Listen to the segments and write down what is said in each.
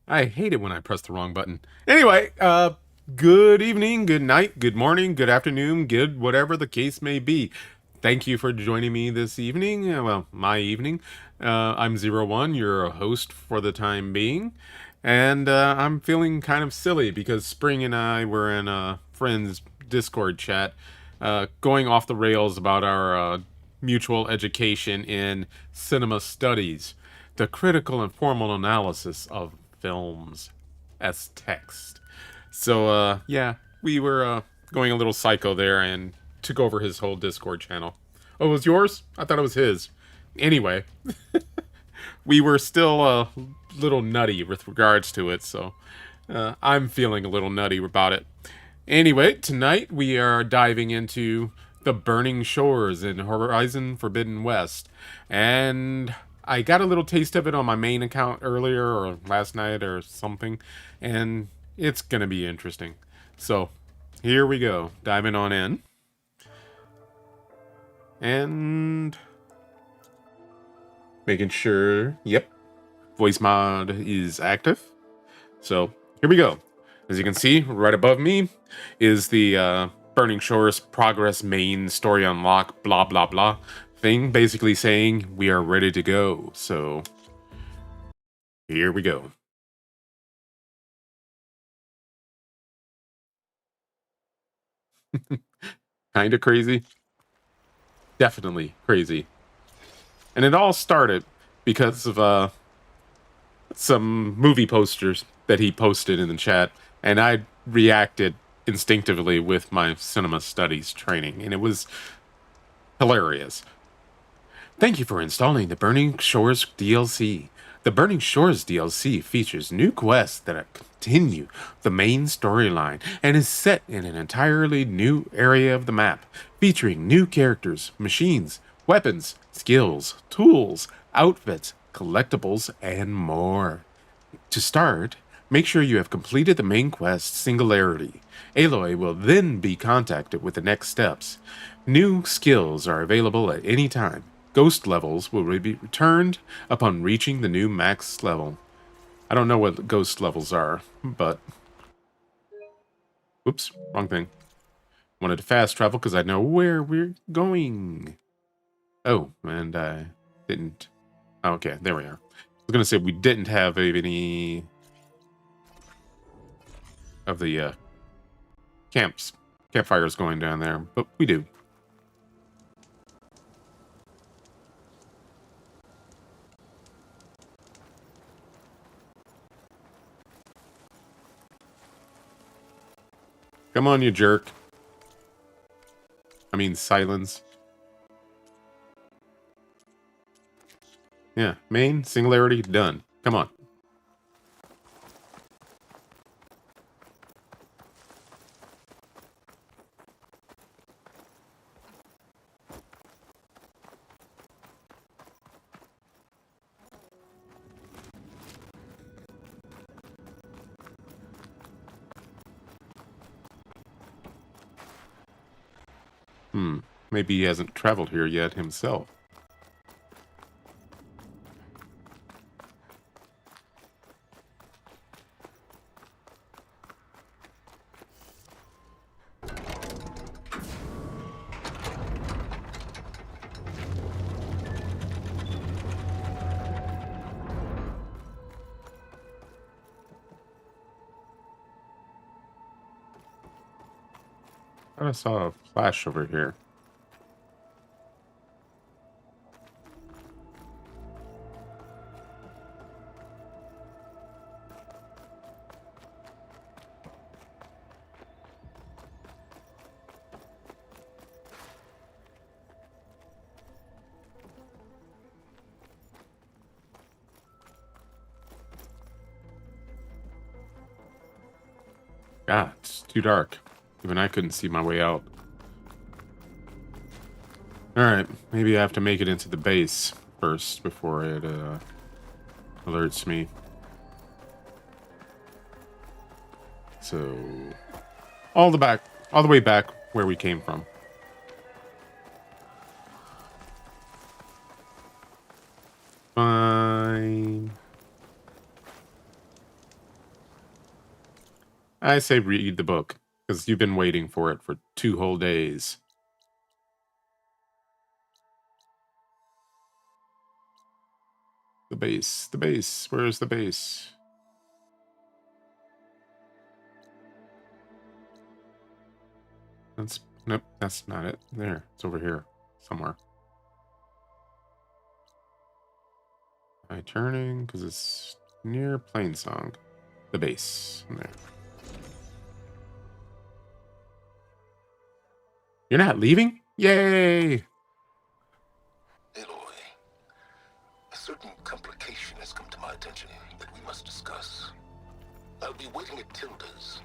I hate it when I press the wrong button. Anyway, good evening, good night, good morning, good afternoon, good whatever the case may be. Thank you for joining me this evening. Well, my evening. I'm Zero One, your host for the time being. And I'm feeling kind of silly because Spring and I were in a friend's Discord chat going off the rails about our mutual education in cinema studies, the critical and formal analysis of films as text. So, yeah, we were going a little psycho there and took over his whole Discord channel. Oh, it was yours? I thought it was his. Anyway, we were still a little nutty with regards to it, so I'm feeling a little nutty about it. Anyway, tonight we are diving into the Burning Shores in Horizon Forbidden West. And I got a little taste of it on my main account earlier or last night or something, and it's going to be interesting. So, here we go, diving on in. And making sure, yep, voice mod is active. So, here we go. As you can see, right above me is the Burning Shores progress main story unlock blah blah blah thing, basically saying we are ready to go. So here we go. Kind of crazy, definitely crazy, and it all started because of some movie posters that he posted in the chat, and I reacted instinctively with my cinema studies training, and it was hilarious. Thank you for installing the Burning Shores DLC. The Burning Shores DLC features new quests that continue the main storyline and is set in an entirely new area of the map, featuring new characters, machines, weapons, skills, tools, outfits, collectibles, and more. To start, make sure you have completed the main quest Singularity. Aloy will then be contacted with the next steps. New skills are available at any time. Ghost levels will be returned upon reaching the new max level. I don't know what ghost levels are, but... Oops, wrong thing. Wanted to fast travel because I know where we're going. Oh, and I didn't... Oh, okay, there we are. I was going to say we didn't have any of the campfires going down there, but we do. Come on, you jerk. I mean, silence. Yeah, main, singularity, done. Come on. Maybe he hasn't traveled here yet himself. I saw a flash over here. God, it's too dark. Even I couldn't see my way out. Alright, maybe I have to make it into the base first before it alerts me. So, all the way back where we came from. Fine. I say read the book, because you've been waiting for it for 2 whole days. The base. The base. Where's the base? Nope, that's not it. There. It's over here. Somewhere. Am I turning? Because it's near Plainsong. The base. There. You're not leaving? Yay! Aloy, a certain complication has come to my attention that we must discuss. I'll be waiting at Tilda's.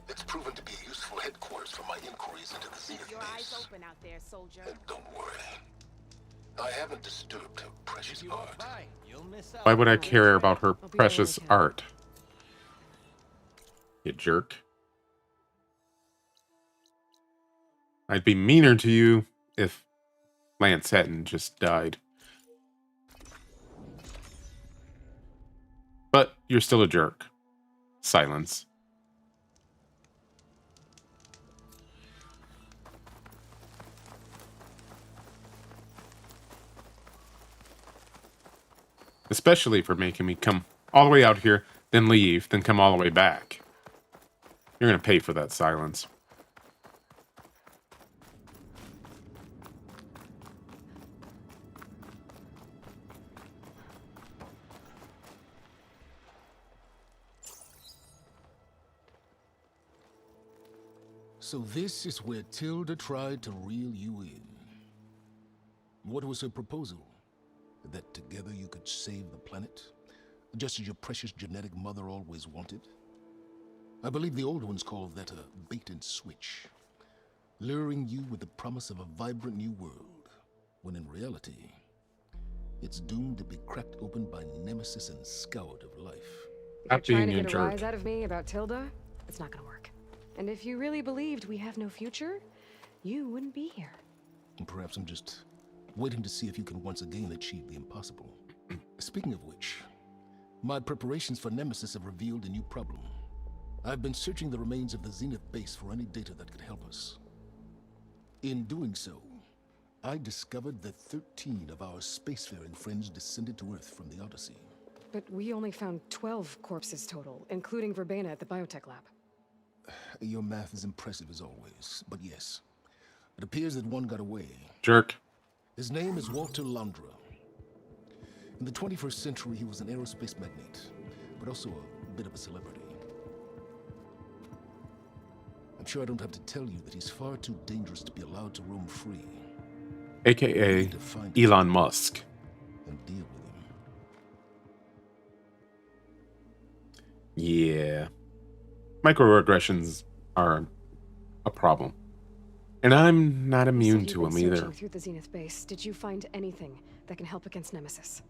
It's proven to be a useful headquarters for my inquiries into the Zenith Keep your base. eyes open out there, soldier. And don't worry. I haven't disturbed her precious art. Why would I care about her precious art? You jerk. I'd be meaner to you if Lance hadn't just died. But you're still a jerk. Silence. Especially for making me come all the way out here, then leave, then come all the way back. You're gonna pay for that silence. So this is where Tilda tried to reel you in. What was her proposal? That together you could save the planet? Just as your precious genetic mother always wanted? I believe the old ones called that a bait and switch. Luring you with the promise of a vibrant new world, when in reality, it's doomed to be cracked open by Nemesis and scoured of life. Not You're trying being to a get a jerk. rise out of me about Tilda? It's not gonna work. And if you really believed we have no future, you wouldn't be here. And perhaps I'm just waiting to see if you can once again achieve the impossible. Speaking of which, my preparations for Nemesis have revealed a new problem. I've been searching the remains of the Zenith base for any data that could help us. In doing so, I discovered that 13 of our spacefaring friends descended to Earth from the Odyssey. But we only found 12 corpses total, including Verbena at the biotech lab. Your math is impressive as always, but yes, it appears that one got away. Jerk. His name is Walter Landra. In the 21st century, he was an aerospace magnate, but also a bit of a celebrity. I'm sure I don't have to tell you that he's far too dangerous to be allowed to roam free. AKA To find him Elon Musk. and deal with him. Yeah. Microaggressions are a problem. And I'm not immune to them either. Through the Zenith base, did you find anything that can help against Nemesis?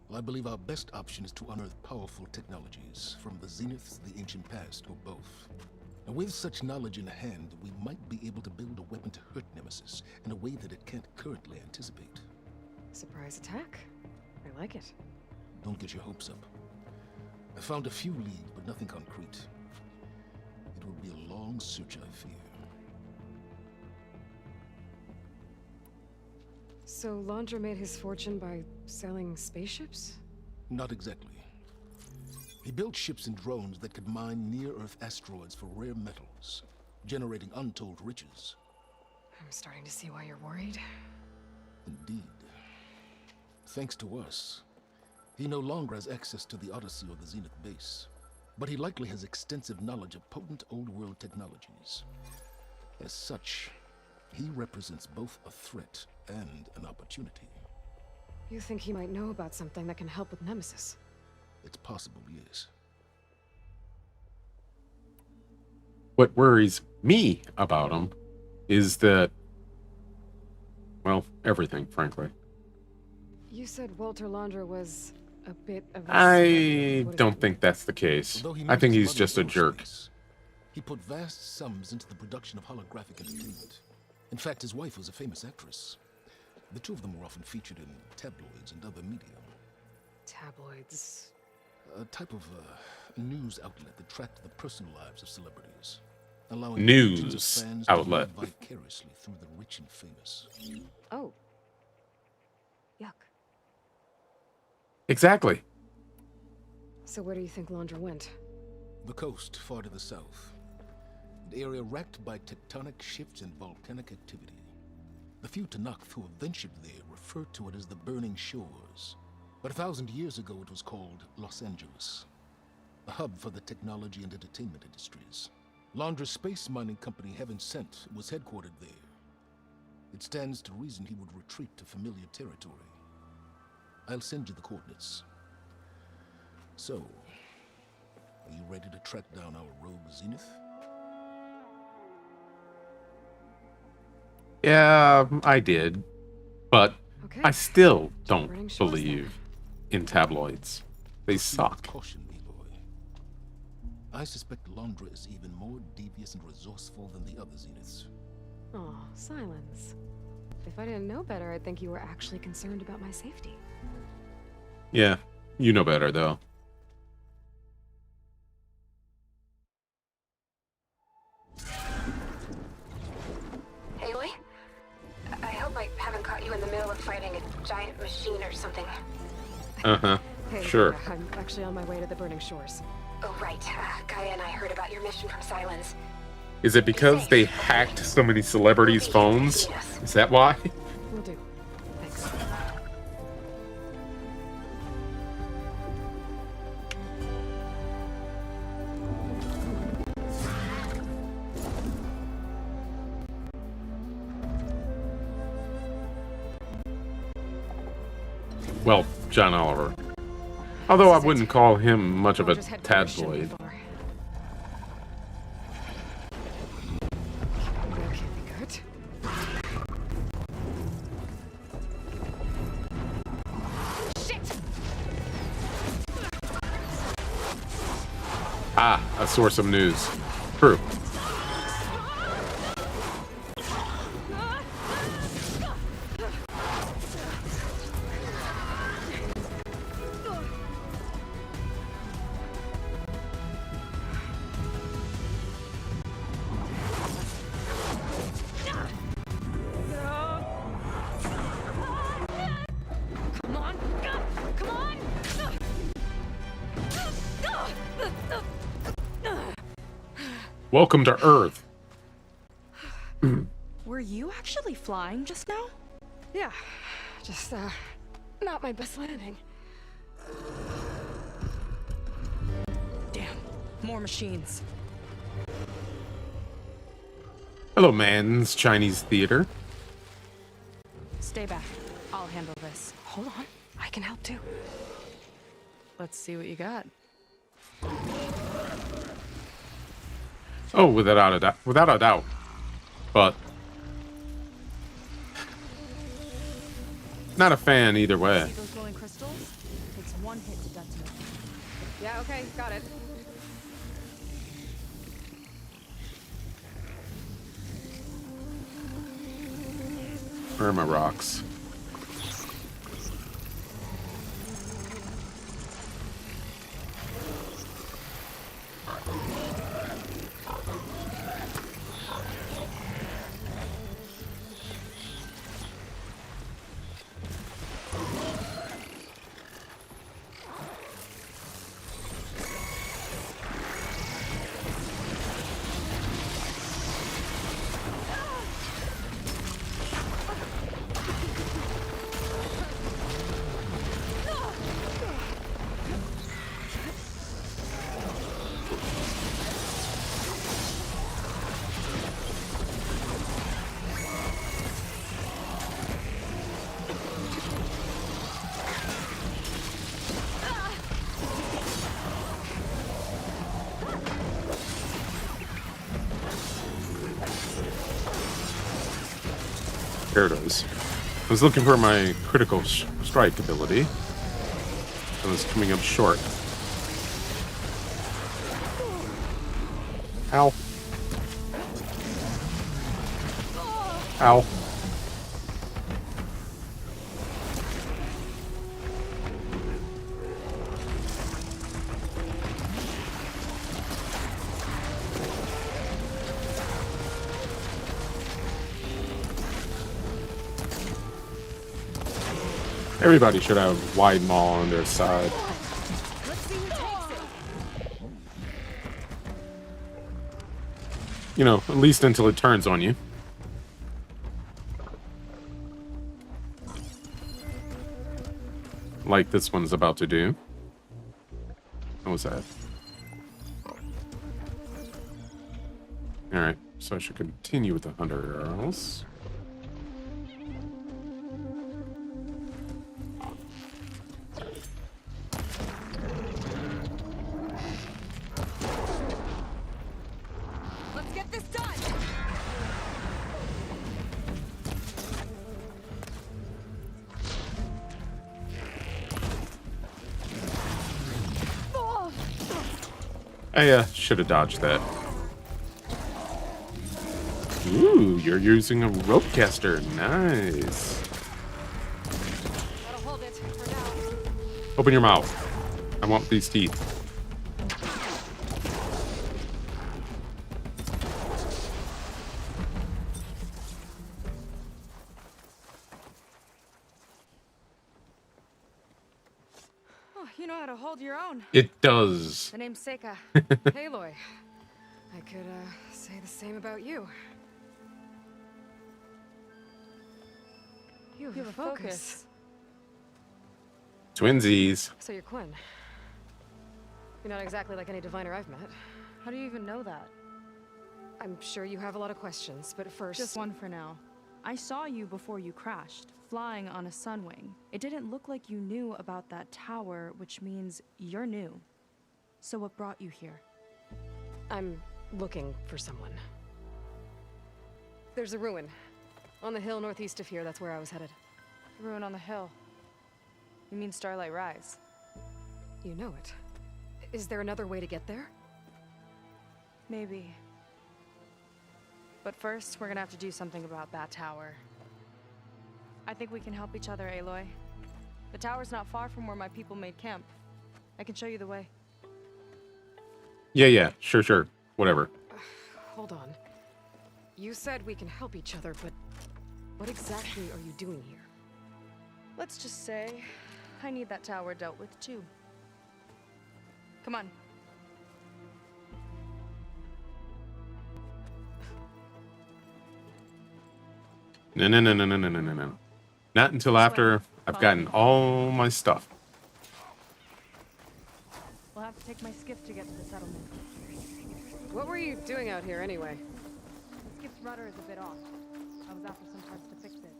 Well, I believe our best option is to unearth powerful technologies, from the Zenith to the ancient past, or both. And with such knowledge in hand, we might be able to build a weapon to hurt Nemesis in a way that it can't currently anticipate. Surprise attack? I like it. Don't get your hopes up. I found a few leads, but nothing concrete. It will be a long search, I fear. So Landra made his fortune by selling spaceships? Not exactly. He built ships and drones that could mine near-Earth asteroids for rare metals, generating untold riches. I'm starting to see why you're worried. Indeed. Thanks to us, he no longer has access to the Odyssey or the Zenith base, but he likely has extensive knowledge of potent old-world technologies. As such, he represents both a threat and an opportunity. You think he might know about something that can help with Nemesis? It's possible, yes. What worries me about him is that, well, everything, frankly. You said Walter Landra was a bit of a I celebrity. What does don't that think mean? that's the case. Although he I made think his he's money just a in jerk. aerospace, he put vast sums into the production of holographic entertainment. In fact, his wife was a famous actress. The two of them were often featured in tabloids and other media. Tabloids. A type of news outlet that tracked the personal lives of celebrities, allowing News millions of fans outlet. to live vicariously through the rich and famous. Oh. Yuck. Exactly. So where do you think Londra went? The coast, far to the south. An area racked by tectonic shifts and volcanic activity. The few Tenakth who have ventured there refer to it as the Burning Shores. But 1,000 years ago it was called Los Angeles, a hub for the technology and entertainment industries. Londra's space mining company Heaven Sent was headquartered there. It stands to reason he would retreat to familiar territory. I'll send you the coordinates. So, are you ready to track down our rogue Zenith? Yeah, I did. But Okay. I still Burning don't Shores, then. believe in tabloids. They Proceed with suck. caution, B-boy. I suspect Londra is even more devious and resourceful than the other Zeniths. Oh, silence. If I didn't know better, I'd think you were actually concerned about my safety. Yeah, you know better, though. Aloy? I hope I haven't caught you in the middle of fighting a giant machine or something. Uh-huh. Hey, Sure. yeah, I'm actually on my way to the Burning Shores. Oh, right. Gaia and I heard about your mission from Silence. Is it because they hacked so many celebrities' phones? Is that why? Will do. Thanks. Well, John Oliver. Although I wouldn't call him much of a Londra's headquarters shouldn't be tabloid. far. That can't be good. Shit! Ah, a source of news. True. Come on! Come on! Welcome to Earth. Were you actually flying just now? Yeah, just, not my best landing. Damn, more machines. Hello, man's Chinese theater. Stay back. I'll handle this. Hold on, I can help too. Let's see what you got. Oh, without a doubt. Without a doubt. But not a fan either way. See those glowing crystals? Takes one hit to detonate. Yeah, okay, got it. Where are my rocks? There it is. I was looking for my critical strike ability. I was coming up short. Ow. Ow. Everybody should have wide maul on their side. Let's see who takes it. You know, at least until it turns on you. Like this one's about to do. What was that? Alright, so I should continue with the 100 arrows. Let's get this done. I should have dodged that. Ooh, you're using a rope caster. Nice. That'll hold it for now. Open your mouth. I want these teeth. Oh, you know how to hold your own. It does. The name's Seika. Aloy. I could, say the same about you. You have a focus. Twinsies. So you're Quinn. You're not exactly like any diviner I've met. How do you even know that? I'm sure you have a lot of questions, but first... Just one for now. I saw you before you crashed, flying on a sunwing. It didn't look like you knew about that tower, which means you're new. So what brought you here? I'm looking for someone. There's a ruin. On the hill northeast of here, that's where I was headed. Ruin on the hill. You mean Starlight Rise? You know it. Is there another way to get there? Maybe. But first, we're gonna have to do something about that tower. I think we can help each other, Aloy. The tower's not far from where my people made camp. I can show you the way. Yeah, sure. Whatever. Hold on. You said we can help each other, but what exactly are you doing here? Let's just say, I need that tower dealt with too. Come on. No. Not until after I've gotten all my stuff. We'll have to take my skiff to get to the settlement. What were you doing out here anyway? The skiff's rudder is a bit off. I was after some parts to fix it.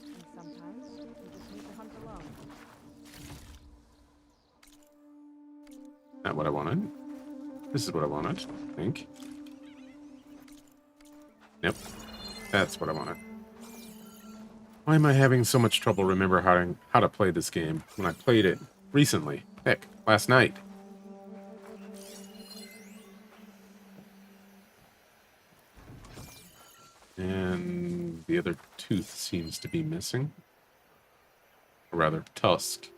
And sometimes, you just need to hunt alone. Not what I wanted. This is what I wanted, I think. Yep. That's what I wanted. Why am I having so much trouble remembering how to play this game when I played it recently? Heck, last night. And the other tooth seems to be missing. Or rather, tusk.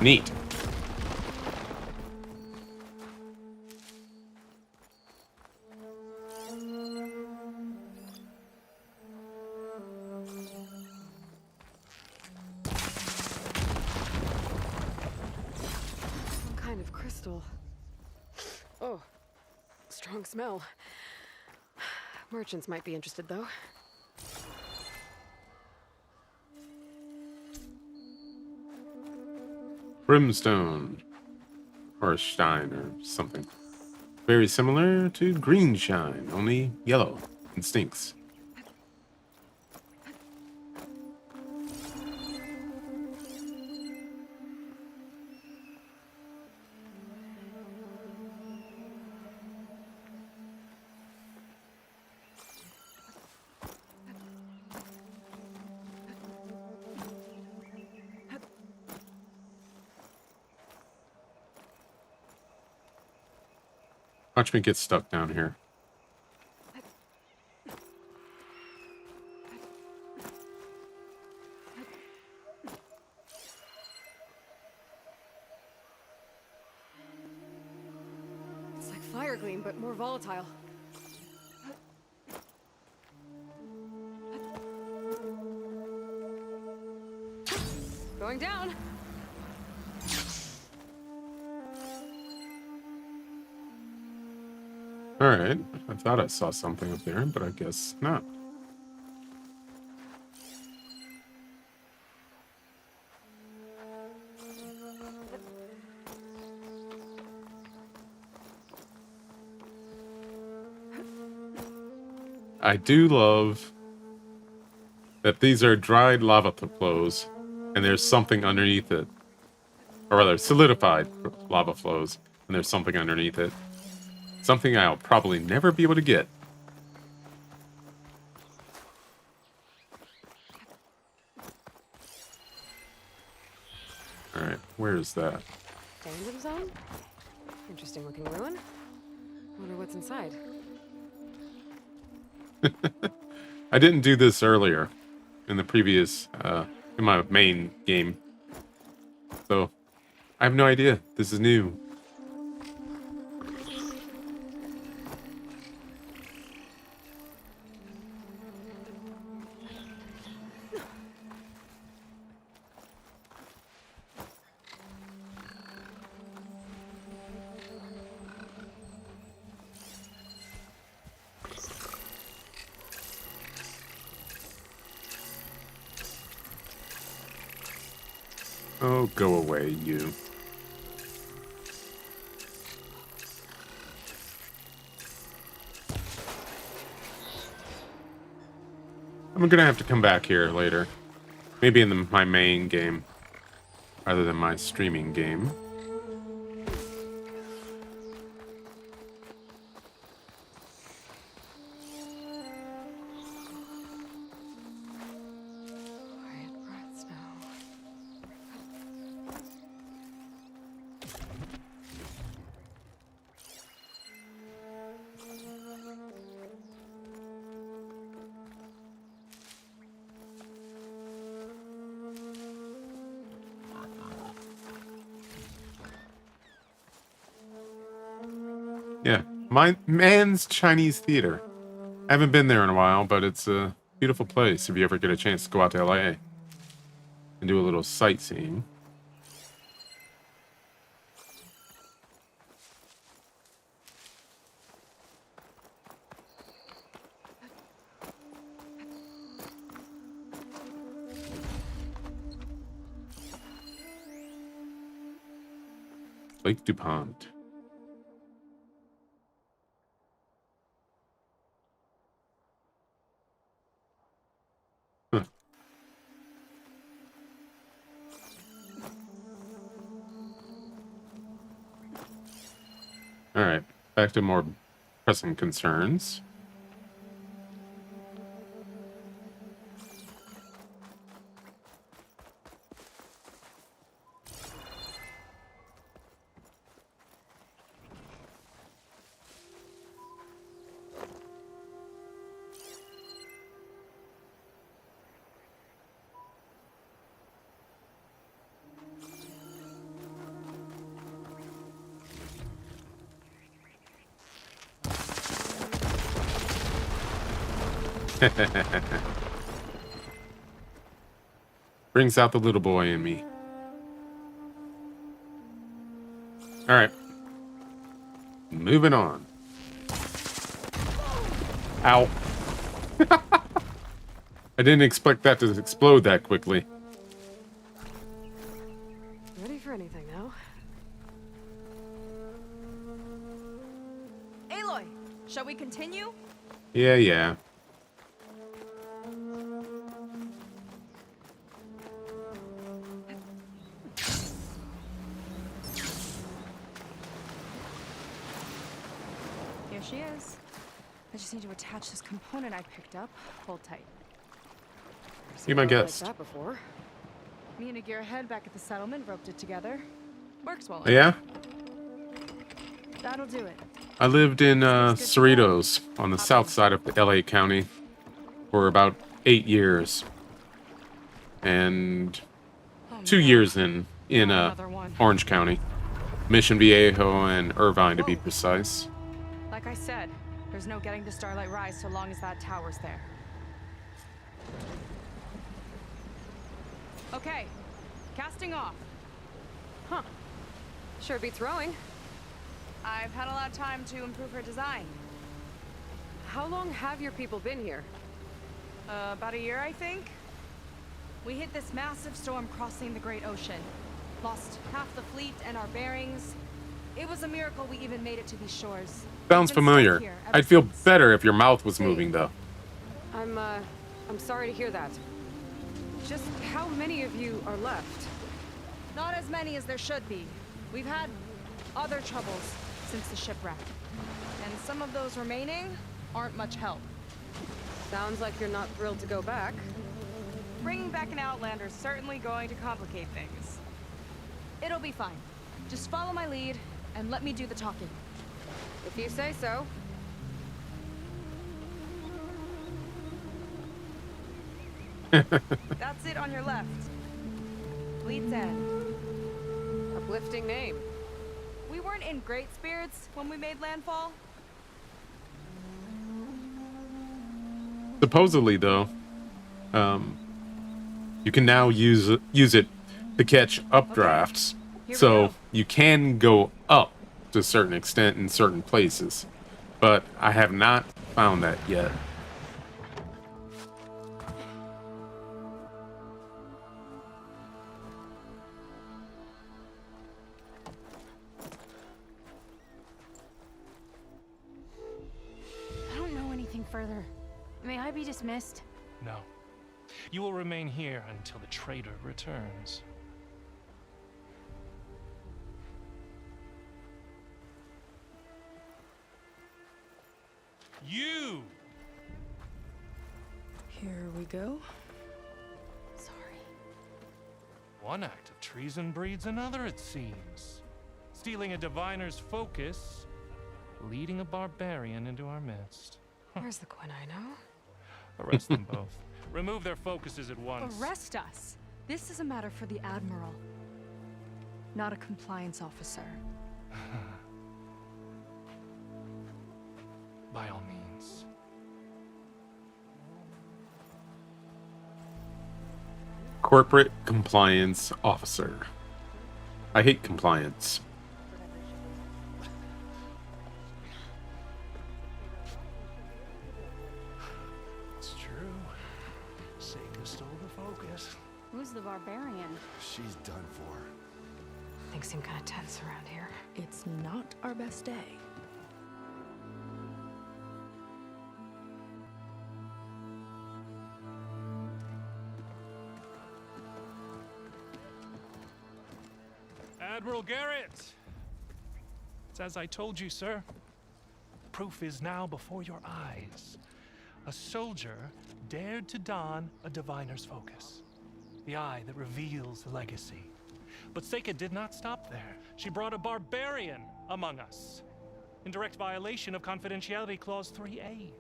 Neat. Some kind of crystal. Oh, strong smell. Merchants might be interested, though. Brimstone. Or Stein or something. Very similar to green shine, only yellow and stinks. Watch me get stuck down here. It's like fire gleam, but more volatile. Going down. Alright. I thought I saw something up there, but I guess not. I do love that these are dried lava flows, and there's something underneath it. Or rather, solidified lava flows, and there's something underneath it. Something I'll probably never be able to get. Alright, where is that? Random zone? Interesting looking ruin. Wonder what's inside. I didn't do this earlier in the previous, in my main game. So, I have no idea. This is new. Oh, go away, you. I'm gonna have to come back here later. Maybe in my main game, rather than my streaming game. Quiet breaths now. Yeah, my man's Chinese theater. I haven't been there in a while, but it's a beautiful place if you ever get a chance to go out to LA and do a little sightseeing. Lake DuPont. Huh. All right, back to more pressing concerns. Brings out the little boy in me. All right. Moving on. Ow. I didn't expect that to explode that quickly. Ready for anything now? Aloy, shall we continue? Yeah. Here she is. I just need to attach this component I picked up. Hold tight. Be my Like guest. that before. Me and a gearhead back at the settlement roped it together. Works well. Yeah? That'll do it. I lived in Cerritos on the south side of LA County for about 8 years. And 2 years in Another one. Orange County. Mission Viejo and Irvine to be precise. Like I said, there's no getting to Starlight Rise so long as that tower's there. Okay, casting off. Huh. Sure beats rowing. I've had a lot of time to improve her design. How long have your people been here? About a year, I think. We hit this massive storm crossing the Great Ocean. Lost half the fleet and our bearings. It was a miracle we even made it to these shores. Sounds We've been stuck familiar. here ever I'd feel since. better if your mouth was moving, though. I'm sorry to hear that. Just how many of you are left? Not as many as there should be. We've had other troubles since the shipwreck. And some of those remaining aren't much help. Sounds like you're not thrilled to go back. Bringing back an Outlander's certainly going to complicate things. It'll be fine. Just follow my lead and let me do the talking. If you say so. That's it on your left. Fleet's End. Uplifting name. We weren't in great spirits when we made landfall. Supposedly, though, you can now use it to catch updrafts, Here we so go. you can go up to a certain extent in certain places. But I have not found that yet. I don't know anything further. May I be dismissed? No. You will remain here until the traitor returns. You! Here we go. Sorry. One act of treason breeds another, it seems. Stealing a diviner's focus, leading a barbarian into our midst. Where's the Quinn I know? Arrest them both. Remove their focuses at once. Arrest us. This is a matter for the Admiral, not a compliance officer. By all means. Corporate compliance officer. I hate compliance. It's true. Seika stole the focus. Who's the barbarian? She's done for. Things seem kind of tense around here. It's not our best day. Admiral Garrett! It's as I told you, sir. Proof is now before your eyes. A soldier dared to don a diviner's focus. The eye that reveals the legacy. But Seika did not stop there. She brought a barbarian among us. In direct violation of Confidentiality Clause 3A.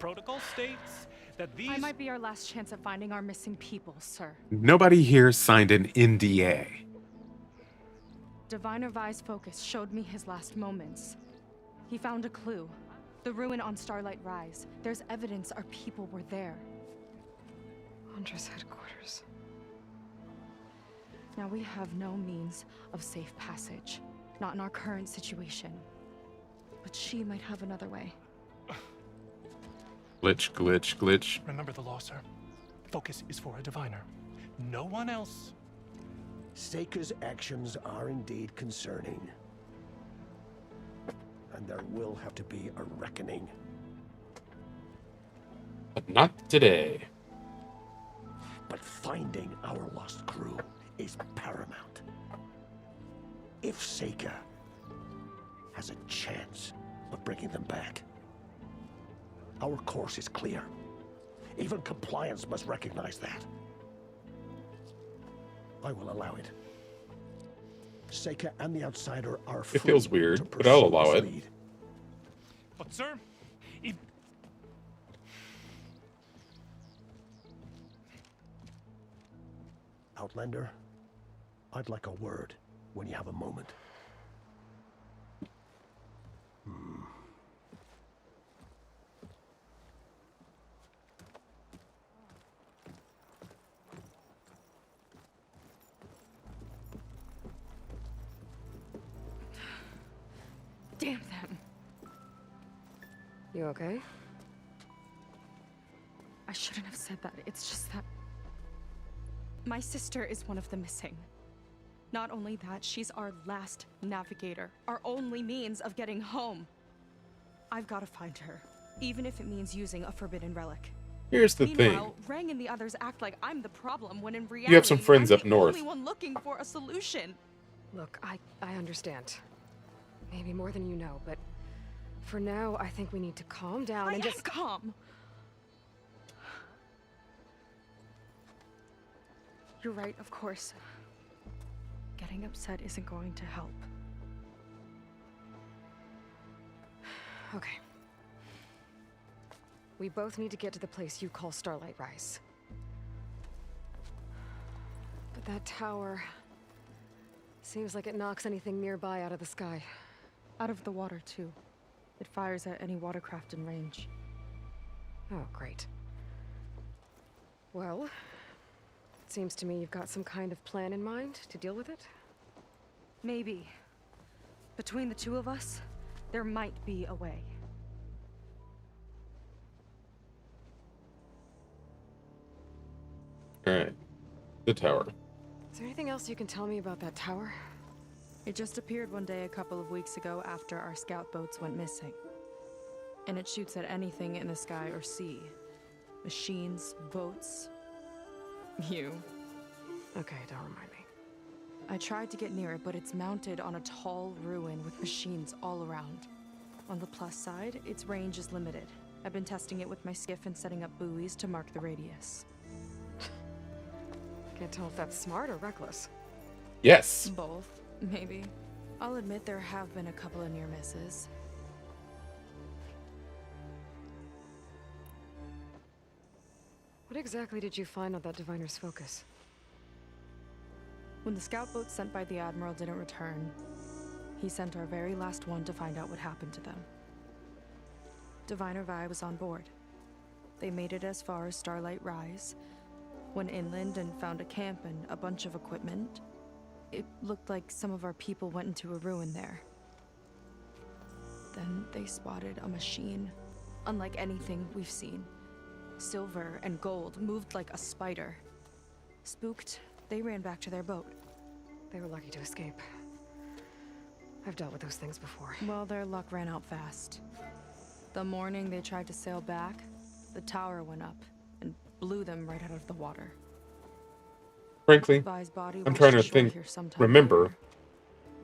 Protocol states that these... I might be our last chance at finding our missing people, sir. Nobody here signed an NDA. Diviner Vi's focus showed me his last moments. He found a clue. The ruin on Starlight Rise. There's evidence our people were there. Hunter's headquarters. Now we have no means of safe passage. Not in our current situation. But she might have another way. Glitch, glitch, glitch. Remember the law, sir. Focus is for a diviner. No one else. Seika's actions are indeed concerning. And there will have to be a reckoning. But not today. But finding our lost crew is paramount. If Seika has a chance of bringing them back, our course is clear. Even compliance must recognize that. I will allow it. Seika and the Outsider are It feels free weird, to but I'll pursue allow this it. lead. But, sir, if... Outlander, I'd like a word when you have a moment. Damn them. You okay? I shouldn't have said that. It's just that my sister is one of the missing. Not only that, she's our last navigator, our only means of getting home. I've got to find her, even if it means using a forbidden relic. Here's the Meanwhile, thing. Rang and the others act like I'm the problem when in reality, You have some friends I'm up the north. only one looking for a solution. Look, I understand. Maybe more than you know, but for now, I think we need to calm down I and am just... calm. You're right, of course. Getting upset isn't going to help. Okay. We both need to get to the place you call Starlight Rise. But that tower... seems like it knocks anything nearby out of the sky. Out of the water, too. It fires at any watercraft in range. Oh, great. Well, it seems to me you've got some kind of plan in mind to deal with it. Maybe. Between the two of us, there might be a way. Alright. The tower. Is there anything else you can tell me about that tower? It just appeared one day a couple of weeks ago after our scout boats went missing. And it shoots at anything in the sky or sea. Machines, boats. You. Okay, don't remind me. I tried to get near it, but it's mounted on a tall ruin with machines all around. On the plus side, its range is limited. I've been testing it with my skiff and setting up buoys to mark the radius. Can't tell if that's smart or reckless. Yes. Both, maybe. I'll admit there have been a couple of near misses. What exactly did you find on that Diviner's Focus? When the scout boat sent by the Admiral didn't return, he sent our very last one to find out what happened to them. Diviner Vi was on board. They made it as far as Starlight Rise, went inland and found a camp and a bunch of equipment. It looked like some of our people went into a ruin there. Then they spotted a machine, unlike anything we've seen. Silver and gold, moved like a spider. Spooked, they ran back to their boat. They were lucky to escape. I've dealt with those things before. Well, their luck ran out fast. The morning they tried to sail back, the tower went up and blew them right out of the water. Frankly, Vi's body I'm washed trying to ashore think, here sometime remember later.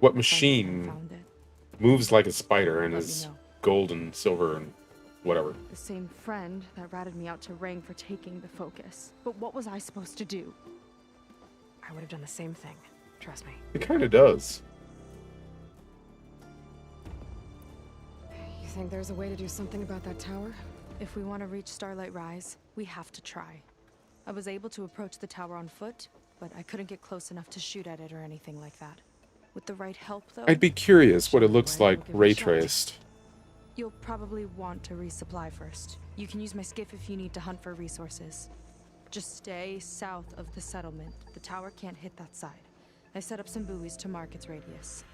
what If I machine found it. moves like a spider and Let me is know. gold and silver and whatever. The same friend that ratted me out to Rang for taking the focus. But what was I supposed to do? I would have done the same thing. Trust me. It kind of does. You think there's a way to do something about that tower? If we want to reach Starlight Rise, we have to try. I was able to approach the tower on foot, but I couldn't get close enough to shoot at it or anything like that. With the right help, though, I'd be curious what it Sure, looks right, like we'll give it a ray shot. traced. you'll probably want to resupply first. You can use my skiff if you need to hunt for resources. Just stay south of the settlement. The tower can't hit that side. I set up some buoys to mark its radius.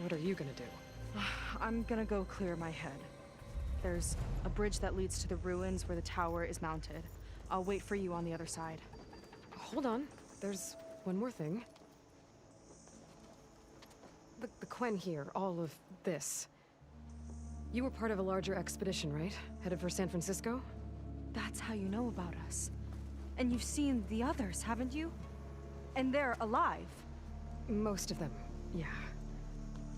What are you gonna do? I'm gonna go clear my head. There's a bridge that leads to the ruins where the tower is mounted. I'll wait for you on the other side. Hold on. There's one more thing. The Quen here, all of this. You were part of a larger expedition, right? Headed for San Francisco? That's how you know about us. And you've seen the others, haven't you? And they're alive. Most of them, yeah.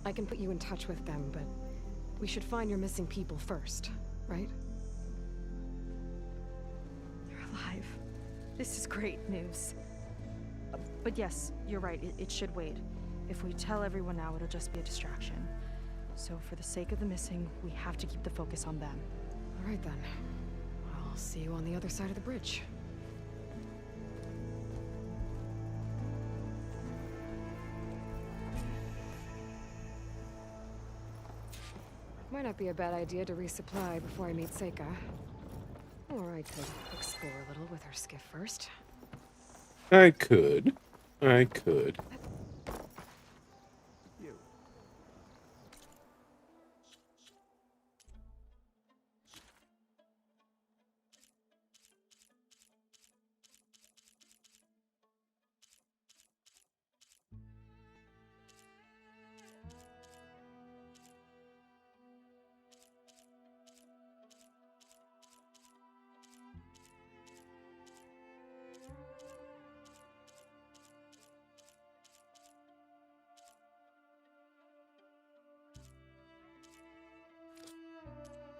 I can put you in touch with them, but we should find your missing people first, right? They're alive. This is great news. But yes, you're right, it should wait. If we tell everyone now, it'll just be a distraction. So for the sake of the missing, we have to keep the focus on them. All right then. I'll see you on the other side of the bridge. Might not be a bad idea to resupply before I meet Seika. Or I could explore a little with her skiff first. I could. I could.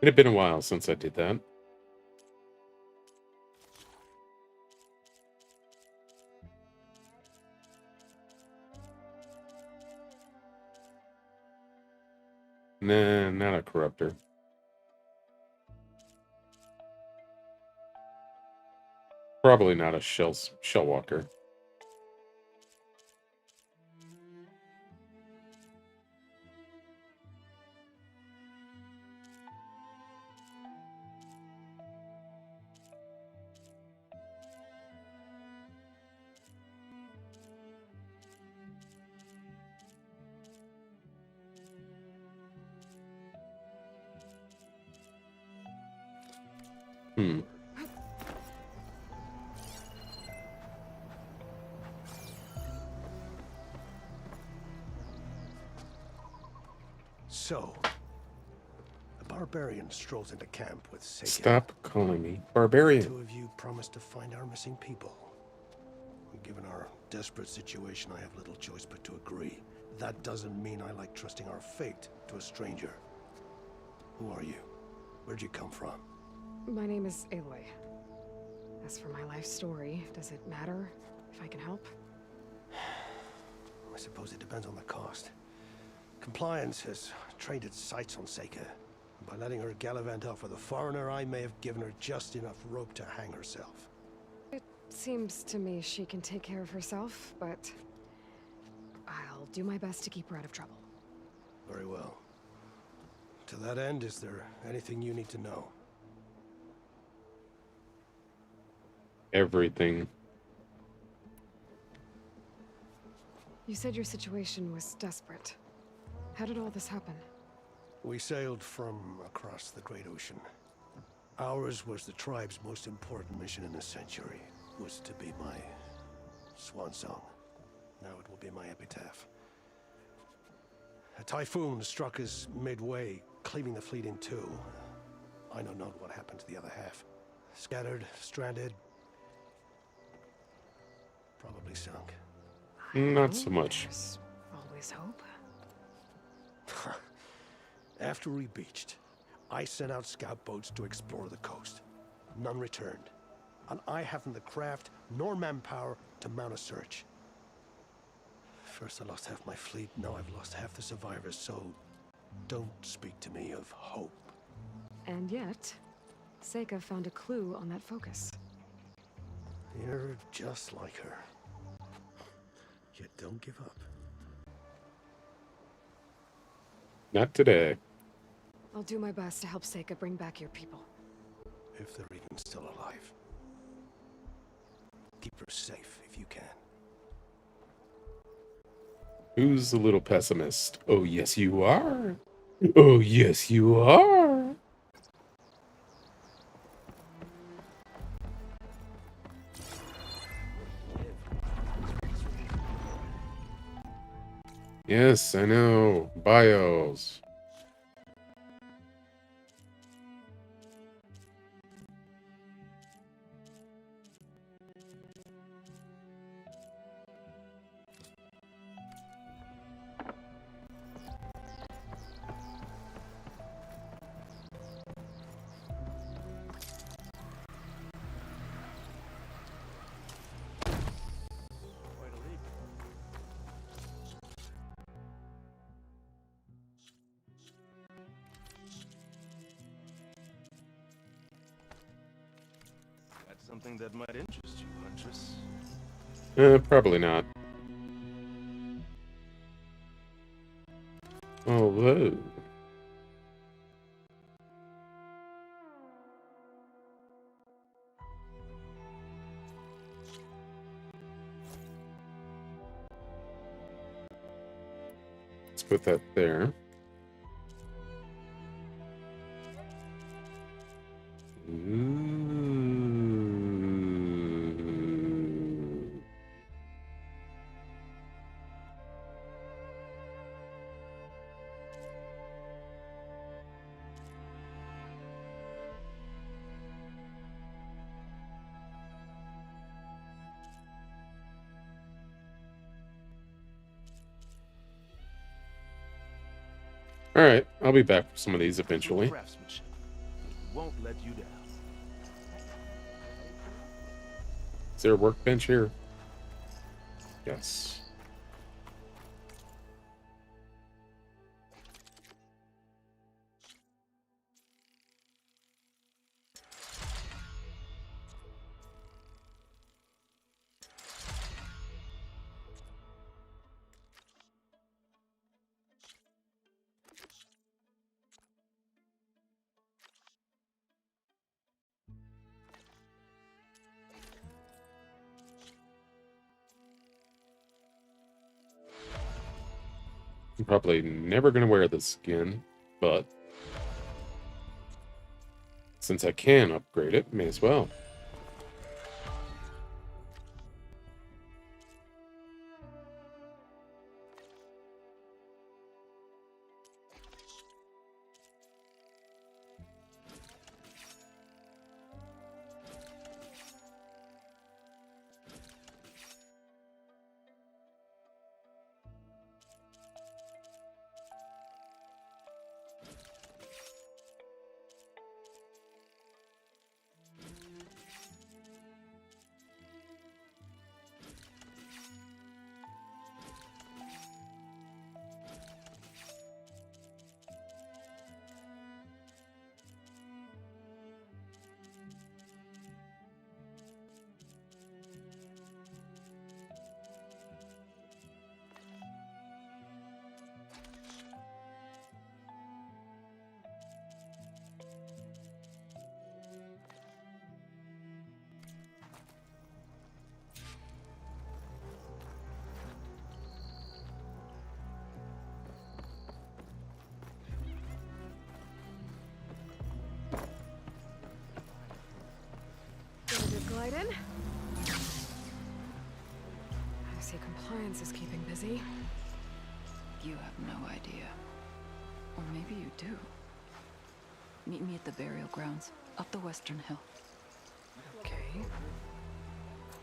It had been a while since I did that. Nah, not a corruptor. Probably not a shell walker. Hmm. So, a barbarian strolls into camp with Seika. Stop calling me barbarian. Two of you promised to find our missing people. Given our desperate situation, I have little choice but to agree. That doesn't mean I like trusting our fate to a stranger. Who are you? Where'd you come from? My name is Aloy. As for my life story, does it matter if I can help? I suppose it depends on the cost. Compliance has trained its sights on Seika. By letting her gallivant off with a foreigner, I may have given her just enough rope to hang herself. It seems to me she can take care of herself, but I'll do my best to keep her out of trouble. Very well. To that end, is there anything you need to know? Everything. You said your situation was desperate. How did all this happen? We sailed from across the Great Ocean. Ours was the tribe's most important mission in a century. It was to be my swan song. Now it will be my epitaph. A typhoon struck us midway, cleaving the fleet in two. I know not what happened to the other half. Scattered, stranded, probably sunk. Not so much. There's always hope. After we beached, I sent out scout boats to explore the coast. None returned. And I haven't the craft nor manpower to mount a search. First I lost half my fleet, now I've lost half the survivors, so don't speak to me of hope. And yet, Seika found a clue on that focus. You're just like her. Yet don't give up. Not today. I'll do my best to help Seika bring back your people. If they're even still alive. Keep her safe if you can. Who's a little pessimist? Oh, yes, you are. Oh, yes, you are. Yes, I know. Bios. Something that might interest you, Huntress. Probably not. Although... let's put that there. Ooh. All right, I'll be back for some of these eventually. Craftsmanship. It won't let you down. Is there a workbench here? Yes. I'm probably never going to wear this again, but since I can upgrade it, may as well. Glide in. I see compliance is keeping busy. You have no idea. Or maybe you do. Meet me at the burial grounds, up the Western Hill. Okay.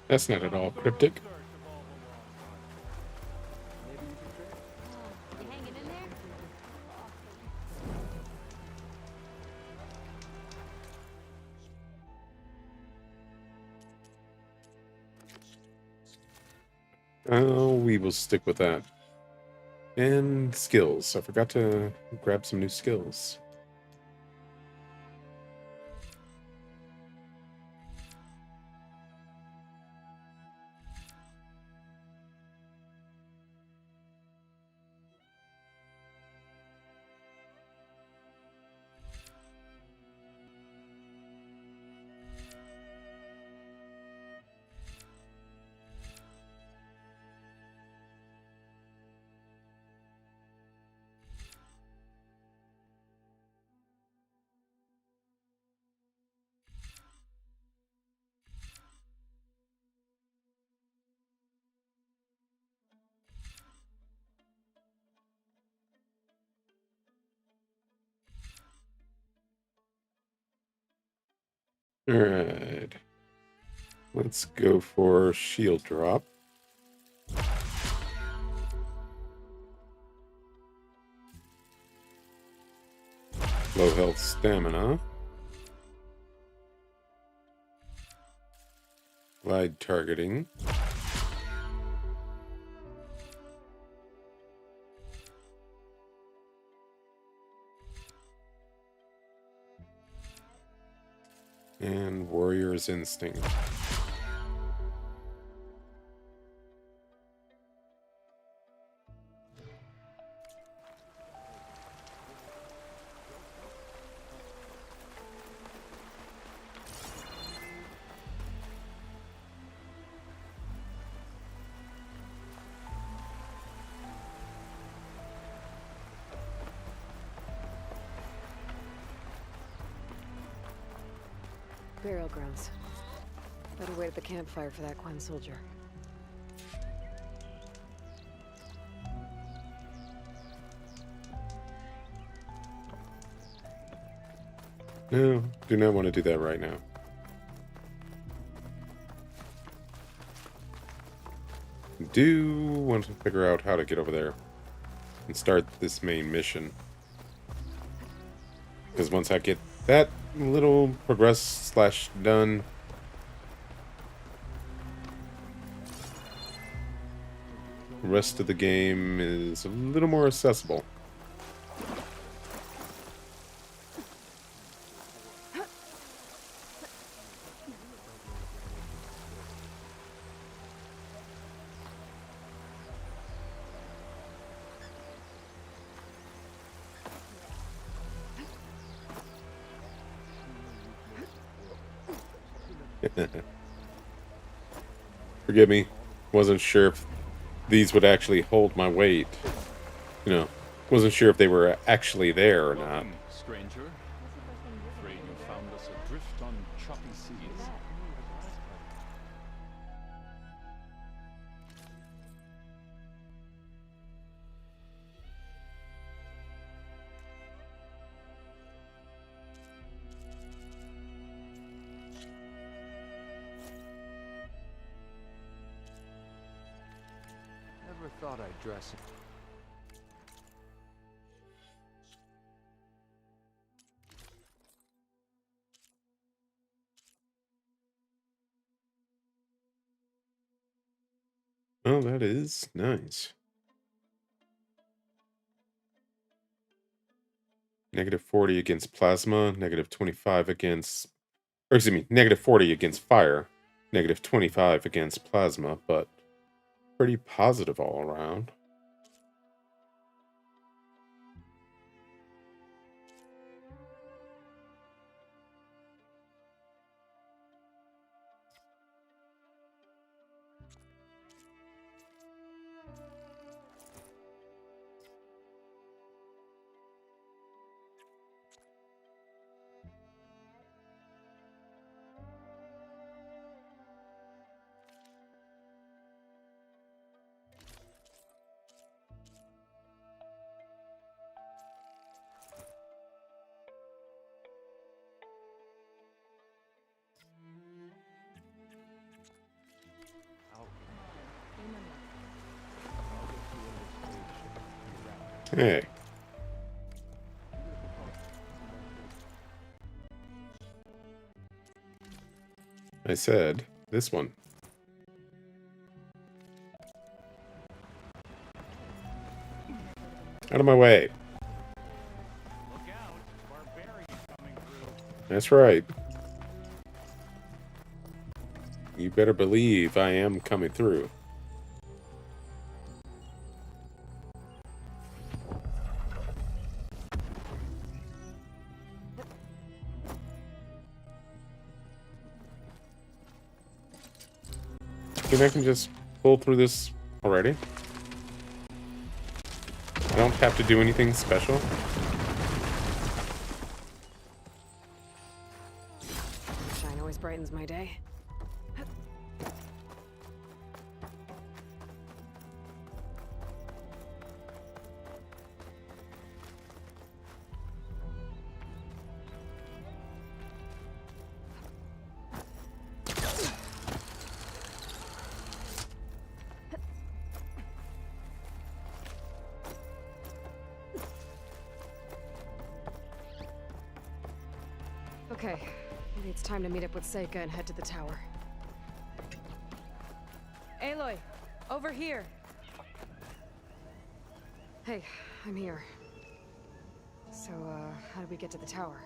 That's not at all cryptic. You hanging in there? Oh, we will stick with that. And skills. I forgot to grab some new skills. Alright. Let's go for shield drop. Low health stamina. Glide targeting. And warrior hunter's instinct. Burial grounds. Better wait at the campfire for that Quen soldier. No, do not want to do that right now. Do want to figure out how to get over there and start this main mission. Because once I get that little progress / done, the rest of the game is a little more accessible. Forgive me, wasn't sure if these would actually hold my weight. You know, wasn't sure if they were actually there or not. Welcome, stranger. Afraid you found us adrift on choppy seas. Never thought I'd dress it. Oh, that is nice. -40 against plasma, -25 against... Or excuse me, -40 against fire, -25 against plasma, but pretty positive all around. Hey. I said this one. Out of my way. That's right. You better believe I am coming through. Think I can just pull through this already? I don't have to do anything special. Shine always brightens my day. Okay, maybe it's time to meet up with Seika and head to the tower. Aloy, over here. Hey, I'm here. So, how do we get to the tower?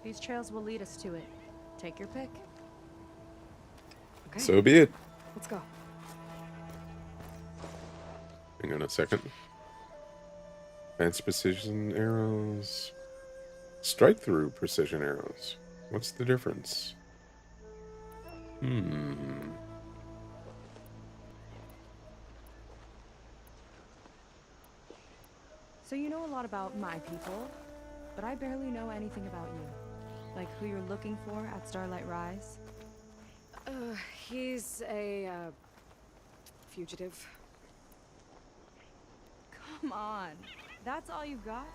These trails will lead us to it. Take your pick. Okay. So be it. Let's go. Hang on a second. Advanced precision arrows. Strike through precision arrows. What's the difference? So you know a lot about my people, but I barely know anything about you. Like who you're looking for at Starlight Rise. He's a, fugitive. Come on. That's all you got?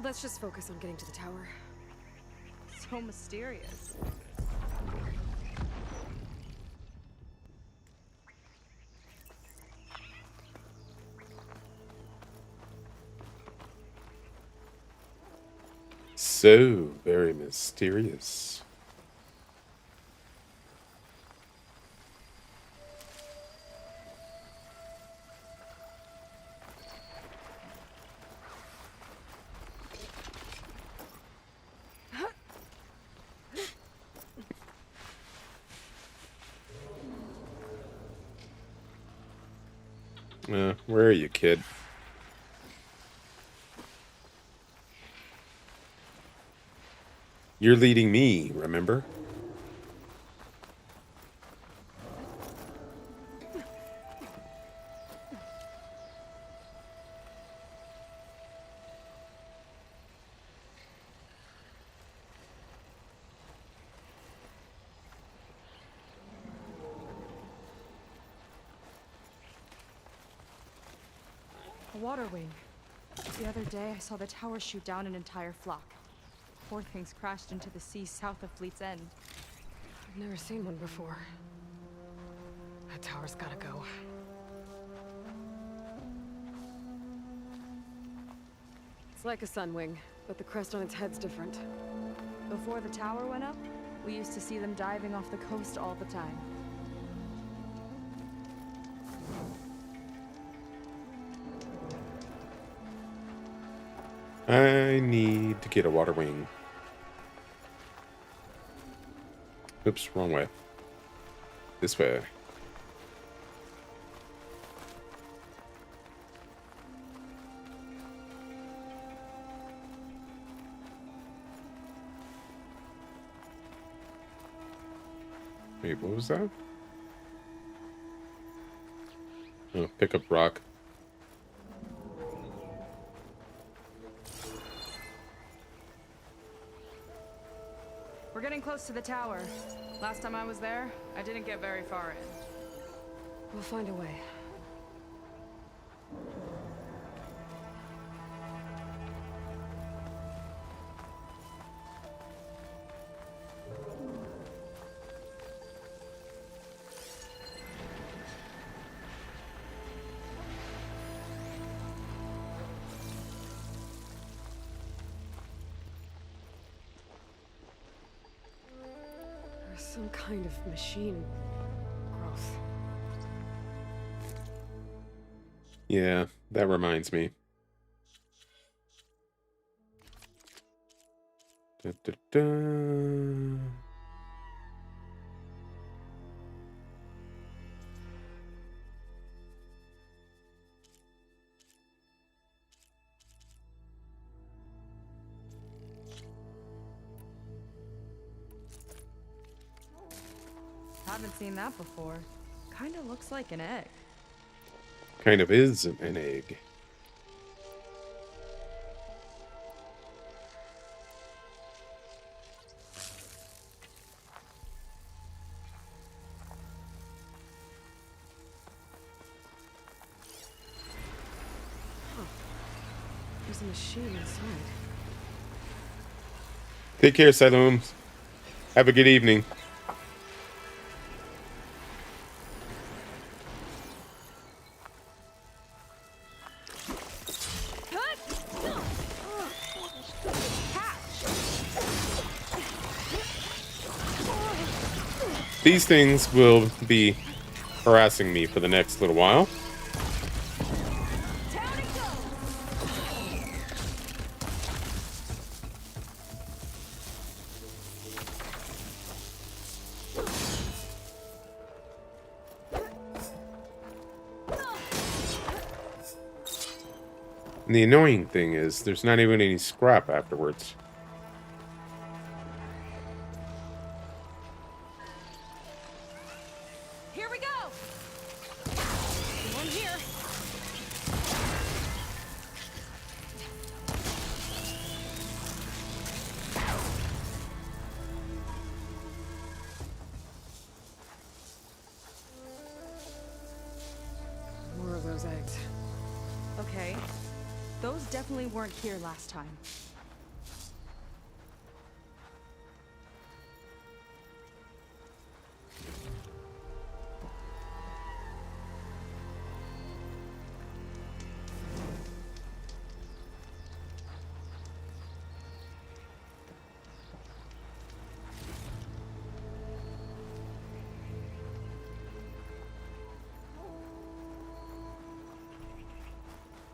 Let's just focus on getting to the tower. So mysterious. So very mysterious. Where are you, kid? You're leading me, remember? A water wing. The other day, I saw the tower shoot down an entire flock. Poor things crashed into the sea south of Fleet's End. I've never seen one before. That tower's gotta go. It's like a sunwing, but the crest on its head's different. Before the tower went up, we used to see them diving off the coast all the time. I need to get a water wing. Oops, wrong way. This way. Wait, what was that? Oh, pick up rock. We're getting close to the tower. Last time I was there, I didn't get very far in. We'll find a way. Some kind of machine growth. Yeah, that reminds me. Da, da, da. Haven't seen that before. Kinda looks like an egg. Kind of is an egg. There's a machine inside. Take care, Salome. Have a good evening. These things will be harassing me for the next little while. And the annoying thing is, there's not even any scrap afterwards. Here we go! One here. More of those eggs. Okay. Those definitely weren't here last time.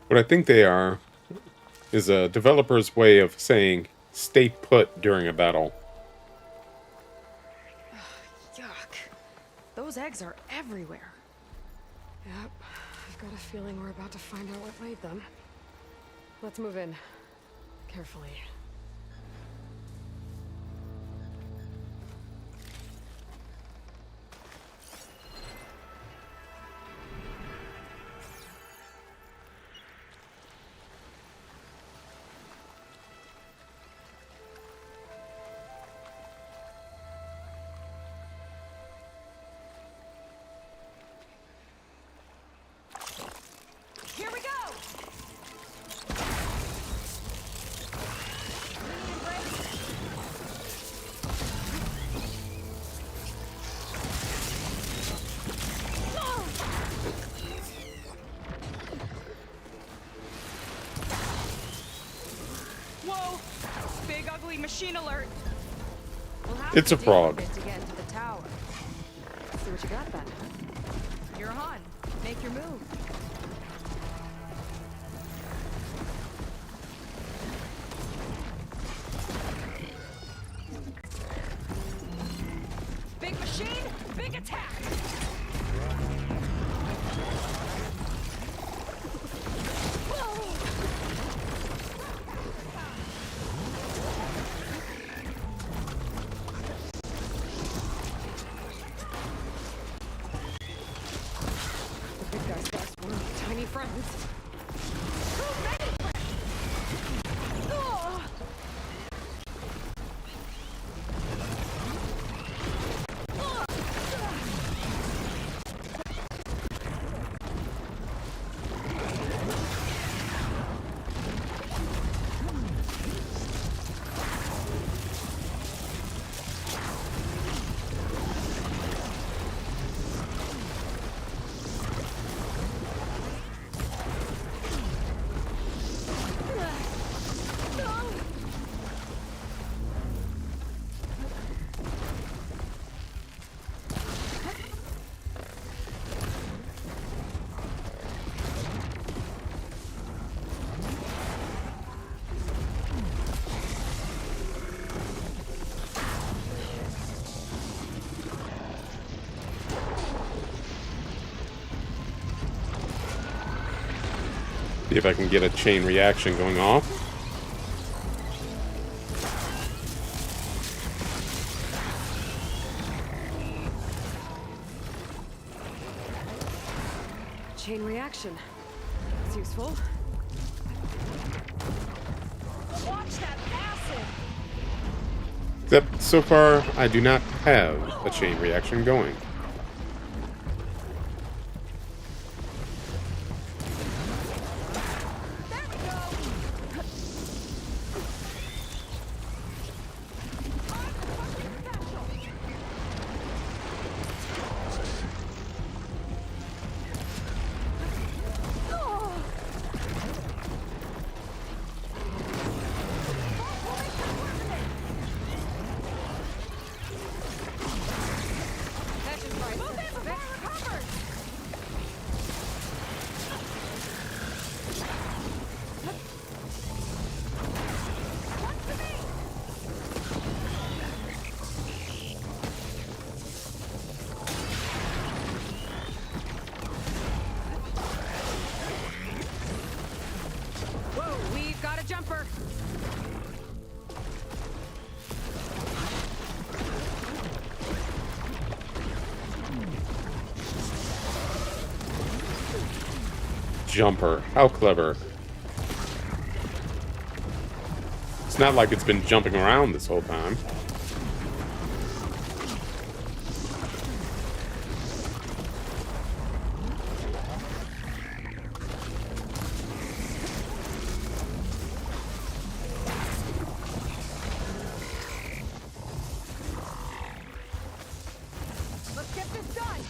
What I think they are is a developer's way of saying stay put during a battle. Yuck. Those eggs are everywhere. Yep. I've got a feeling we're about to find out what laid them. Let's move in. Carefully. Here we go! Whoa! Big ugly machine alert! We'll have It's to a dig frog. bit to get into the tower. See what you got then. You're on. Make your move. Big machine, big attack! The big guy's got one tiny friends. See if I can get a chain reaction going off. Chain reaction. It's useful. Watch that acid! Except, so far, I do not have a chain reaction going. That jumper. How clever. It's not like it's been jumping around this whole time. Let's get this done!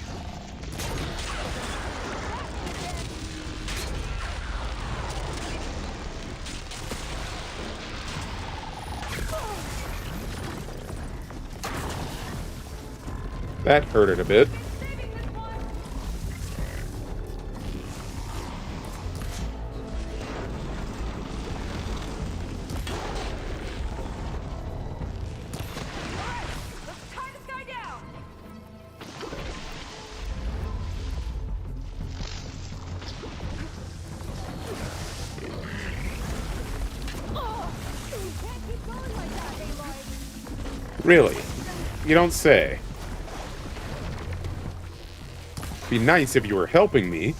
That hurted a bit. Really? You don't say. Be nice if you were helping me.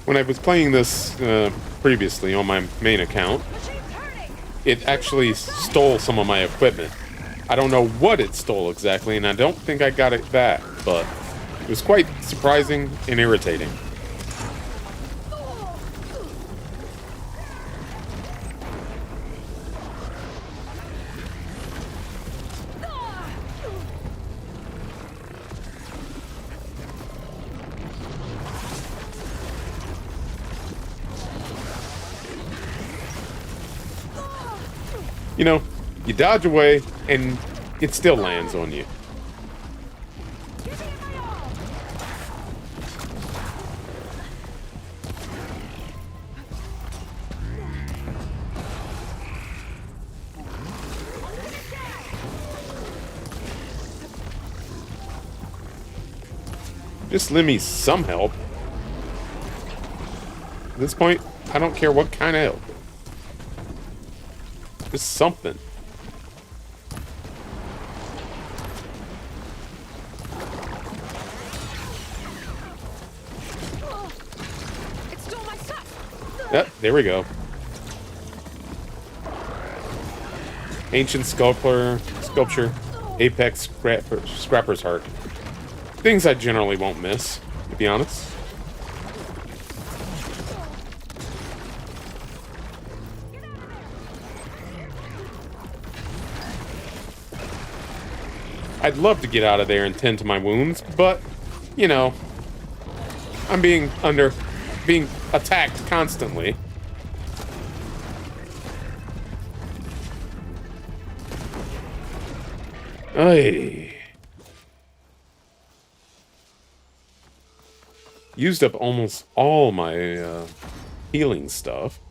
When I was playing this previously on my main account, it actually stole some of my equipment. I don't know what it stole exactly, and I don't think I got it back, but it was quite surprising and irritating. You know, you dodge away, and it still lands on you. Just lend me some help. At this point, I don't care what kind of help. Just something. It stole my stuff. Yep, there we go. Ancient sculpture, apex scrapper's heart. Things I generally won't miss, to be honest. I'd love to get out of there and tend to my wounds, but, you know, I'm being attacked constantly. Ay. Used up almost all my healing stuff.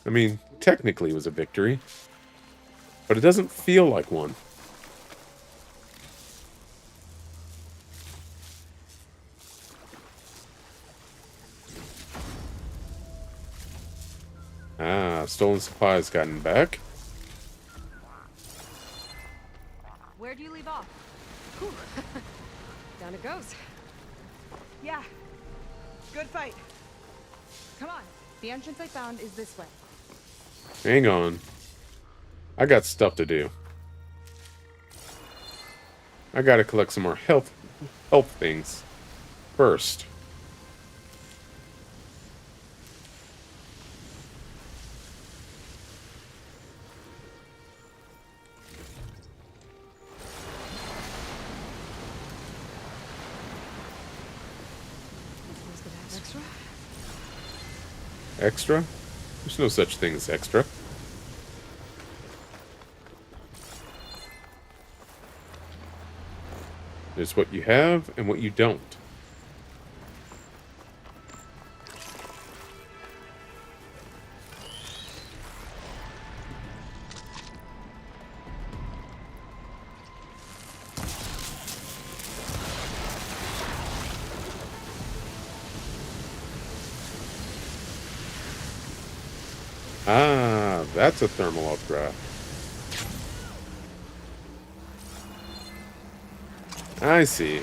I mean, technically it was a victory. but it doesn't feel like one. Ah, stolen supplies gotten back. Where'd you leave off? Whew. Down it goes. Yeah. Good fight. Come on. The entrance I found is this way. Hang on. I got stuff to do. I gotta collect some more health things first. Supposed to have extra? Extra? There's no such thing as extra. There's what you have and what you don't. Ah, that's a thermal upgrade. I see.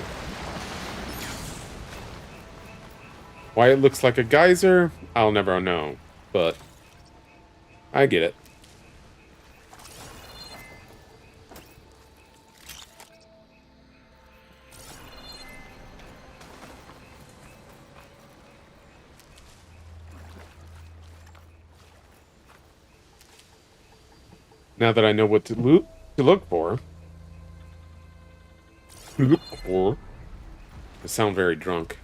Why it looks like a geyser, I'll never know, but I get it. Now that I know what to look for. I sound very drunk.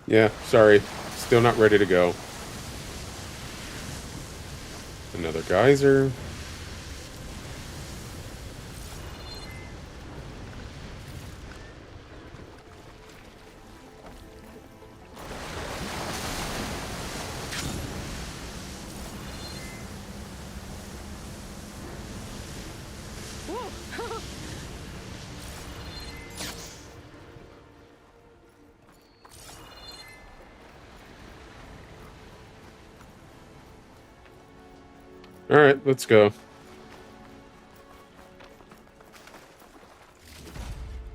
Yeah, sorry. Still not ready to go. Another geyser. Alright, let's go.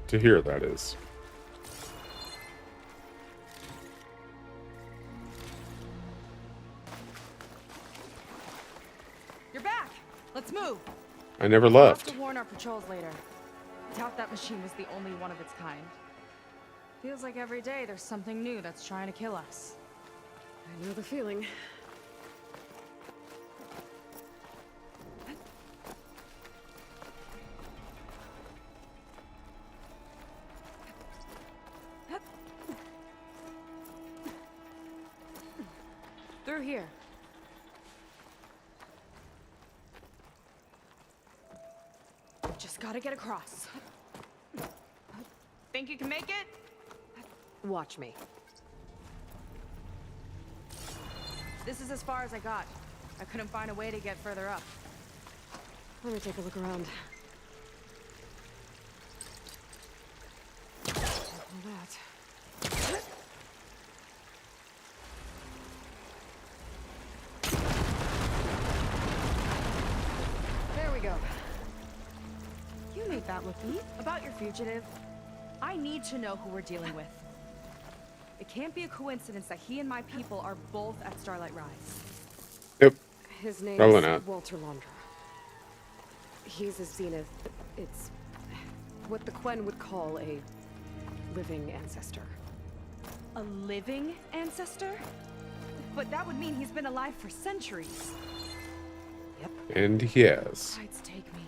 To here, that is. You're back! Let's move! I never We'll have left. to warn our patrols later. Doubt that machine was the only one of its kind. Feels like every day there's something new that's trying to kill us. I know the feeling. Through here. Just gotta get across. Think you can make it? Watch me. This is as far as I got. I couldn't find a way to get further up. Let me take a look around. That. There we go. You made that look neat. About your fugitive, I need to know who we're dealing with. It can't be a coincidence that he and my people are both at Starlight Rise. Yep. His name Probably is not. Walter Londra. He's a Zenith. It's what the Quen would call a living ancestor. A living ancestor? But that would mean he's been alive for centuries. Yep. And he has. Tides take me.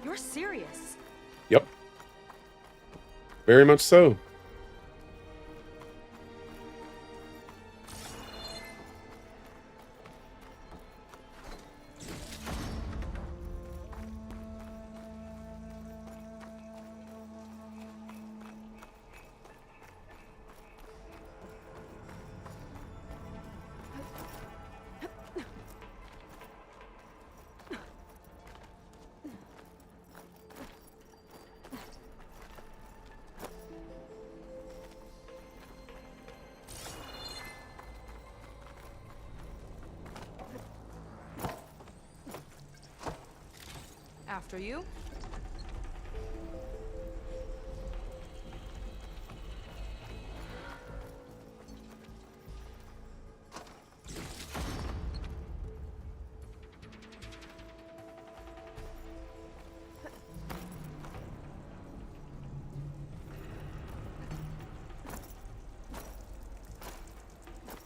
You're serious. Yep. Very much so. After you.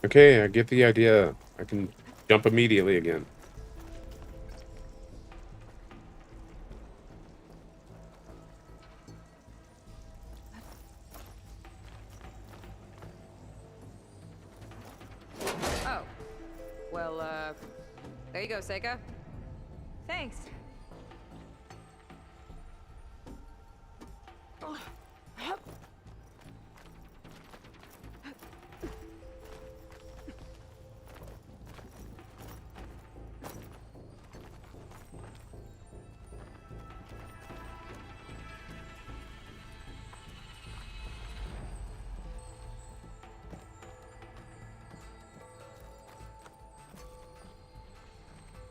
Okay, I get the idea. I can jump immediately again. Oh. Well, there you go, Seika. Thanks.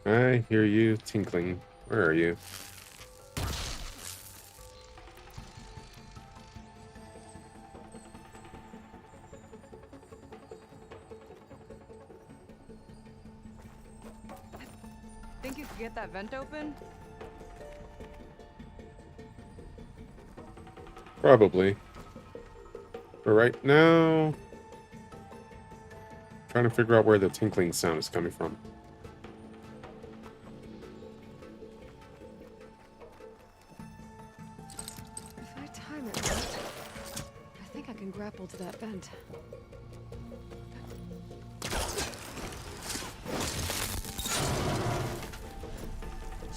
I hear you tinkling. Where are you? Think you could get that vent open? Probably. But right now, trying to figure out where the tinkling sound is coming from. If I time it right, I think I can grapple to that vent.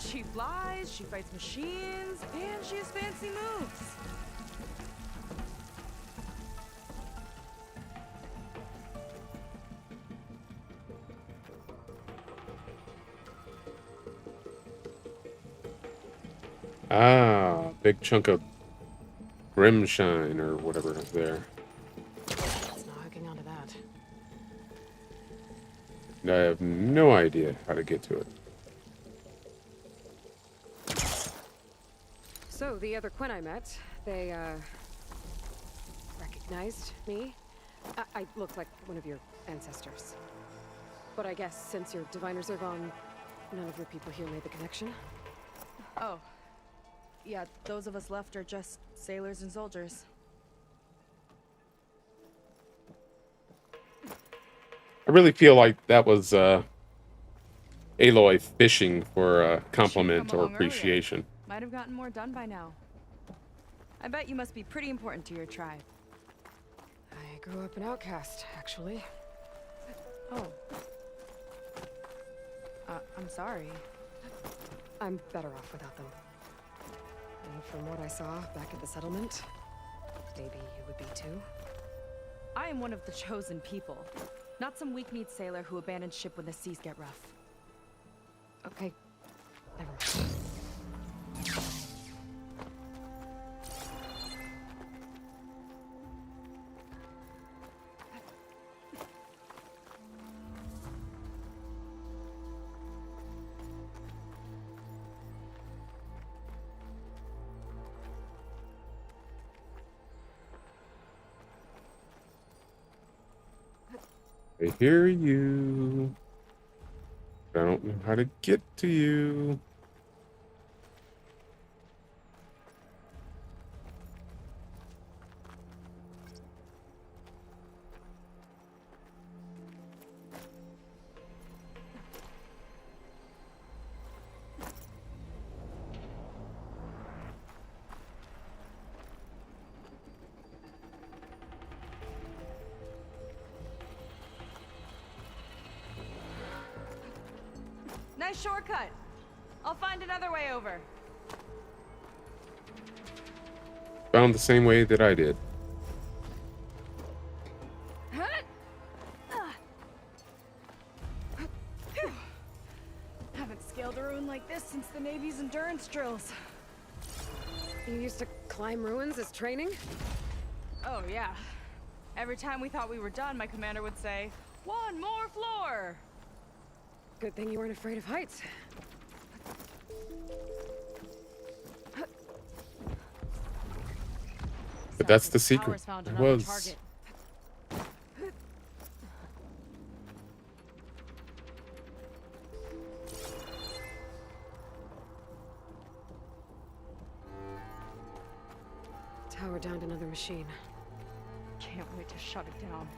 She flies, she fights machines, and she has fancy moves. Ah, big chunk of Grimshine or whatever is there. It's not hooking onto that. And I have no idea how to get to it. So, the other Quen I met, they, recognized me. I look like one of your ancestors. But I guess since your diviners are gone, none of your people here made the connection? Oh. Yeah, those of us left are just sailors and soldiers. I really feel like that was Aloy fishing for a compliment or appreciation. Might have gotten more done by now. I bet you must be pretty important to your tribe. I grew up an outcast, actually. Oh. I'm sorry. I'm better off without them. And from what I saw back at the settlement, maybe you would be too. I am one of the chosen people, not some weak-kneed sailor who abandons ship when the seas get rough. Okay, never mind. I hear you. I don't know how to get to you. Nice shortcut. I'll find another way over. Found the same way that I did. Haven't scaled a ruin like this since the Navy's endurance drills. You used to climb ruins as training? Oh, yeah. Every time we thought we were done, my commander would say, "One more floor!" Good thing you weren't afraid of heights. But that's the Towers secret. found It another was. target. Tower downed another machine. Can't wait to shut it down.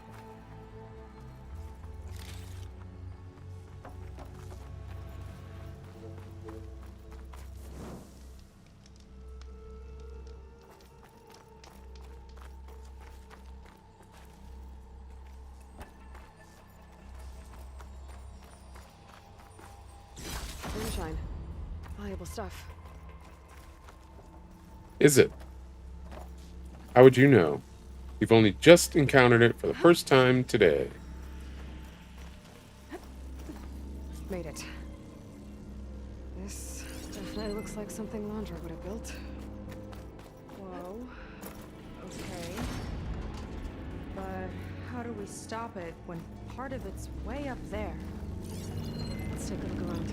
Moonshine. Valuable stuff. Is it? How would you know? You've only just encountered it for the first time today. Made it. This definitely looks like something Landra would have built. Whoa. Okay. But how do we stop it when part of it's way up there? Let's take a look around.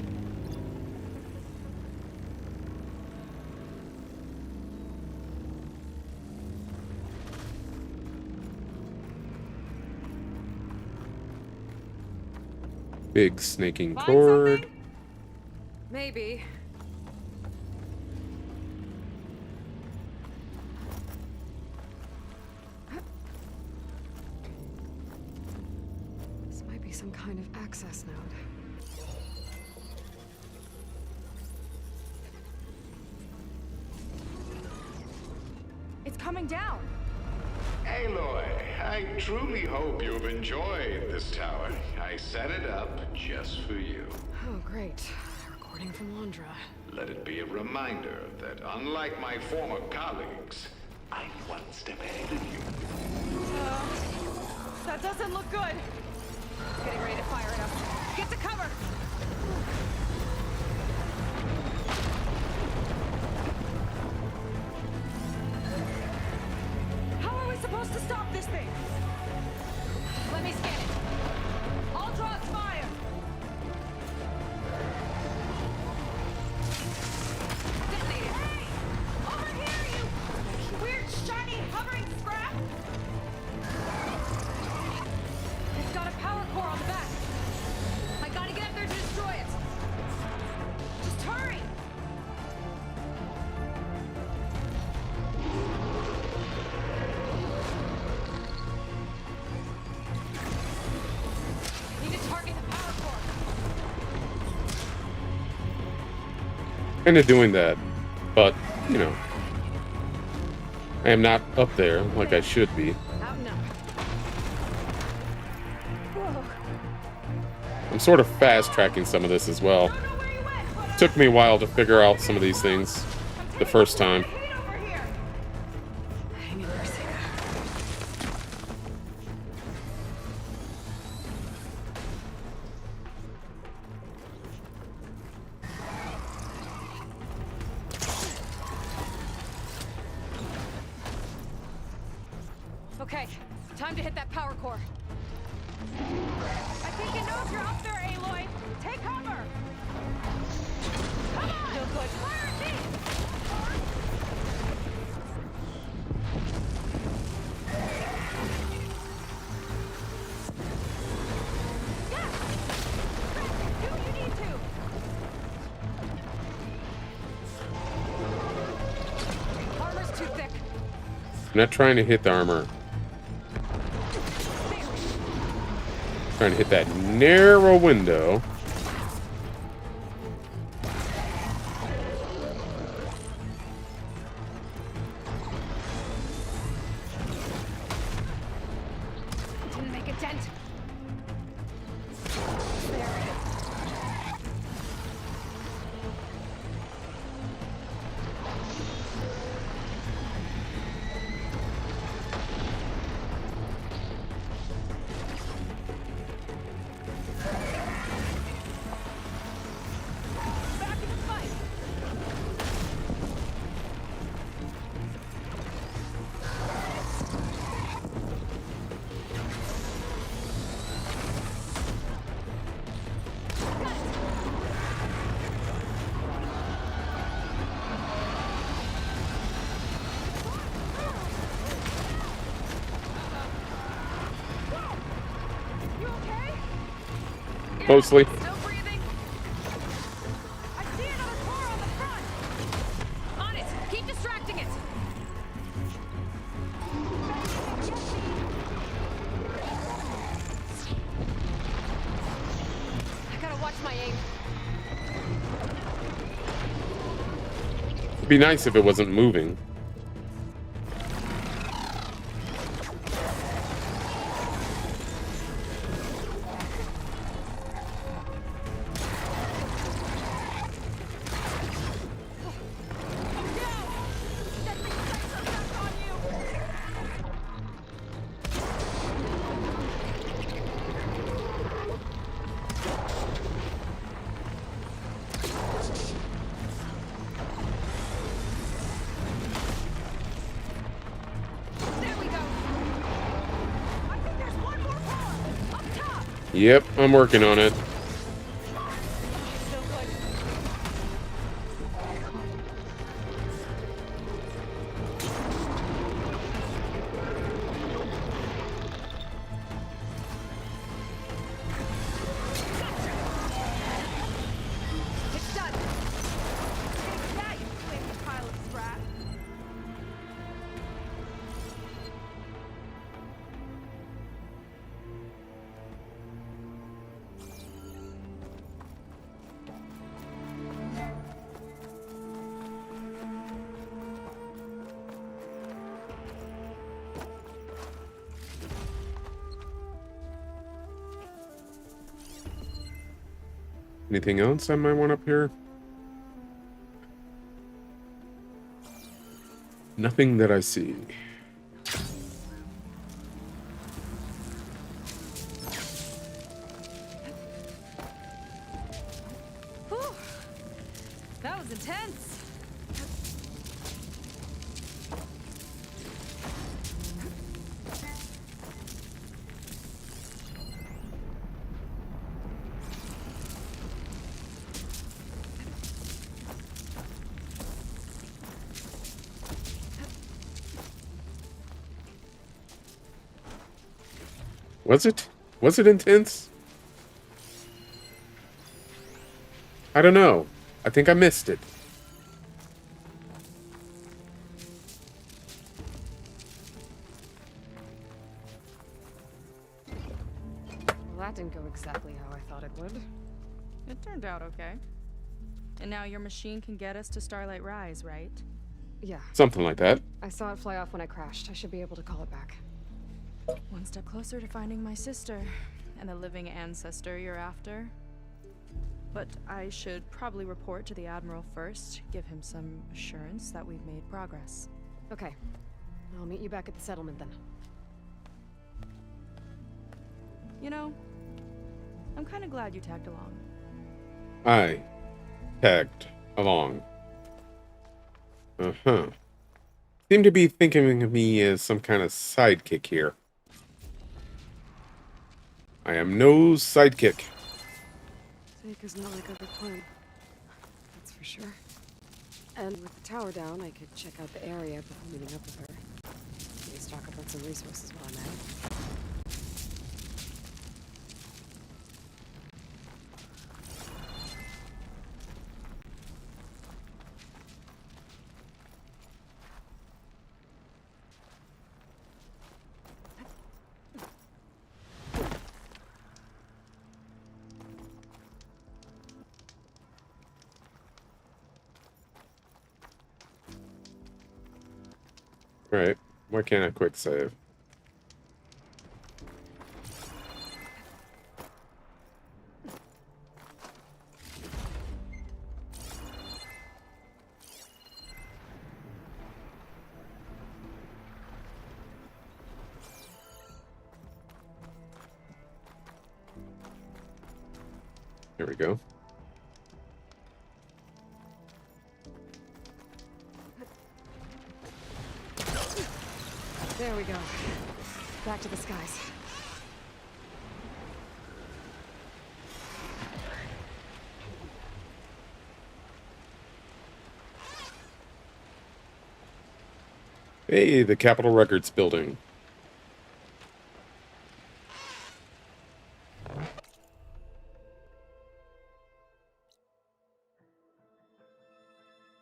Big snaking Find cord. something? Maybe. This might be some kind of access node. It's coming down. Aloy, I truly hope you've enjoyed this tower. I set it up just for you. Oh, great. Recording from Landra. Let it be a reminder that unlike my former colleagues, I'm one step ahead of you. That doesn't look good. Getting ready to fire it up. Get to cover! How are we supposed to stop this thing? Let me scan it. I'll draw its fire. Detonated. Hey! Over here, you weird, shiny, hovering scrap! It's got a power core on the back. I gotta get up there to destroy it. Just hurry! Need to target the power core. Kinda doing that. But, you know. I am not up there like I should be. Out and up. I'm sort of fast tracking some of this as well. Took me a while to figure out some of these things the first time. Hang in there, Sarah. Okay, time to hit that power core. I think you know if you're up there, Aloy. Take cover! Come on! No good. Fire at me! I'm not trying to hit the armor. Trying to hit that narrow window. Didn't make a dent. Mostly. Still breathing. I see another car on the front. On it. Keep distracting it. I gotta watch my aim. It'd be nice if it wasn't moving. Yep, I'm working on it. It's done. That you flaming pile of scrap. Anything else I might want up here? Nothing that I see. Whew. That was intense. Was it? Was it intense? I don't know. I think I missed it. Well, that didn't go exactly how I thought it would. It turned out okay. And now your machine can get us to Starlight Rise, right? Yeah. Something like that. I saw it fly off when I crashed. I should be able to call it back. One step closer to finding my sister and the living ancestor you're after. But I should probably report to the Admiral first, give him some assurance that we've made progress. Okay. I'll meet you back at the settlement then. You know, I'm kind of glad you tagged along. I tagged along. Uh-huh. Seem to be thinking of me as some kind of sidekick here. I am no sidekick. Seika's not like other plan. That's for sure. And with the tower down, I could check out the area before meeting up with her. Maybe stock up on some resources while I'm at it. Right. Why can't I quick save? Here we go. There we go. Back to the skies. Hey, the Capitol Records building.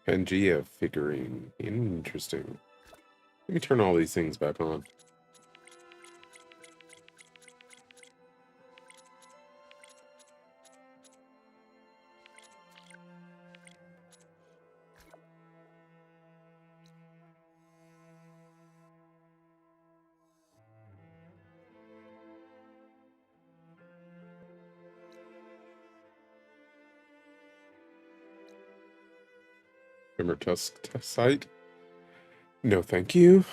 Pangea figurine. Interesting. Let me turn all these things back on. Hammer Tusk test site? No, thank you.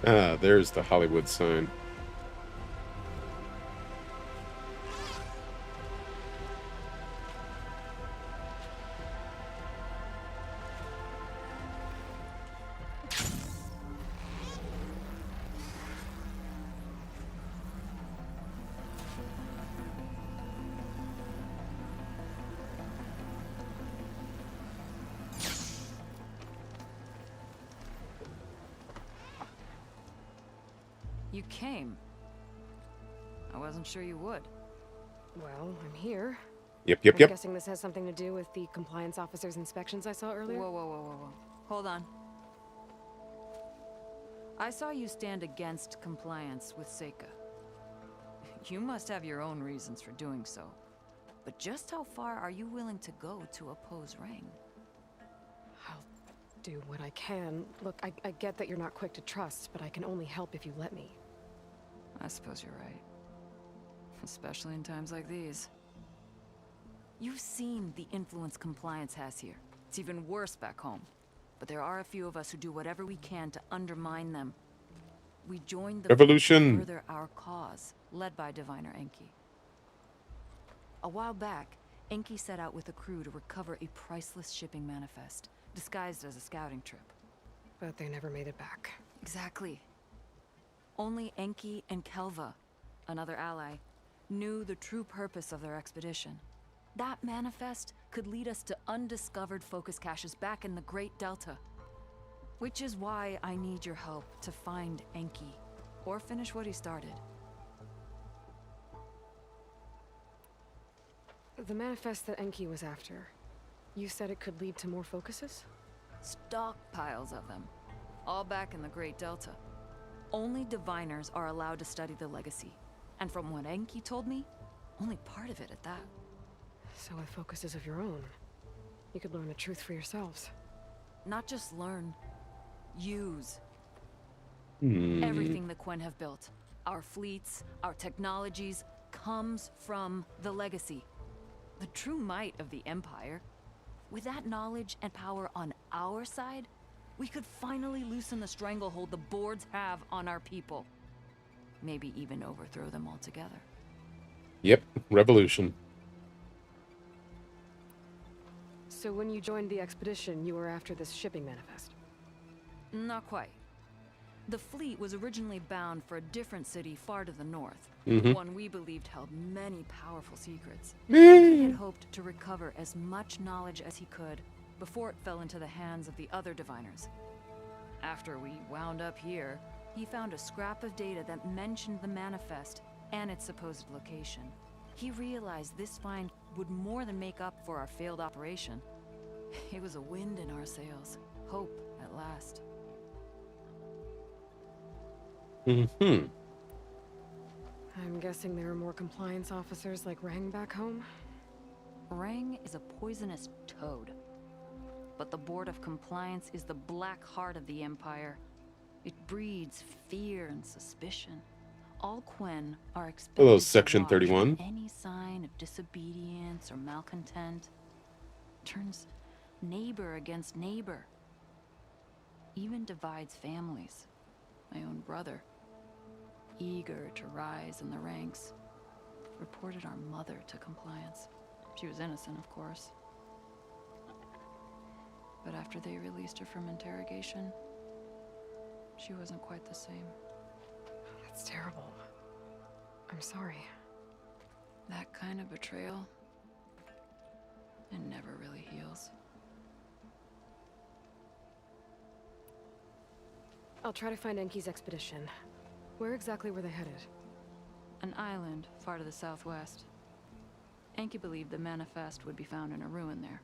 Ah, there's the Hollywood sign. You came. I wasn't sure you would. Well, I'm here. Yep. I'm guessing this has something to do with the compliance officer's inspections I saw earlier? Whoa. Hold on. I saw you stand against compliance with Seika. You must have your own reasons for doing so. But just how far are you willing to go to oppose Rang? I'll do what I can. Look, I get that you're not quick to trust, but I can only help if you let me. I suppose you're right. Especially in times like these. You've seen the influence compliance has here. It's even worse back home. But there are a few of us who do whatever we can to undermine them. We joined the Revolution to further our cause, led by Diviner Enki. A while back, Enki set out with a crew to recover a priceless shipping manifest, disguised as a scouting trip. But they never made it back. Exactly. Only Enki and Kelva, another ally, knew the true purpose of their expedition. That manifest could lead us to undiscovered focus caches back in the Great Delta. Which is why I need your help to find Enki, or finish what he started. The manifest that Enki was after, you said it could lead to more focuses? Stockpiles of them, all back in the Great Delta. Only diviners are allowed to study the legacy, and from what Enki told me, only part of it at that. So with focuses of your own, you could learn the truth for yourselves. Not just learn, use. Everything the Quen have built, our fleets, our technologies, comes from the legacy. The true might of the Empire. With that knowledge and power on our side, we could finally loosen the stranglehold the boards have on our people. Maybe even overthrow them altogether. Yep, revolution. So when you joined the expedition, you were after this shipping manifest? Not quite. The fleet was originally bound for a different city far to the north. One we believed held many powerful secrets. He had hoped to recover as much knowledge as he could before it fell into the hands of the other diviners. After we wound up here, he found a scrap of data that mentioned the manifest and its supposed location. He realized this find would more than make up for our failed operation. It was a wind in our sails. Hope, at last. Mm-hmm. I'm guessing there are more compliance officers like Rang back home? Rang is a poisonous toad. But the Board of Compliance is the black heart of the Empire. It breeds fear and suspicion. All Quen are expected Hello, to Section watch 31. for any sign of disobedience or malcontent. Turns neighbor against neighbor. Even divides families. My own brother, eager to rise in the ranks, reported our mother to Compliance. She was innocent, of course. But after they released her from interrogation, she wasn't quite the same. That's terrible. I'm sorry. That kind of betrayal, it never really heals. I'll try to find Enki's expedition. Where exactly were they headed? An island far to the southwest. Enki believed the manifest would be found in a ruin there.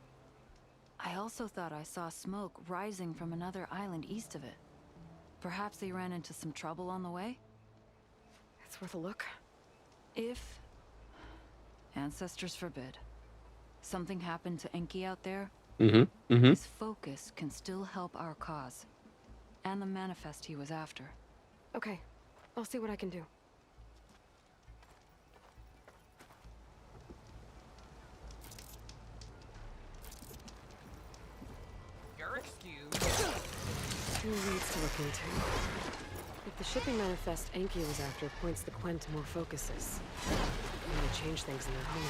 I also thought I saw smoke rising from another island east of it. Perhaps they ran into some trouble on the way? It's worth a look. If, ancestors forbid, something happened to Enki out there, his focus can still help our cause. And the manifest he was after. Okay, I'll see what I can do. Your excuse. Two leads to look into. If the shipping manifest Enki was after points the Quen to more focuses, it may change things in their home.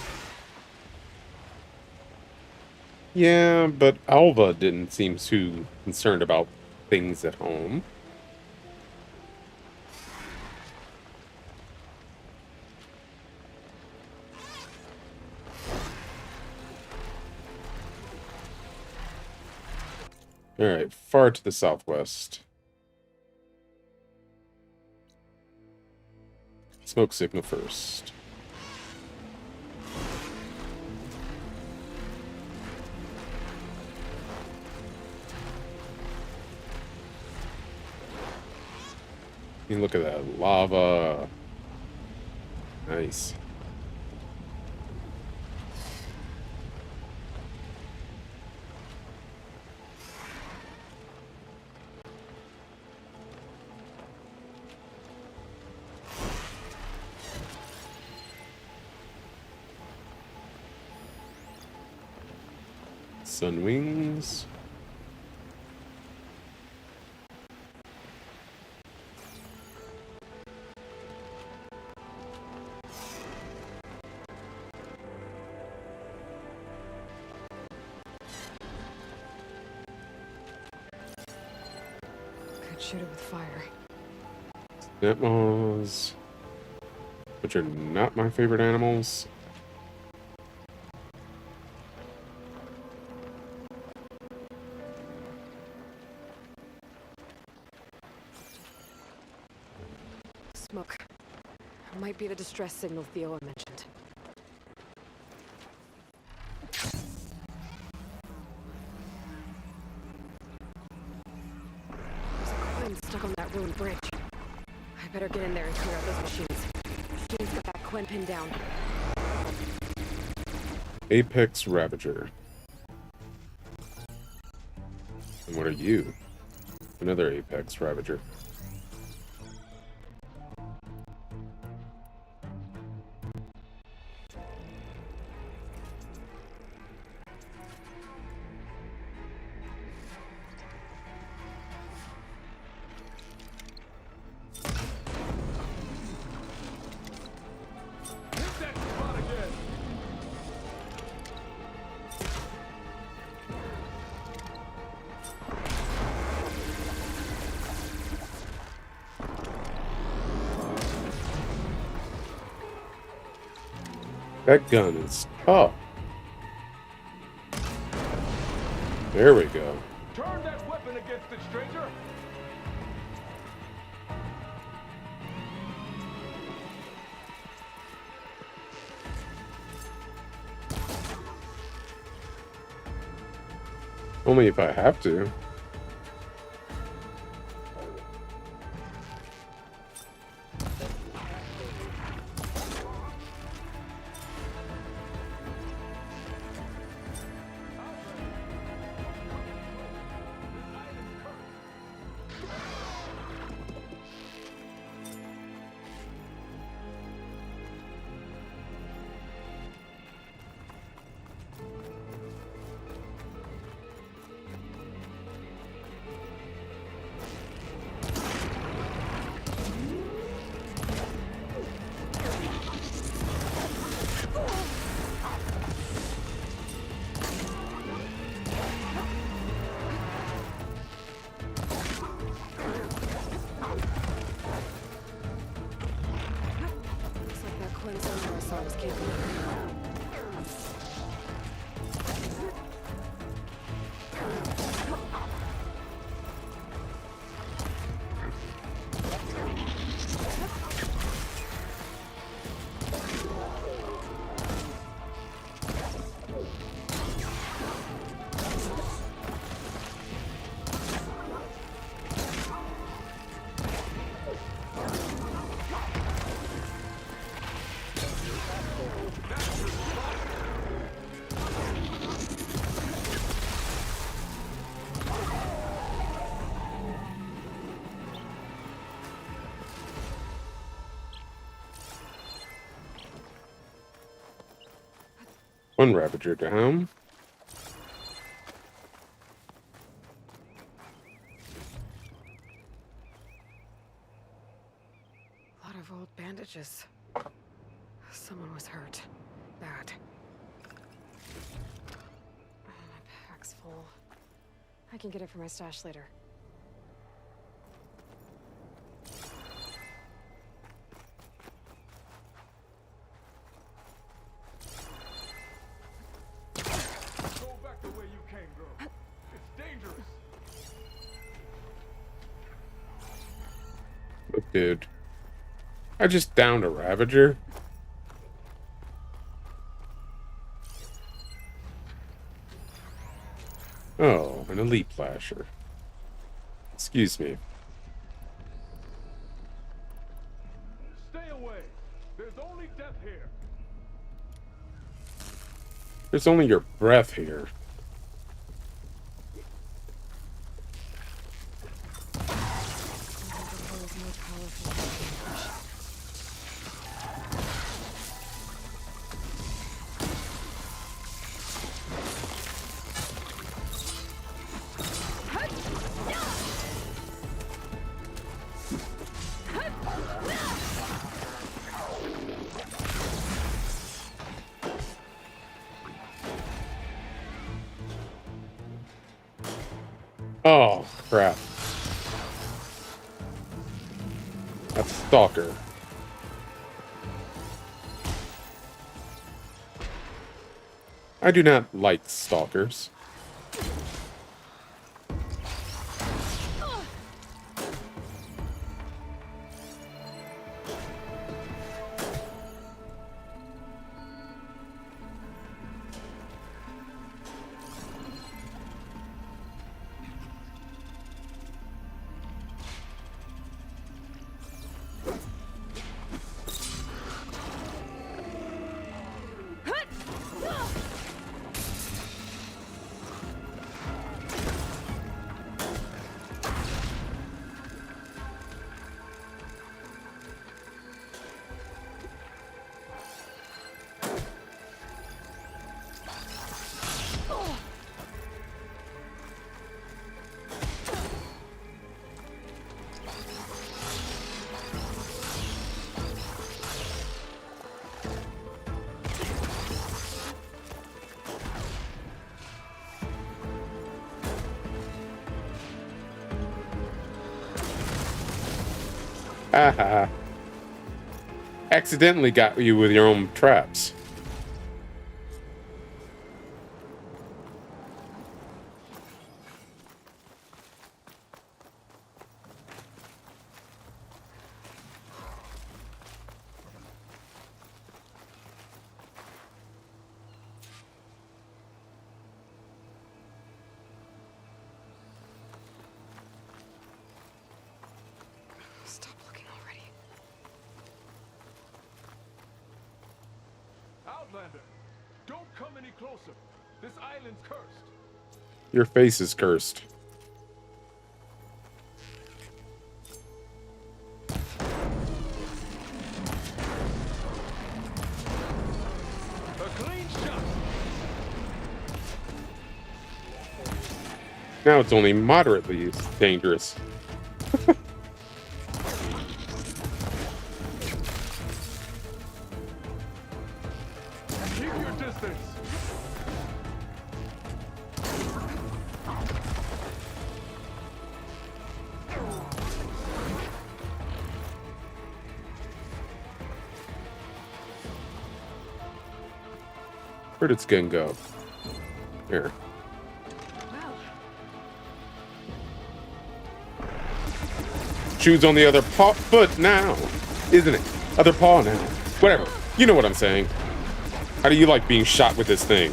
Yeah, but Alva didn't seem too concerned about things at home. All right, far to the southwest. Smoke signal first. You look at that lava. Nice. Sun wings. Could shoot it with fire. Netmoths, which are not my favorite animals. Smoke. Might be the distress signal Theo mentioned. There's a Quen stuck on that ruined bridge. I better get in there and clear out those machines. James got that Quen pinned down. Apex Ravager. And what are you? Another Apex Ravager. That gun is tough. There we go. Turn that weapon against it, stranger! Only if I have to. Looks like that Quinn sensor I saw was keeping me. One Ravager down. A lot of old bandages. Someone was hurt. Bad. Oh, my pack's full. I can get it for my stash later. Go back the way you came, girl. It's dangerous. Look, dude. I just downed a Ravager. Oh, an Elite Flasher. Excuse me. Stay away. There's only death here. There's only your breath here. Oh, crap. That's Stalker. I do not like Stalkers. Haha. Accidentally got you with your own traps. come any closer. This island's cursed. Your face is cursed. A clean shot. Now it's only moderately dangerous. Keep your distance. Where did Skin go? Here. Shoes on the other foot now, isn't it? Other paw now. Whatever. You know what I'm saying. How do you like being shot with this thing?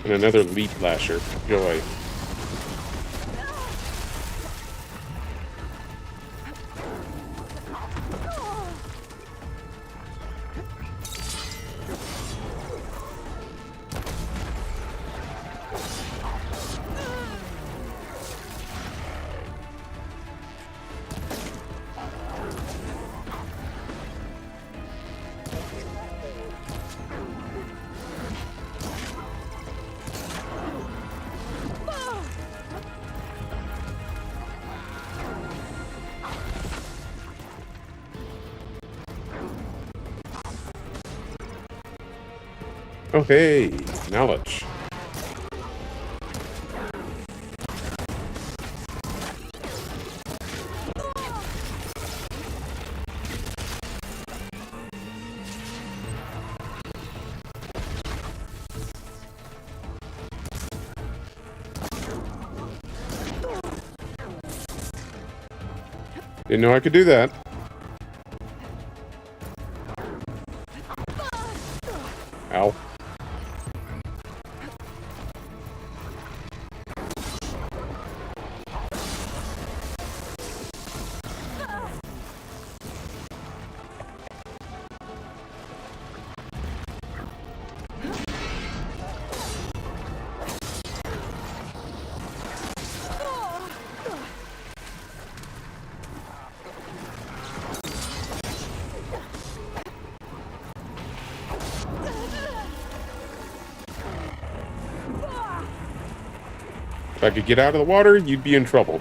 And another leap lasher. Joy. Oh, hey, knowledge. Didn't know I could do that. Ow. If I could get out of the water, you'd be in trouble.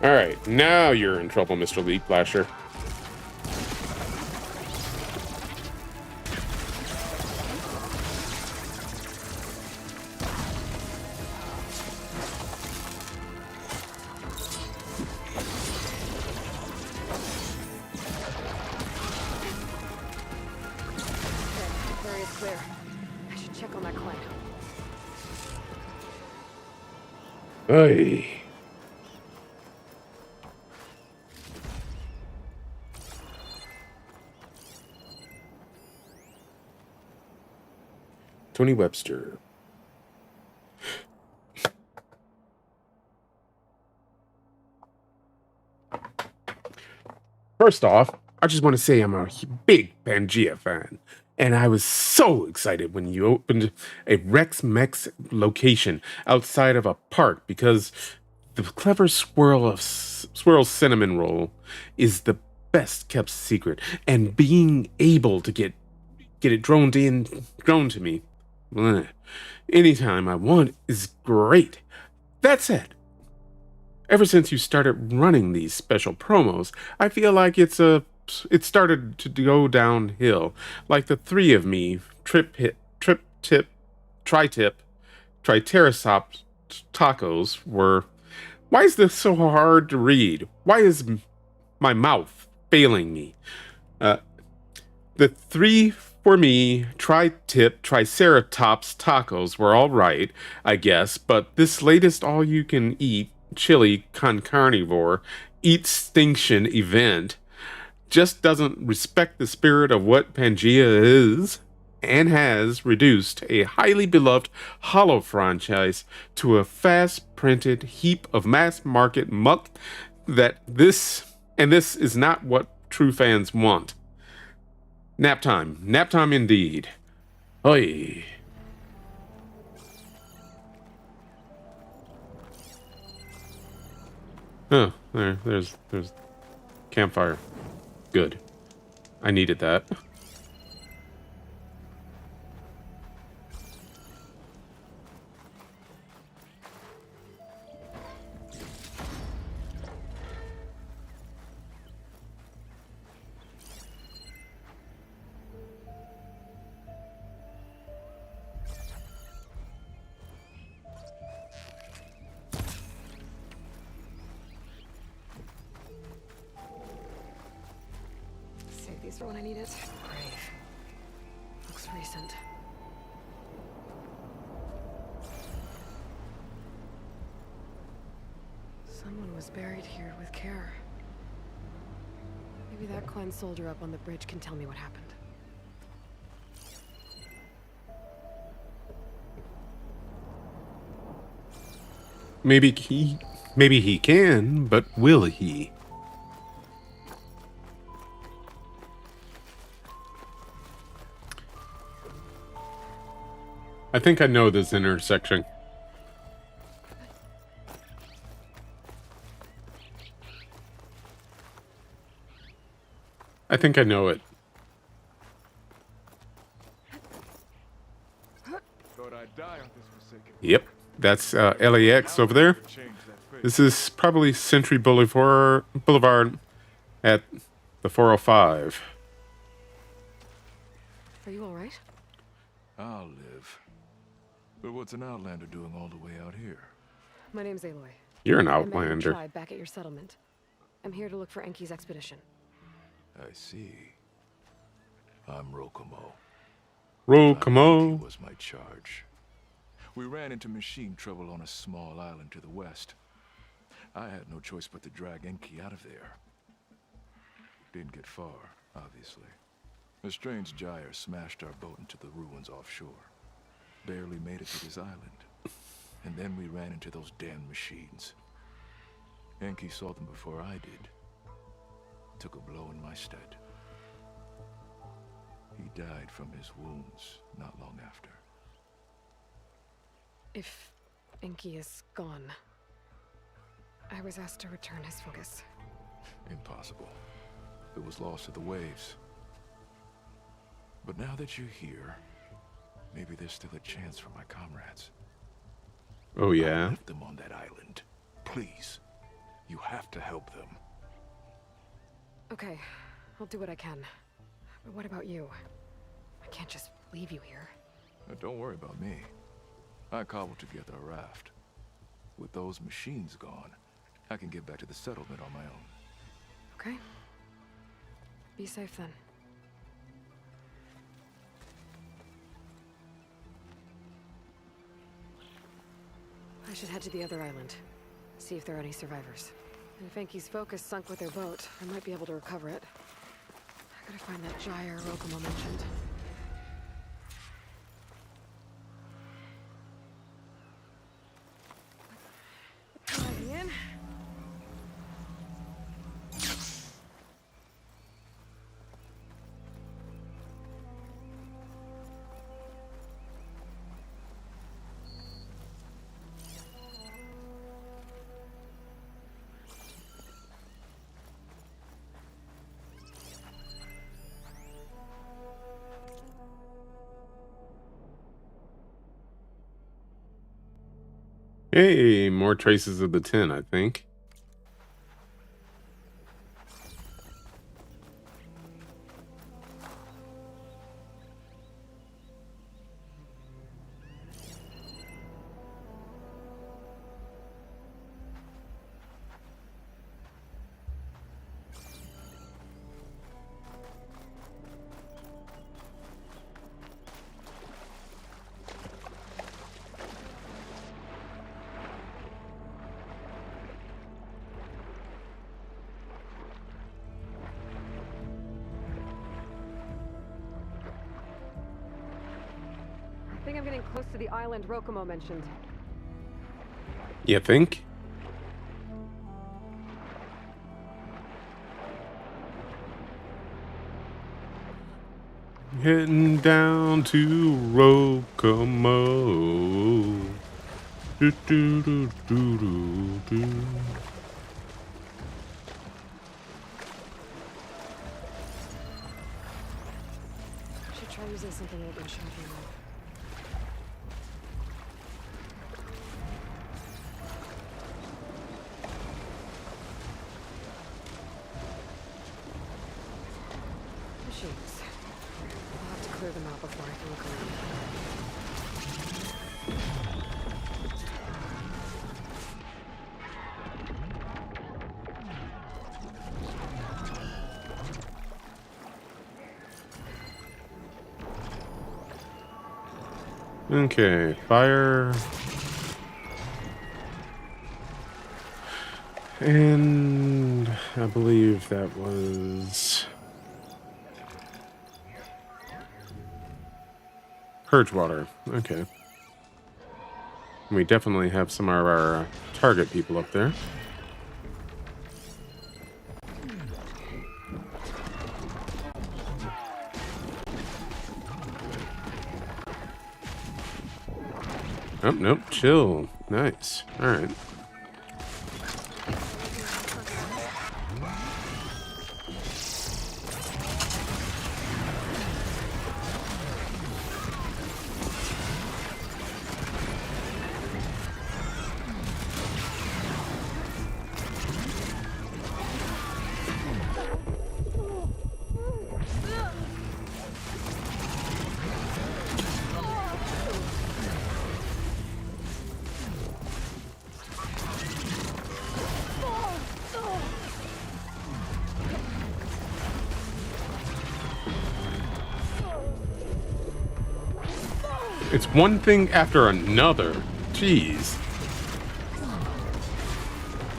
Alright, now you're in trouble, Mr. Leap Lasher. Clear. I should check on that clan. Hey. Tony Webster. First off, I just want to say I'm a big Pangea fan. And I was so excited when you opened a Rex Mex location outside of a park because the clever swirl cinnamon roll is the best kept secret. And being able to get it droned to me anytime I want is great. That said, ever since you started running these special promos, I feel like it started to go downhill. Like the three of me, Tri-Tip, Triceratops tacos were. Why is this so hard to read? Why is my mouth failing me? The three For me, Triceratops tacos were alright, I guess, but this latest all-you-can-eat chili con carnivore extinction event just doesn't respect the spirit of what Pangea is and has reduced a highly beloved Hollow franchise to a fast-printed heap of mass-market muck this is not what true fans want. Nap time indeed. Oi. Oh, there's campfire. Good. I needed that. Save these for when I need it. Brave. Looks recent. Someone was buried here with care. Maybe that Klein soldier up on the bridge can tell me what happened. Maybe he can, but will he? I think I know this intersection. I think I know it. Thought I'd die on this forsaken. Yep, that's LAX over there. This is probably Century Boulevard at the 405. Are you alright? I'll live. But what's an outlander doing all the way out here? My name's Aloy. You're an I met your outlander. tribe back at your settlement. I'm here to look for Enki's expedition. I see. I'm Rokomo. Rokomo. Was my charge. We ran into machine trouble on a small island to the west. I had no choice but to drag Enki out of there. Didn't get far, obviously. A strange gyre smashed our boat into the ruins offshore. Barely made it to this island. And then we ran into those damn machines. Enki saw them before I did. Took a blow in my stead. He died from his wounds not long after. If Enki is gone, I was asked to return his focus. Impossible. It was lost to the waves. But now that you're here, maybe there's still a chance for my comrades. Oh yeah. I left them on that island. Please, you have to help them. Okay, I'll do what I can. But what about you? I can't just leave you here. Don't worry about me. I cobbled together a raft. With those machines gone, I can get back to the settlement on my own. Okay. Be safe then. I should head to the other island. See if there are any survivors. And if Enki's focus sunk with their boat, I might be able to recover it. I gotta find that gyre Rokomo mentioned. Diving in. Hey, more traces of the 10, I think. I'm getting close to the island Rokomo mentioned. You think? Heading down to Rokomo. Do, do, do, do, do, do. Should try using something I've been shocking with. Machines. I'll have to clear them out before I can look around. Okay, fire. And I believe that was purge water. Okay. We definitely have some of our target people up there. Oh, nope, chill. Nice. All right. It's one thing after another. Jeez.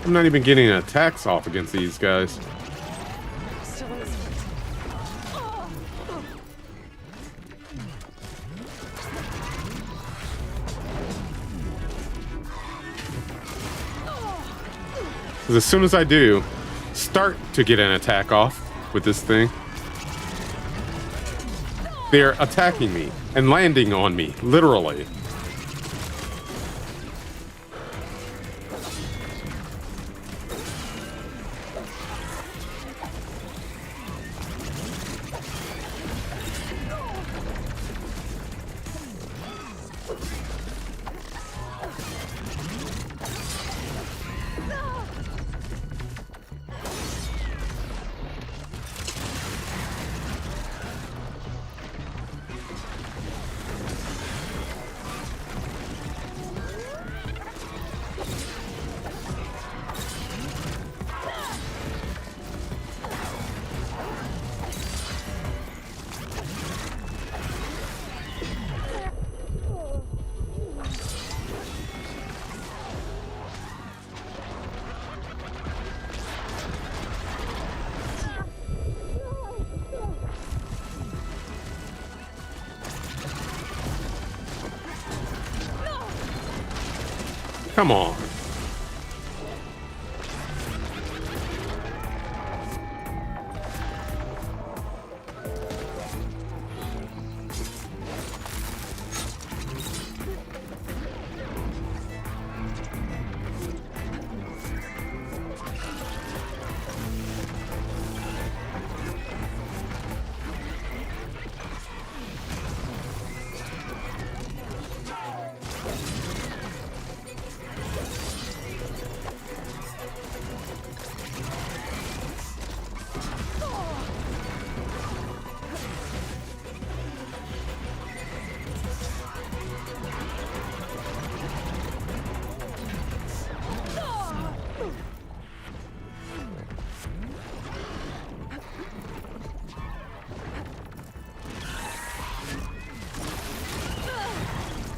I'm not even getting attacks off against these guys. Still in this Because as soon as I do start to get an attack off with this thing, they're attacking me and landing on me, literally. Come on.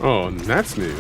Oh, and that's new.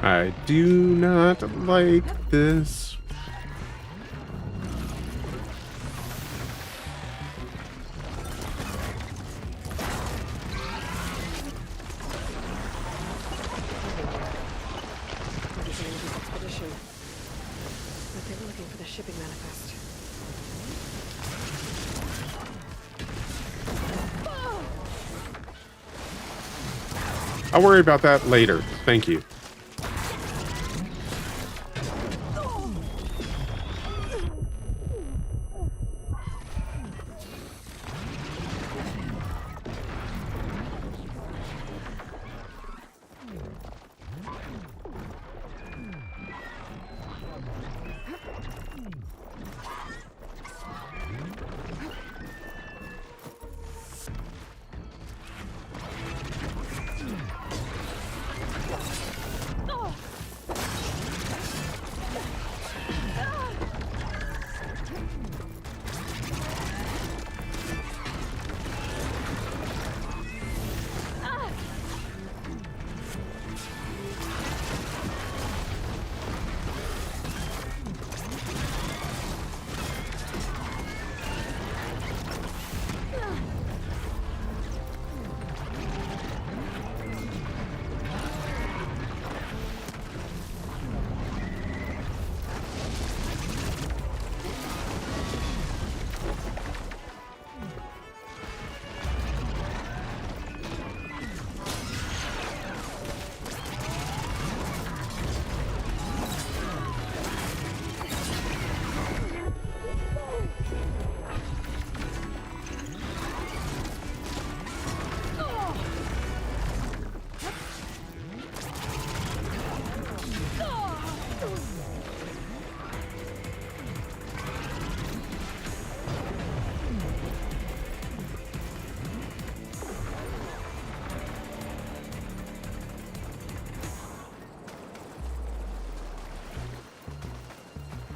I do not like this. Expedition. But they were looking for the shipping manifest. I'll worry about that later. Thank you.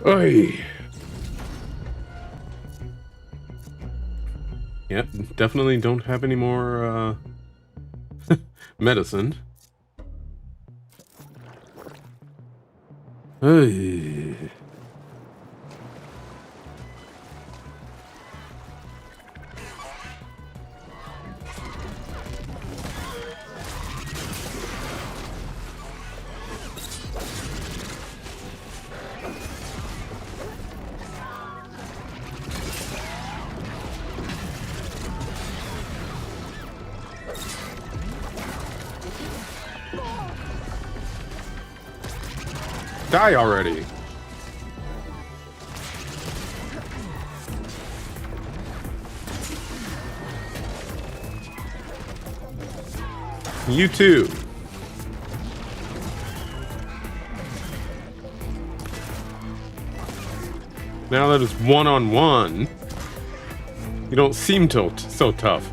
Oy. Yep, definitely don't have any more medicine. Oy. Die already. You too. Now that it's one-on-one, you don't seem so tough.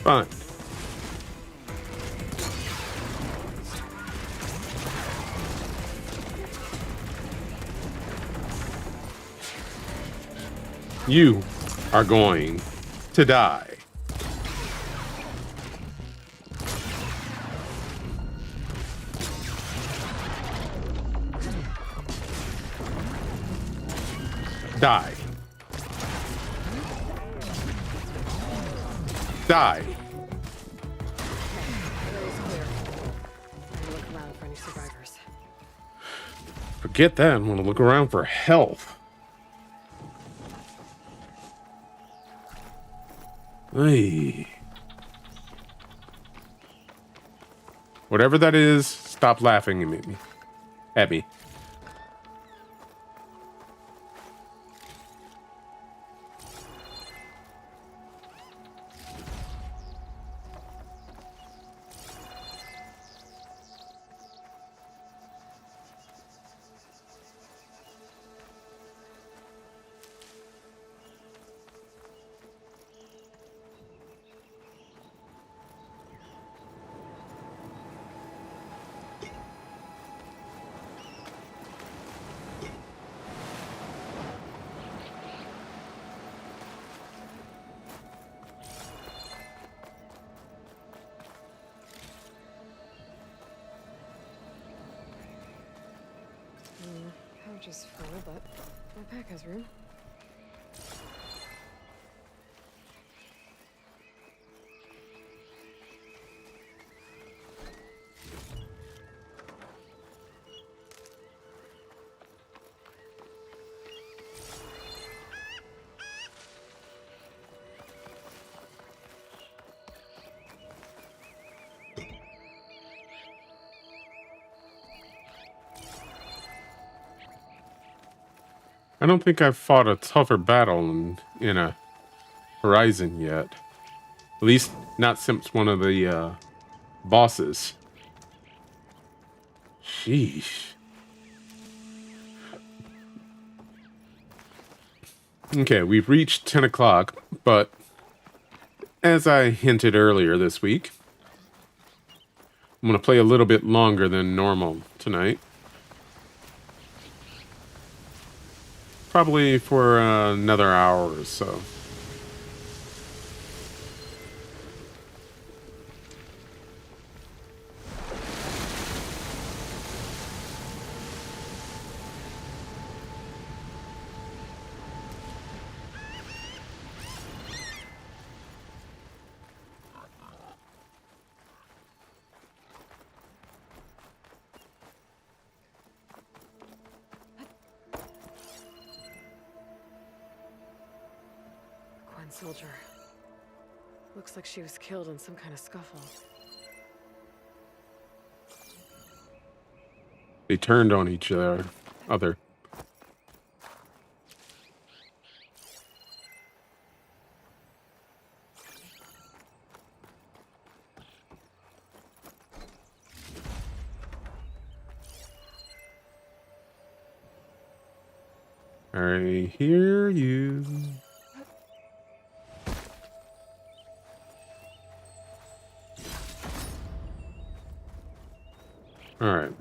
Fine. You are going to die. Die. Die. Look around for any survivors. Forget that. I'm gonna look around for health. Hey. Whatever that is, stop laughing at me. At me. Pouch is full, but my pack has room. I don't think I've fought a tougher battle in a Horizon yet. At least not since one of the bosses. Sheesh. Okay, we've reached 10 o'clock, but as I hinted earlier this week, I'm going to play a little bit longer than normal tonight. Probably for another hour or so. Soldier. Looks like she was killed in some kind of scuffle. They turned on each other. I hear you. All right.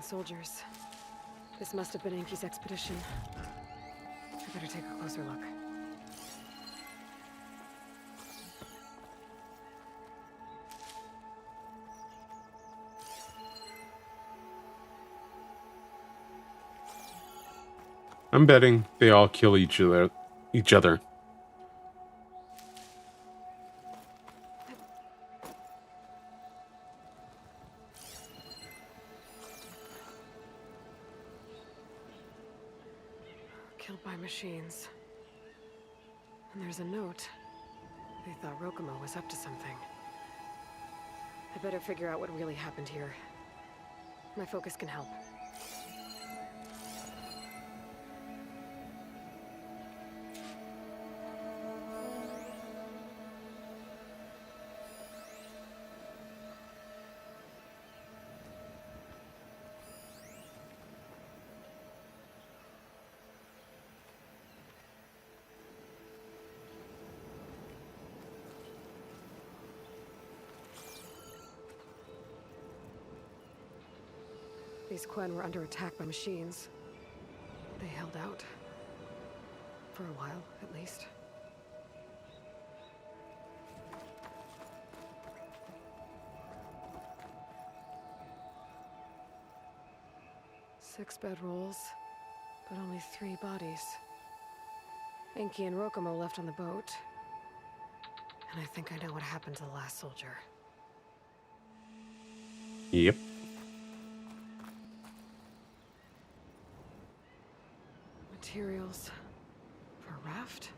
Soldiers. This must have been Enki's expedition. I better take a closer look. I'm betting they all kill each other. Killed by machines. And there's a note. They thought Rokumo was up to something. I better figure out what really happened here. My focus can help. These Quen were under attack by machines. They held out. For a while, at least. Six bedrolls, but only 3 bodies. Enki and Rokumo left on the boat. And I think I know what happened to the last soldier. Yep. Materials for a raft?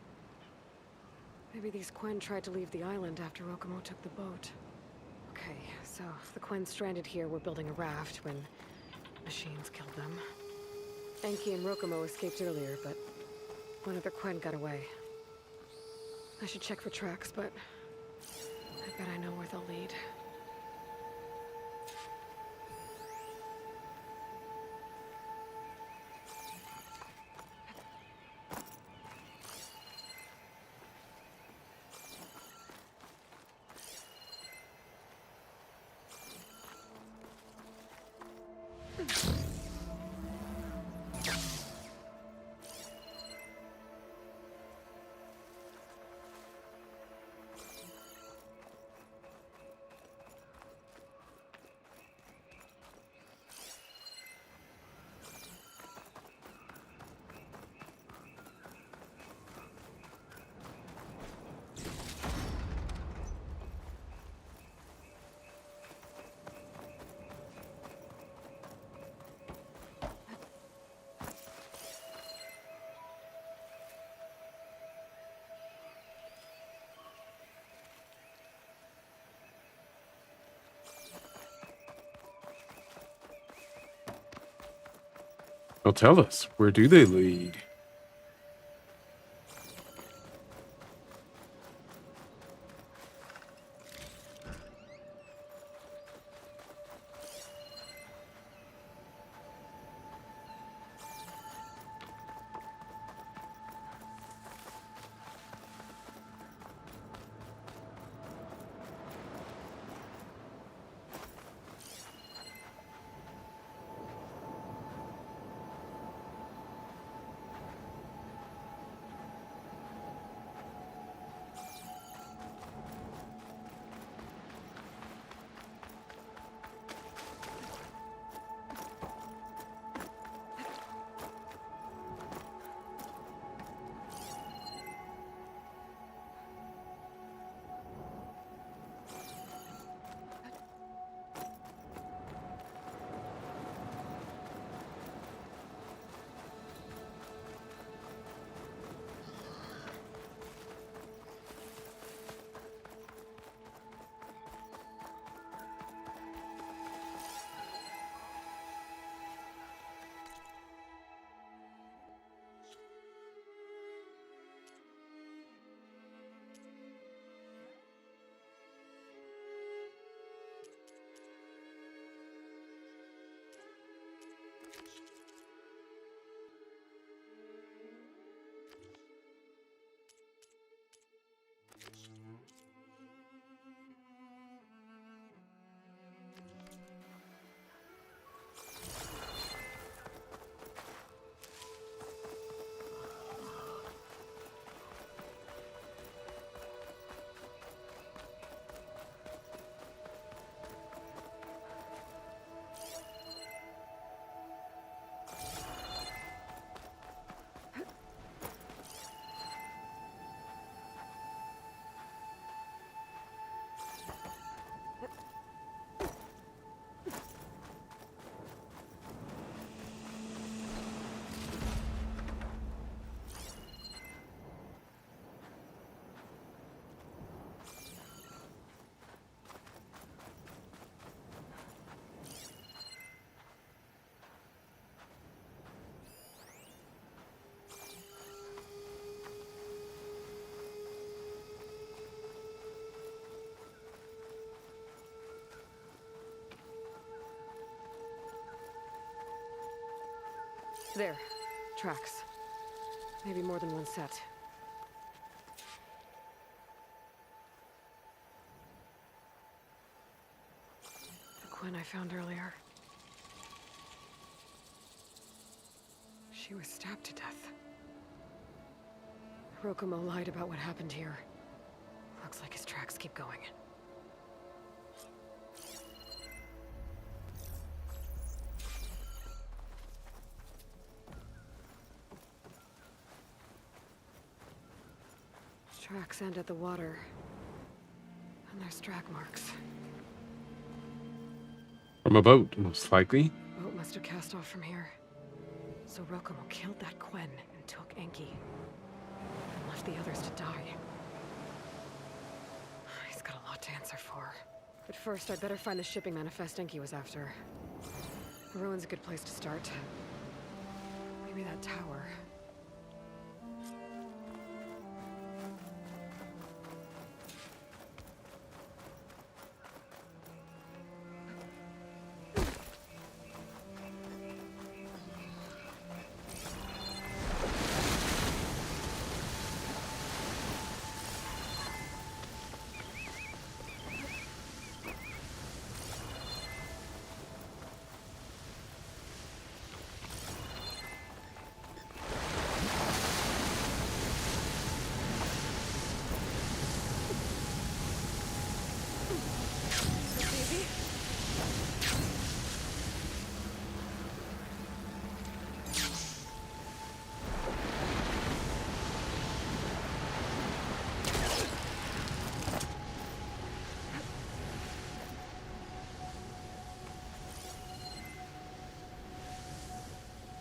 Maybe these Quen tried to leave the island after Rokumo took the boat. Okay, so if the Quen stranded here were building a raft when machines killed them. Enki and Rokumo escaped earlier, but one of the Quen got away. I should check for tracks, but I bet I know where they'll lead. Well, tell us, where do they lead? There. Tracks. Maybe more than one set. The Quinn I found earlier. She was stabbed to death. Rokumo lied about what happened here. Looks like his tracks keep going. Tracks end at the water. And there's drag marks. From a boat, most likely. Boat must have cast off from here. So Rokumo killed that Quinn and took Enki. And left the others to die. He's got a lot to answer for. But first, I'd better find the shipping manifest Enki was after. The ruin's a good place to start. Maybe that tower.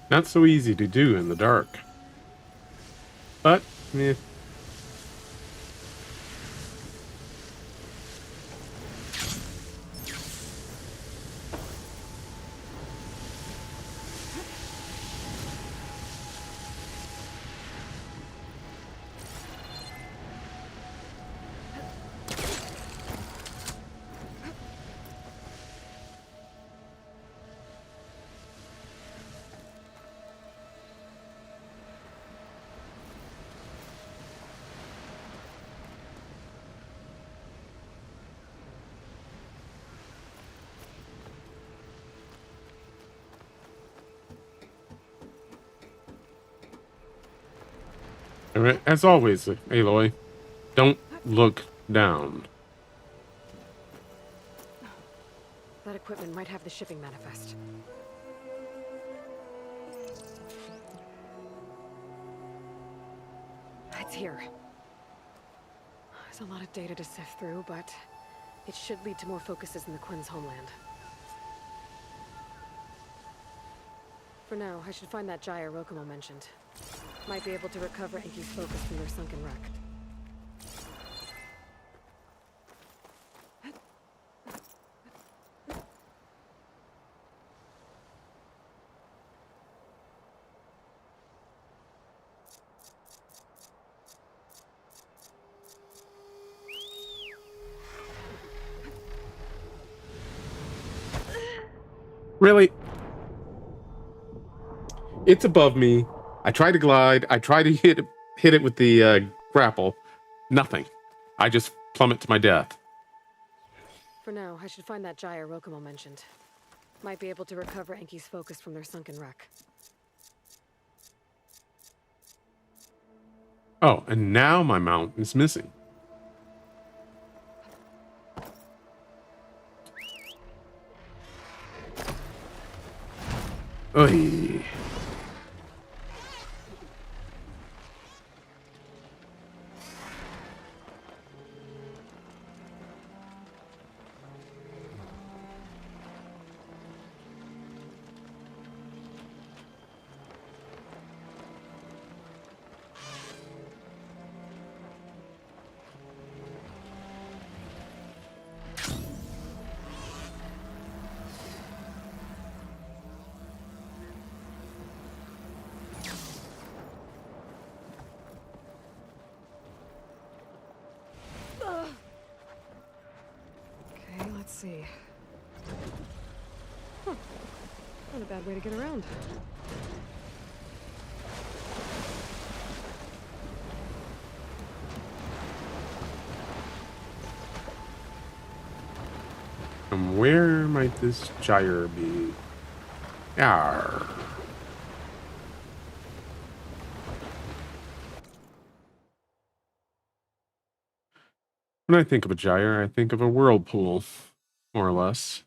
Not so easy to do in the dark. But, eh. As always, Aloy, don't look down. That equipment might have the shipping manifest. It's here. There's a lot of data to sift through, but it should lead to more focuses in the Quinn's homeland. For now, I should find that gyre Rokumo mentioned. Might be able to recover Enki's focus from their sunken wreck. Really? It's above me. I try to glide. I try to hit it with the grapple. Nothing. I just plummet to my death. For now, I should find that gyre Rokumo mentioned. Might be able to recover Enki's focus from their sunken wreck. Oh, and now my mount is missing. Oy. Let's see. Huh. Not a bad way to get around. where might this gyre be? Yarr. When I think of a gyre, I think of a whirlpool, more or less.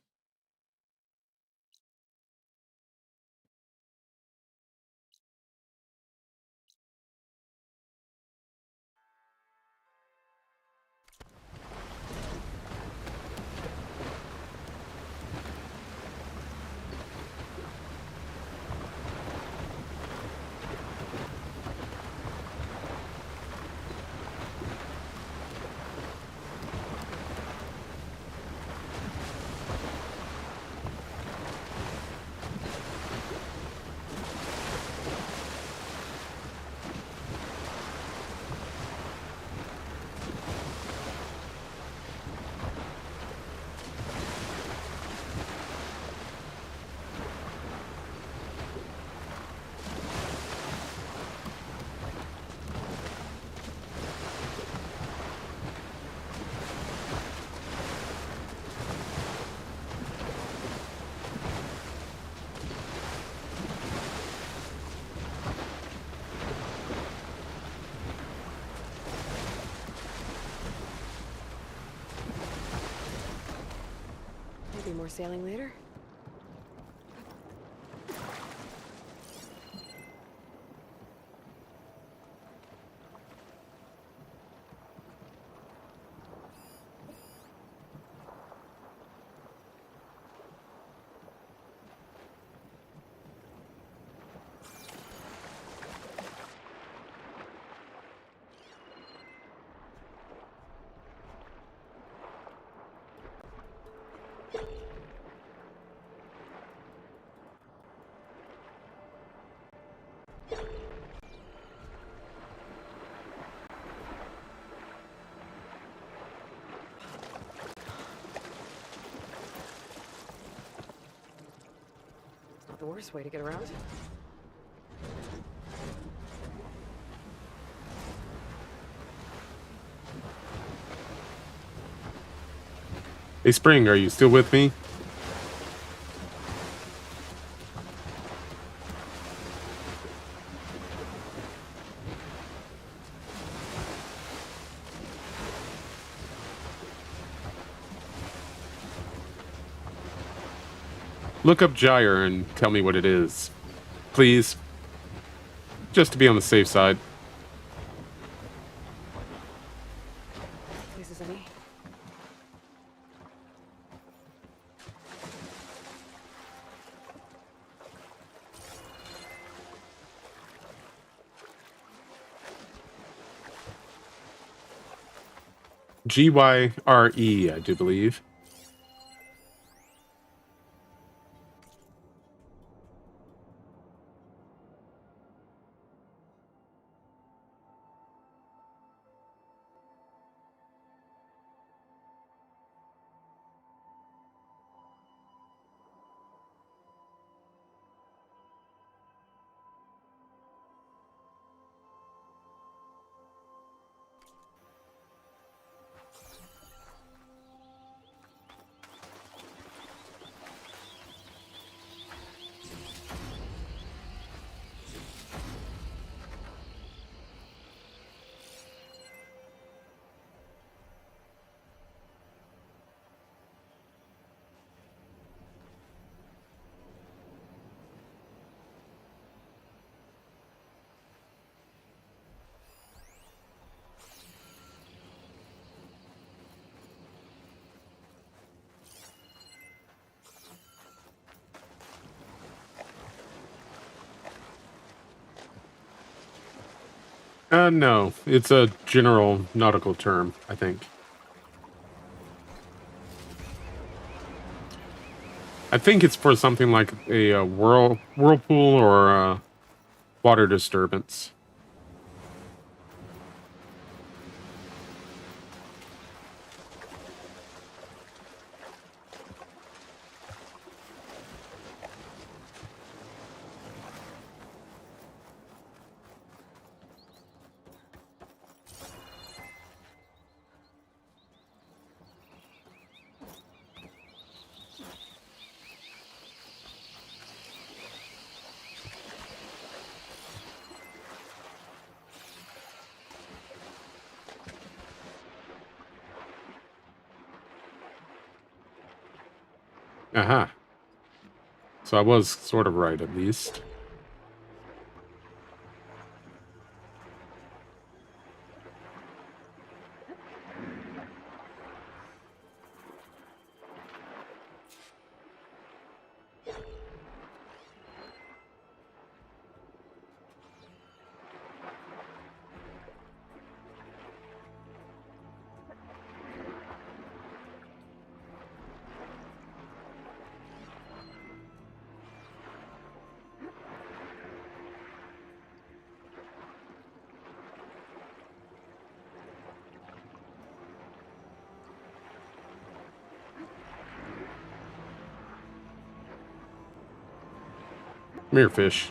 Maybe more sailing later? Not the worst way to get around. Hey, Spring, are you still with me? Look up gyre and tell me what it is. Please. Just to be on the safe side. Places any? Gyre, I do believe. No. It's a general nautical term, I think. I think it's for something like a whirlpool or a water disturbance. Aha. So I was sort of right, at least. Come here, fish.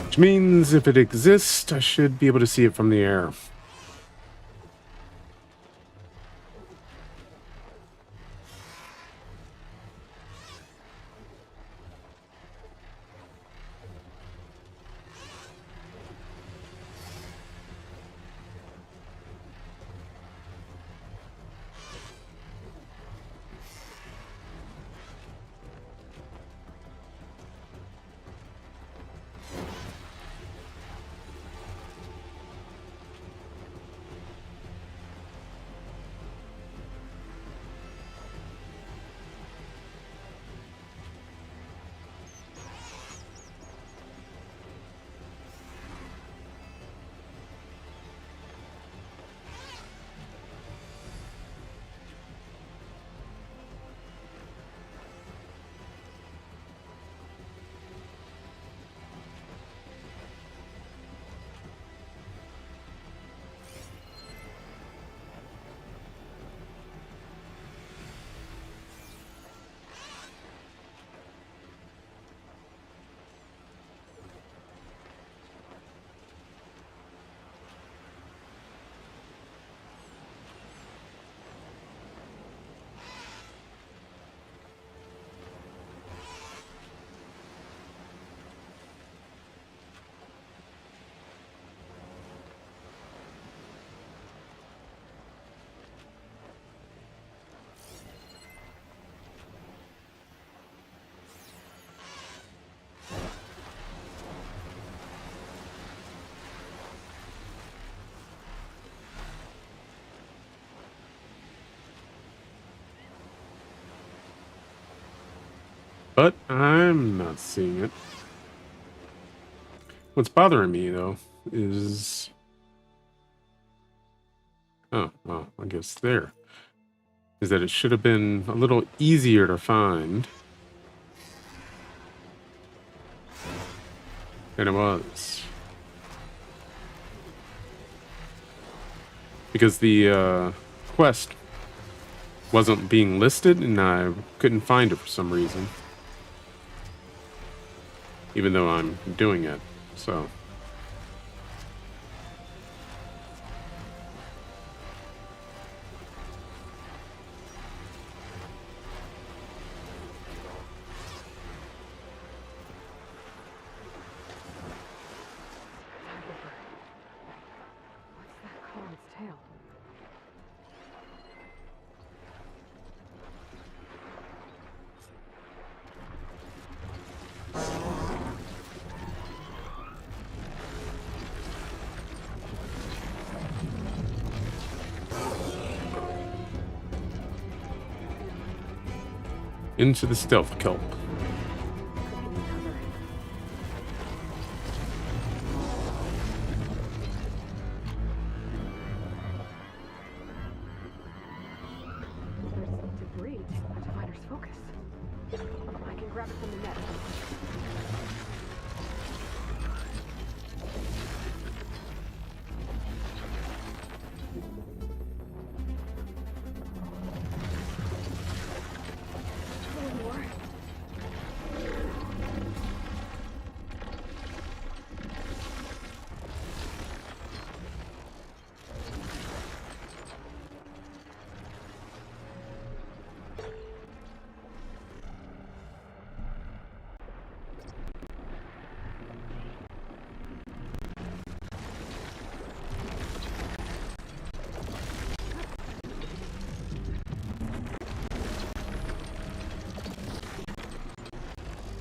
Which means if it exists, I should be able to see it from the air. But I'm not seeing it. What's bothering me, though, is... Oh, well, I guess there. Is that it should have been a little easier to find than it was. Because the quest wasn't being listed, and I couldn't find it for some reason. Even though I'm doing it, so... Into the stealth kelp.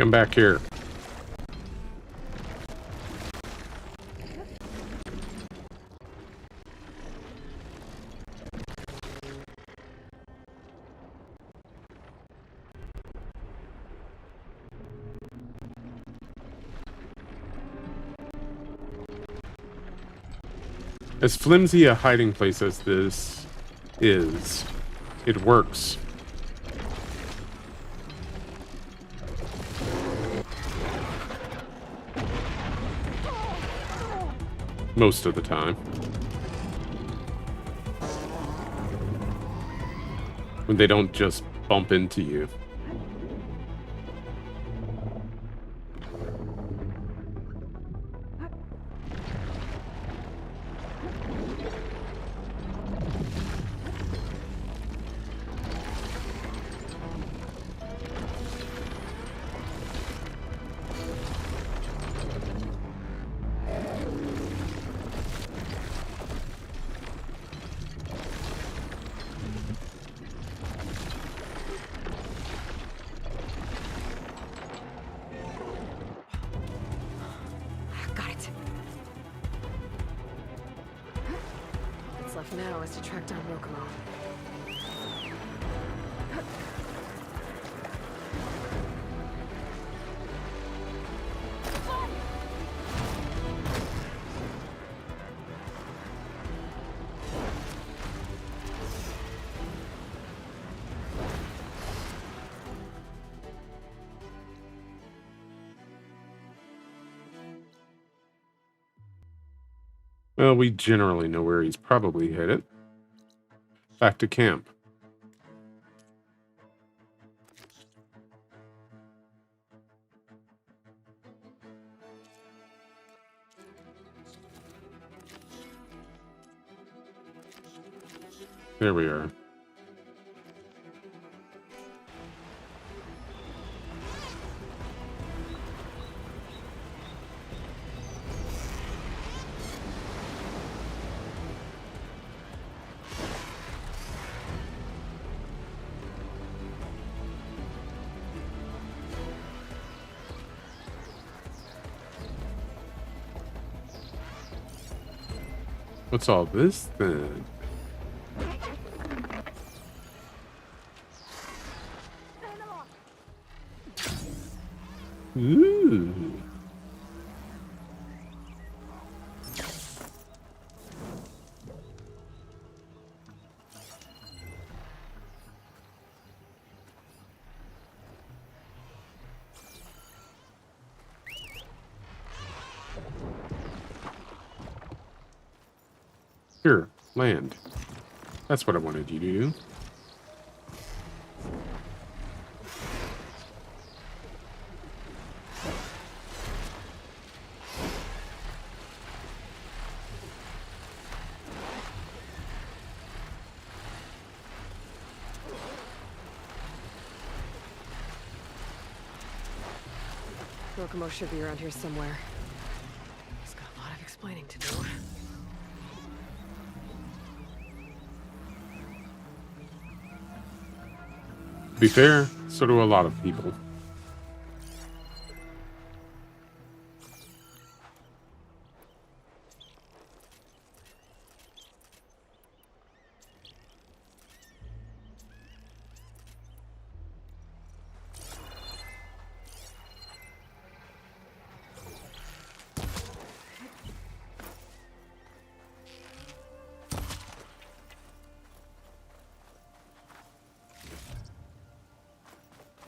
Come back here. As flimsy a hiding place as this is, it works. Most of the time. When they don't just bump into you. Got it. What's left now is to track down Rokumo. Well, we generally know where he's probably headed. Back to camp. There we are. What's all this then? Ooh. Here, land. That's what I wanted you to do. Rokumo should be around here somewhere. He's got a lot of explaining to do. To be fair, so do a lot of people.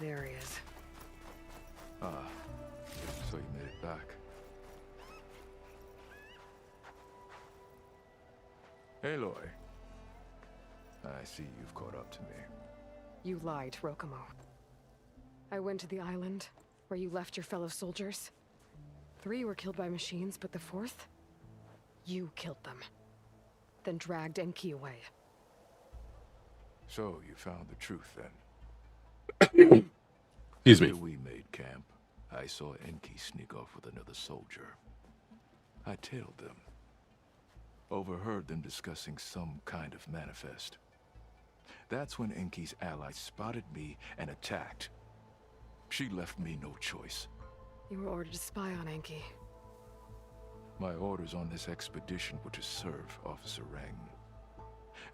There he is. Ah, so you made it back. Aloy. I see you've caught up to me. You lied, Rokumo. I went to the island where you left your fellow soldiers. 3 were killed by machines, but the 4th? You killed them. Then dragged Enki away. So you found the truth then? Excuse me. After we made camp, I saw Enki sneak off with another soldier. I tailed them. Overheard them discussing some kind of manifest. That's when Enki's allies spotted me and attacked. She left me no choice. You were ordered to spy on Enki. My orders on this expedition were to serve Officer Rang.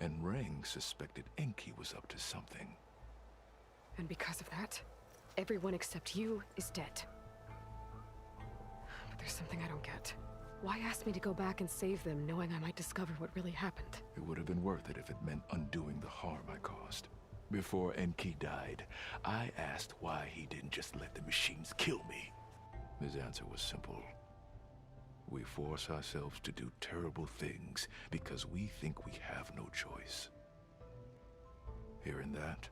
And Rang suspected Enki was up to something. And because of that, everyone except you is dead. But there's something I don't get. Why ask me to go back and save them, knowing I might discover what really happened? It would have been worth it if it meant undoing the harm I caused. Before Enki died, I asked why he didn't just let the machines kill me. His answer was simple. We force ourselves to do terrible things because we think we have no choice. Hearing that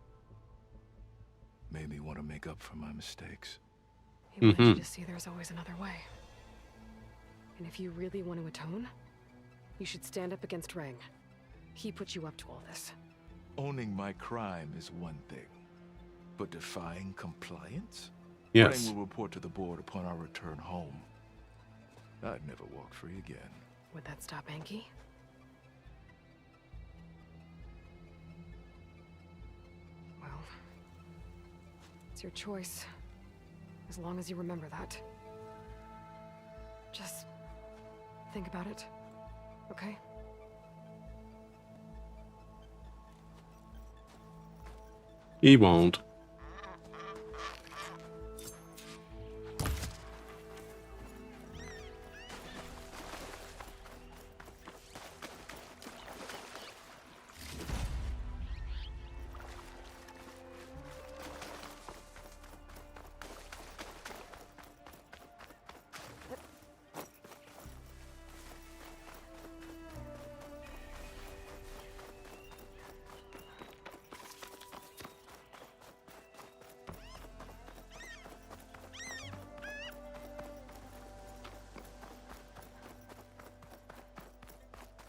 made me want to make up for my mistakes. He wanted you to see there's always another way. And if you really want to atone, you should stand up against Rang. He put you up to all this. Owning my crime is one thing, but defying compliance? Yes. Rang will report to the board upon our return home. I'd never walk free again. Would that stop Enki? Well, it's your choice. As long as you remember that. Just think about it, okay? He won't.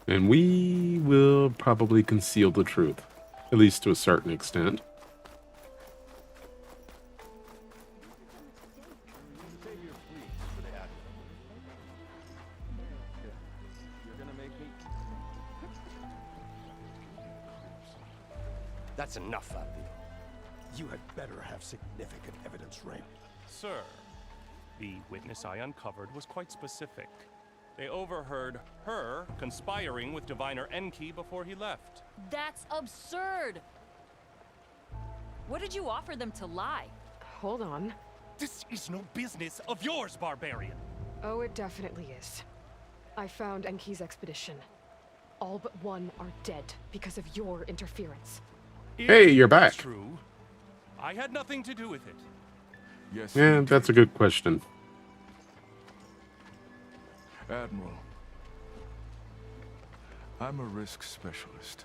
And we will probably conceal the truth, at least to a certain extent. That's enough, Alvio. You had better have significant evidence, Rain. Sir, the witness I uncovered was quite specific. They overheard her conspiring with Diviner Enki before he left. That's absurd! What did you offer them to lie? Hold on. This is no business of yours, barbarian! Oh, it definitely is. I found Enki's expedition. All but one are dead because of your interference. Hey, you're back. That's true. I had nothing to do with it. Yes. Yeah, that's a good question. Admiral, I'm a risk specialist.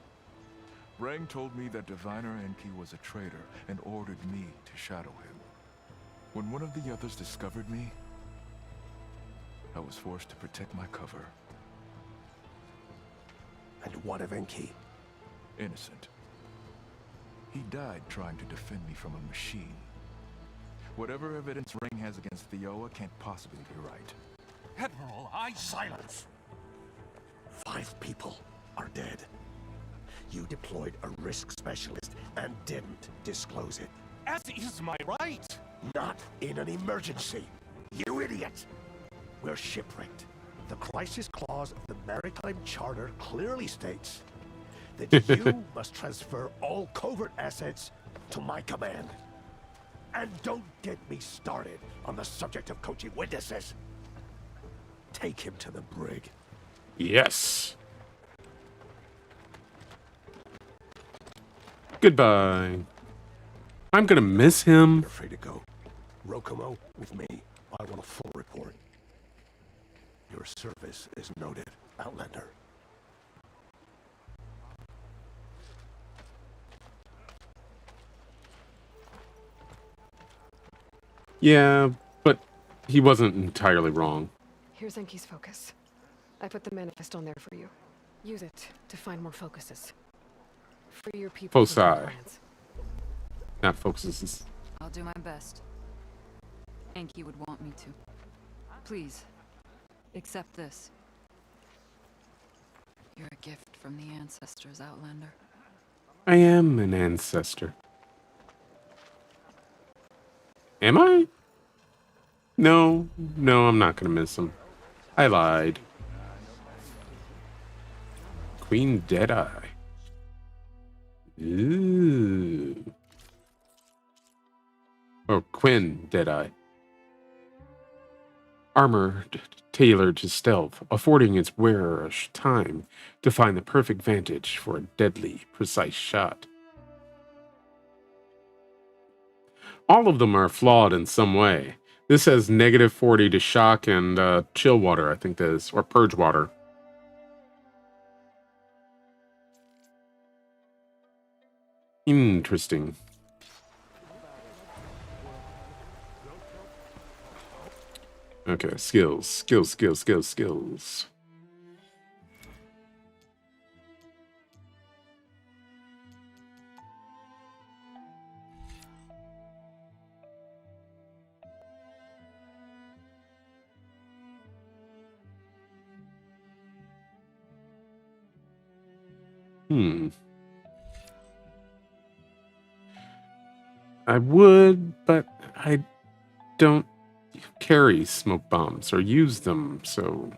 Rang told me that Diviner Enki was a traitor and ordered me to shadow him. When one of the others discovered me, I was forced to protect my cover. And what of Enki? Innocent. He died trying to defend me from a machine. Whatever evidence Rang has against Thioa can't possibly be right. Admiral, silence! 5 people are dead. You deployed a risk specialist and didn't disclose it. As is my right! Not in an emergency, you idiot! We're shipwrecked. The crisis clause of the Maritime Charter clearly states that you must transfer all covert assets to my command. And don't get me started on the subject of coaching witnesses. Take him to the brig. Yes. Goodbye. I'm gonna miss him. You're free to go. Rokomo, with me. I want a full report. Your service is noted, Outlander. Yeah, but he wasn't entirely wrong. Here's Enki's focus. I put the manifest on there for you. Use it to find more focuses. Free your people from their Foci. plans. Not focuses. I'll do my best. Enki would want me to. Please, accept this. You're a gift from the ancestors, Outlander. I am an ancestor. Am I? No, no, I'm not gonna miss him. I lied. Queen Deadeye. Ooh. Oh, Quinn Deadeye. Armor tailored to stealth, affording its wearer time to find the perfect vantage for a deadly, precise shot. All of them are flawed in some way. This has -40 to shock and chill water, I think that is, or purge water. Interesting. Okay, skills. I would, but I don't carry smoke bombs or use them, so...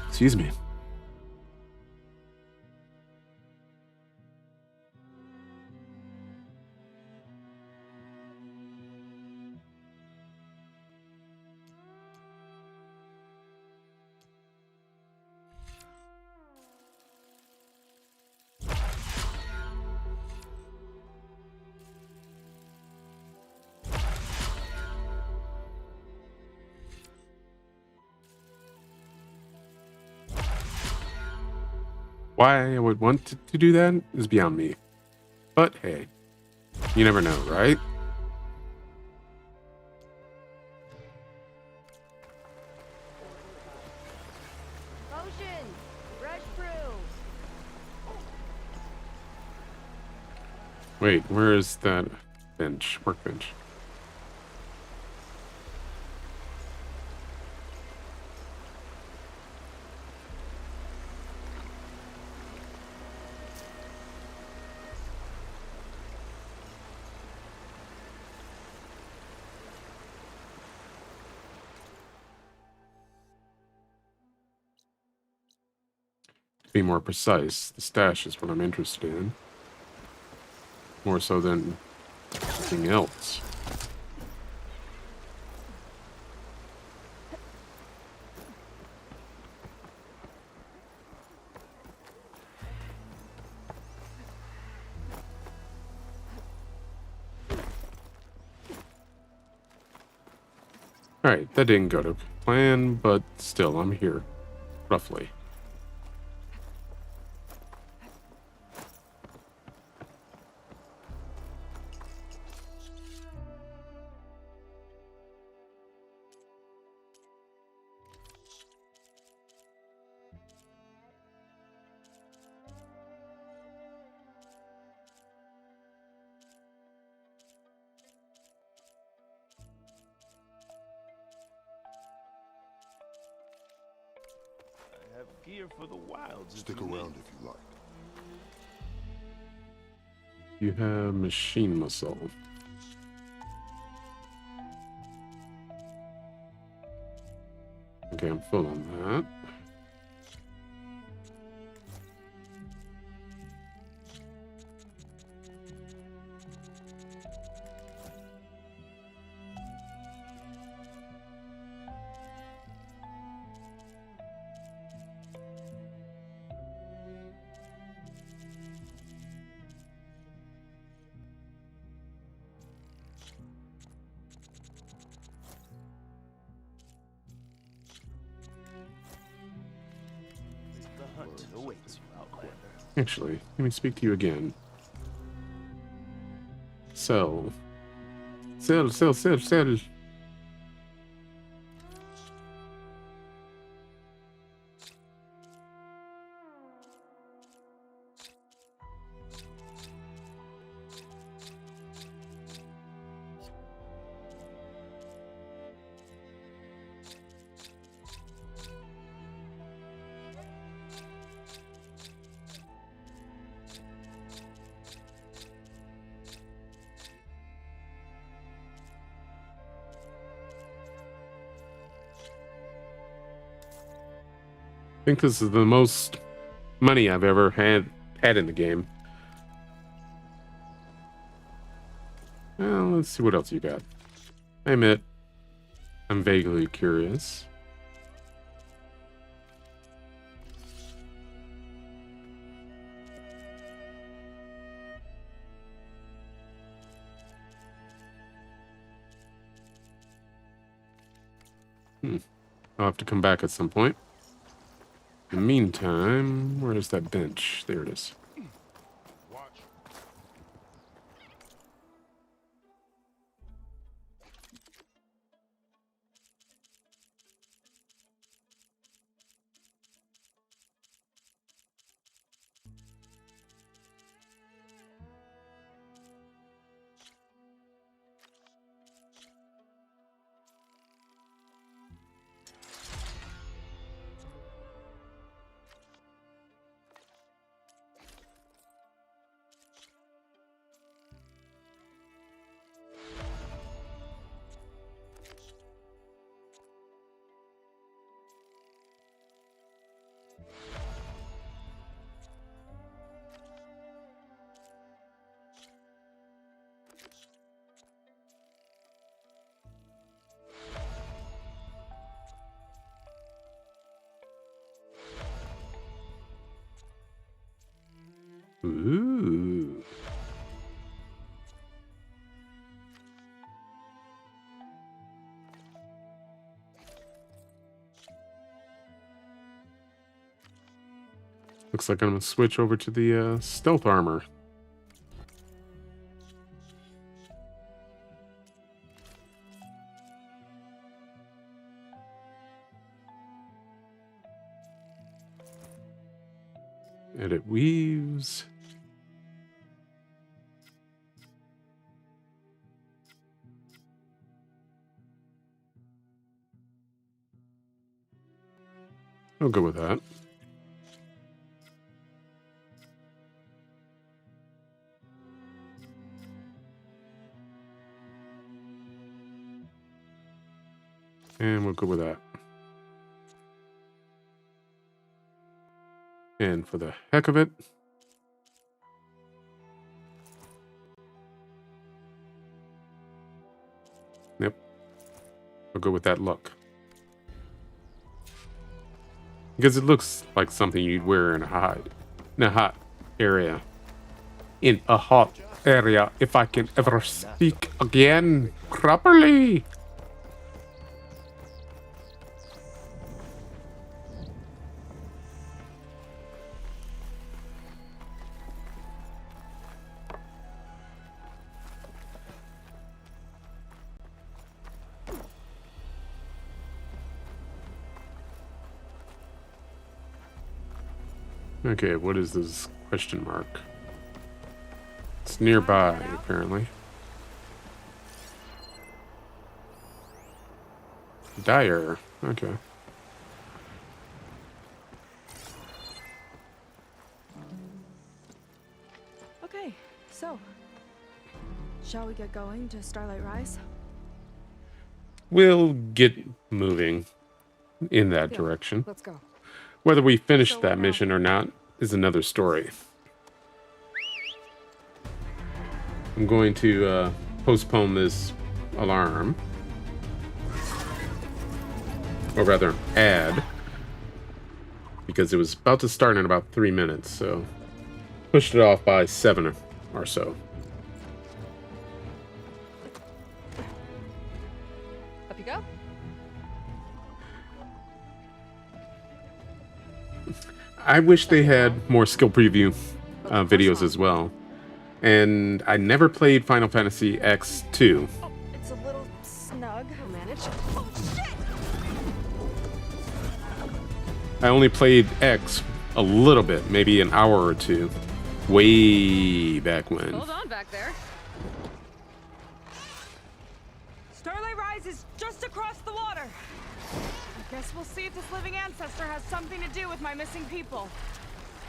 Excuse me. Why I would want to do that is beyond me. But hey, you never know, right? Motion! Rush through! Wait, where is that bench? Workbench. To be more precise, the stash is what I'm interested in. More so than anything else. Alright, that didn't go to plan, but still, I'm here. Roughly. Gear for the wilds. Stick around if you like. You have machine muscle. Okay, I'm full on that. Actually, let me speak to you again. Sell. Sell. I think this is the most money I've ever had in the game. Well, let's see what else you got. I admit, I'm vaguely curious. I'll have to come back at some point. In the meantime, where's that bench? There it is. Ooh. Looks like I'm gonna switch over to the stealth armor. Edit weaves. I'll go with that. And we'll go with that. And for the heck of it, yep, I'll go with that look. Because it looks like something you'd wear in a hot area. In a hot area, if I can ever speak again properly. Okay, what is this question mark? It's nearby, apparently. Dyer. Okay. Okay, so shall we get going to Starlight Rise? We'll get moving in that direction. Let's go. Whether we finish that mission or not is another story. I'm going to postpone this alarm. Or rather, add. Because it was about to start in about 3 minutes, so pushed it off by 7 or so. Up you go. I wish they had more skill preview videos as well. And I never played Final Fantasy X2. Oh, it's a little snug. I'll manage. Oh, shit! I only played X a little bit, maybe an hour or two. Way back when. Hold on back there. Starlight Rise is just across the water. I guess we'll see if this living ancestor has something to do with my missing people.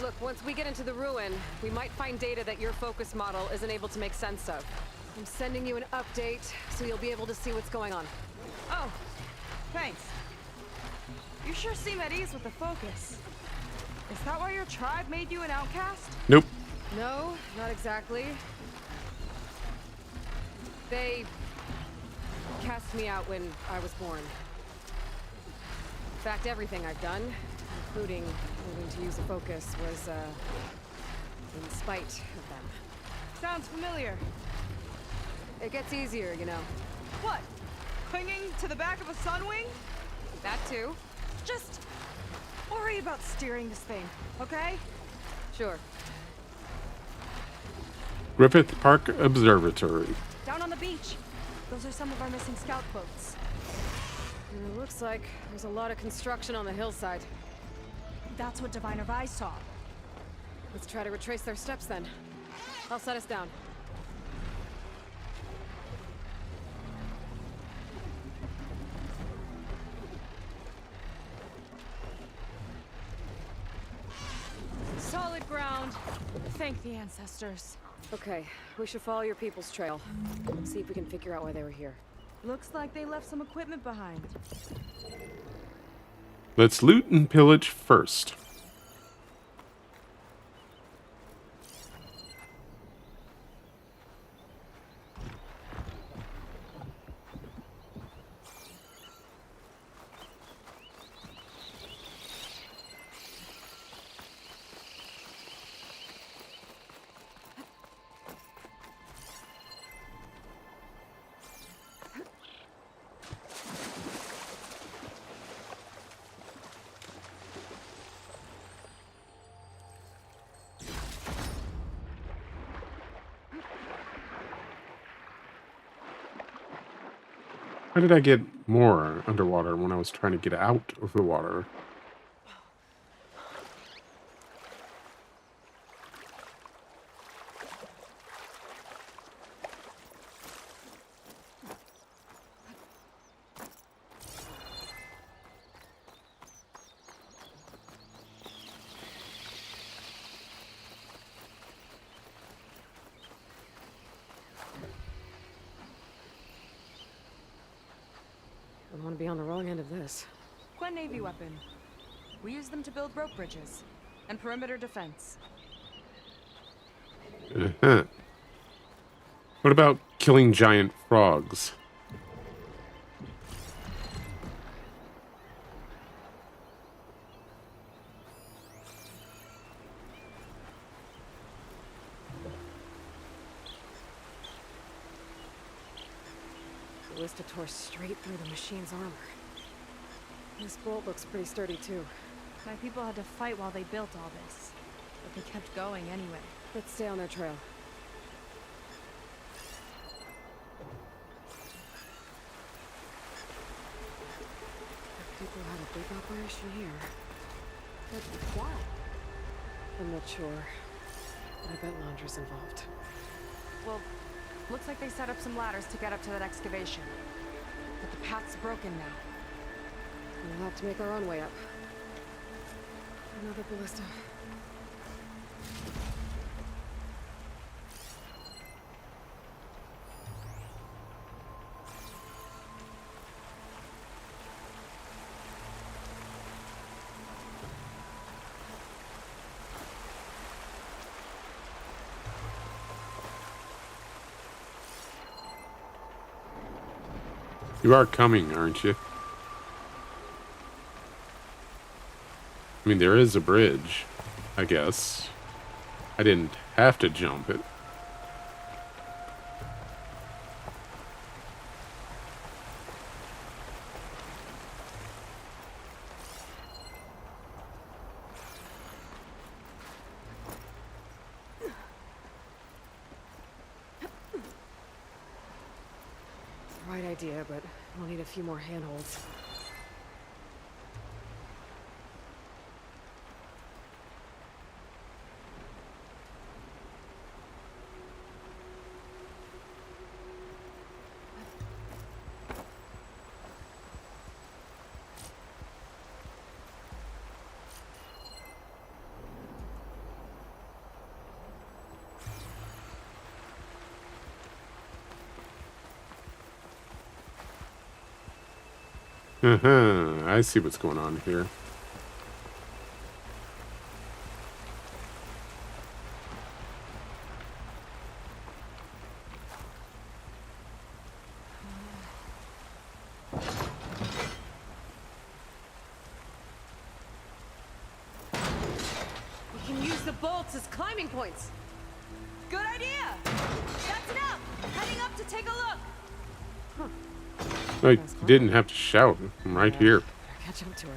Look, once we get into the ruin, we might find data that your focus model isn't able to make sense of. I'm sending you an update, so you'll be able to see what's going on. Oh, thanks. You sure seem at ease with the focus. Is that why your tribe made you an outcast? Nope. No, not exactly. They cast me out when I was born. In fact, everything I've done, including moving to use the focus, was in spite of them. Sounds familiar. It gets easier, you know. What? Clinging to the back of a Sunwing? That too. Just worry about steering this thing, okay? Sure. Griffith Park Observatory. Down on the beach. Those are some of our missing scout boats. It looks like there's a lot of construction on the hillside. That's what Diviner Vi saw. Let's try to retrace their steps then. I'll set us down. Solid ground. Thank the ancestors. Okay, we should follow your people's trail. See if we can figure out why they were here. Looks like they left some equipment behind. Let's loot and pillage first. How did I get more underwater when I was trying to get out of the water? I don't want to be on the wrong end of this. Quen Navy weapon. We use them to build rope bridges and perimeter defense. Uh-huh. What about killing giant frogs? The Ballista tore straight through the machine's armor. This bolt looks pretty sturdy too. My people had to fight while they built all this, but they kept going anyway. Let's stay on their trail. People had a big operation here. What's that? I'm not sure. I bet Laundra's involved. Well, looks like they set up some ladders to get up to that excavation. But the path's broken now. We'll have to make our own way up. Another ballista. You are coming, aren't you? I mean, there is a bridge, I guess. I didn't have to jump it. Right idea, but we'll need a few more handholds. I see what's going on here. We can use the bolts as climbing points. Good idea! That's enough! Heading up to take a look! Like, you didn't have to shout. I'm right here. Better catch up to her.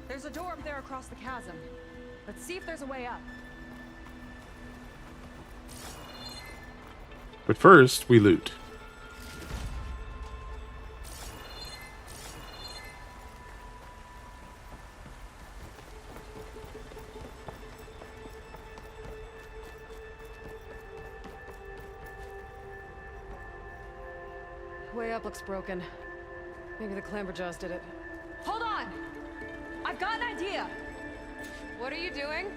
There's a door up there across the chasm. Let's see if there's a way up. But first, we loot. Way up looks broken. Maybe the Clamberjaws did it. Hold on! I've got an idea! What are you doing?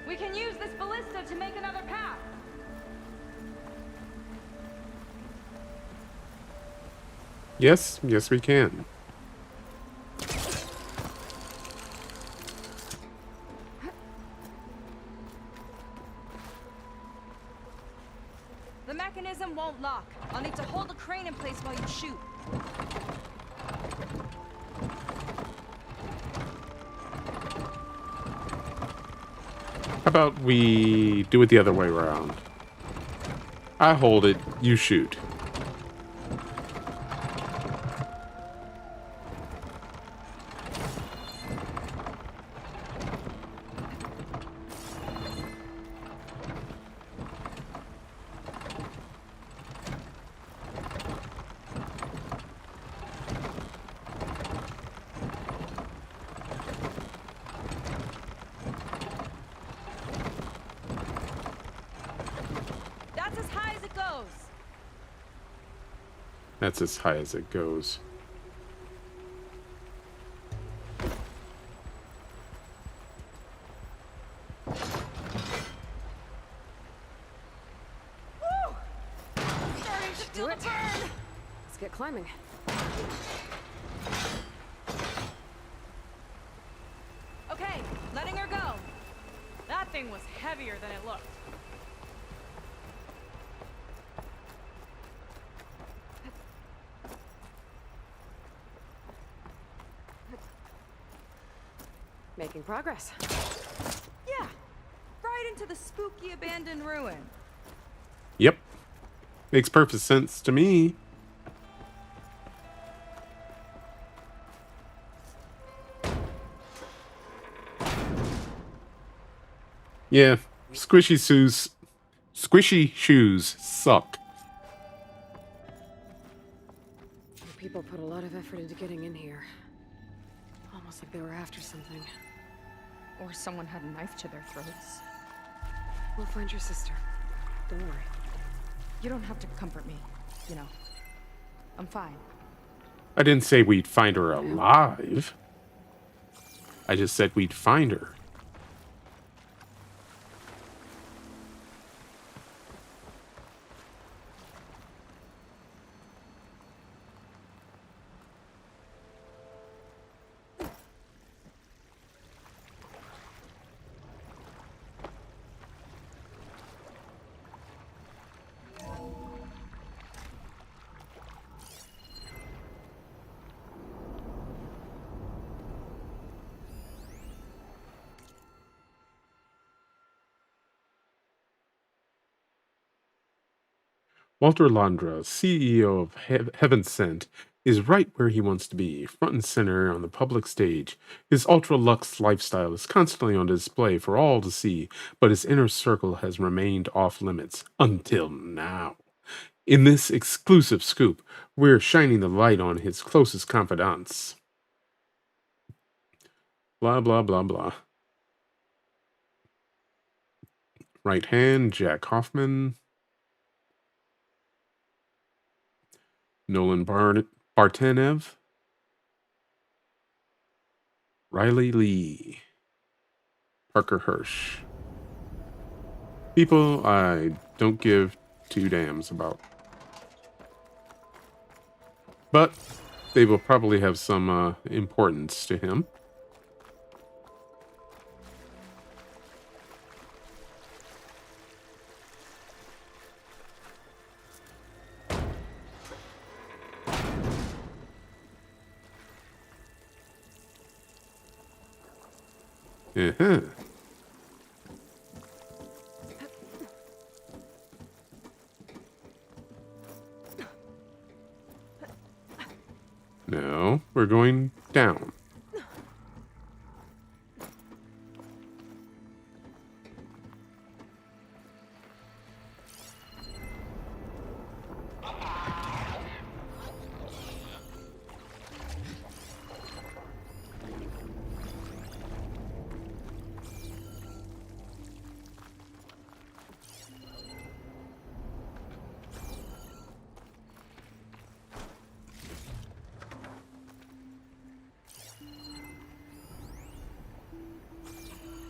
We can use this ballista to make another path! Yes, we can. The mechanism won't lock. I'll need to hold the crane in place while you shoot. How about we do it the other way around? I hold it, you shoot. That's as high as it goes. That's as high as it goes. Woo! Starting to feel the burn. Let's get climbing. Okay, letting her go. That thing was heavier than it looked. Making progress. Yeah, right into the spooky abandoned ruin. Yep. Makes perfect sense to me. Yeah, squishy shoes suck. The people put a lot of effort into getting in here. Almost like they were after something. Or someone had a knife to their throats. We'll find your sister. Don't worry. You don't have to comfort me, you know. I'm fine. I didn't say we'd find her alive. I just said we'd find her. Walter Landra, CEO of Heaven Sent, is right where he wants to be, front and center on the public stage. His ultra-luxe lifestyle is constantly on display for all to see, but his inner circle has remained off limits until now. In this exclusive scoop, we're shining the light on his closest confidants. Blah, blah, blah, blah. Right hand, Jack Hoffman. Nolan Bartenev. Riley Lee. Parker Hirsch. People I don't give two damns about. But they will probably have some importance to him. Uh-huh. No, we're going down.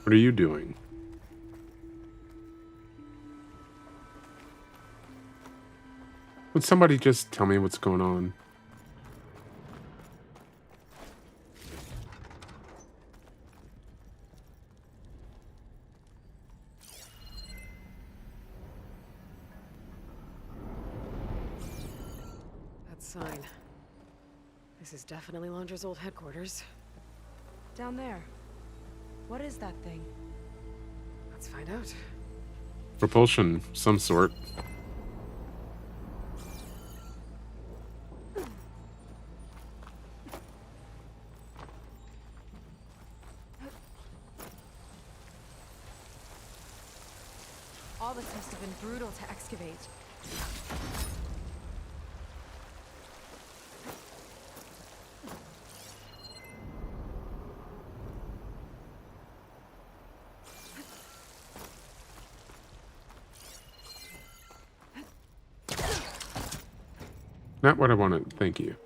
What are you doing? Would somebody just tell me what's going on? That sign. This is definitely Londra's old headquarters. Down there. What is that thing? Let's find out. Propulsion, some sort. All this must have been brutal to excavate. Not what I wanted, thank you.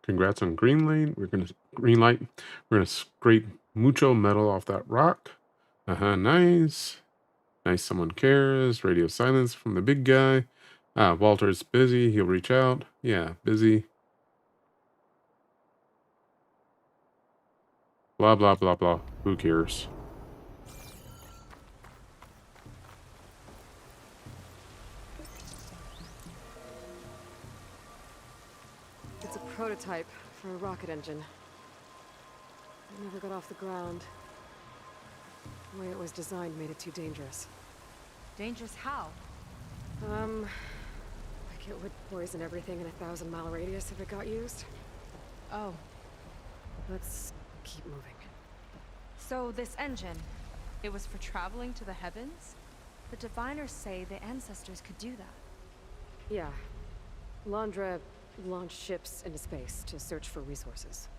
Congrats on green light. We're gonna scrape mucho metal off that rock. Nice. Nice, someone cares. Radio silence from the big guy. Walter's busy. He'll reach out. Yeah, busy. Blah, blah, blah, blah. Who cares? It's a prototype for a rocket engine. It never got off the ground. The way it was designed made it too dangerous. Dangerous how? Like it would poison everything in a 1,000-mile radius if it got used. Oh. Let's keep moving. So this engine, it was for traveling to the heavens? The diviners say the ancestors could do that. Yeah. Londra launched ships into space to search for resources.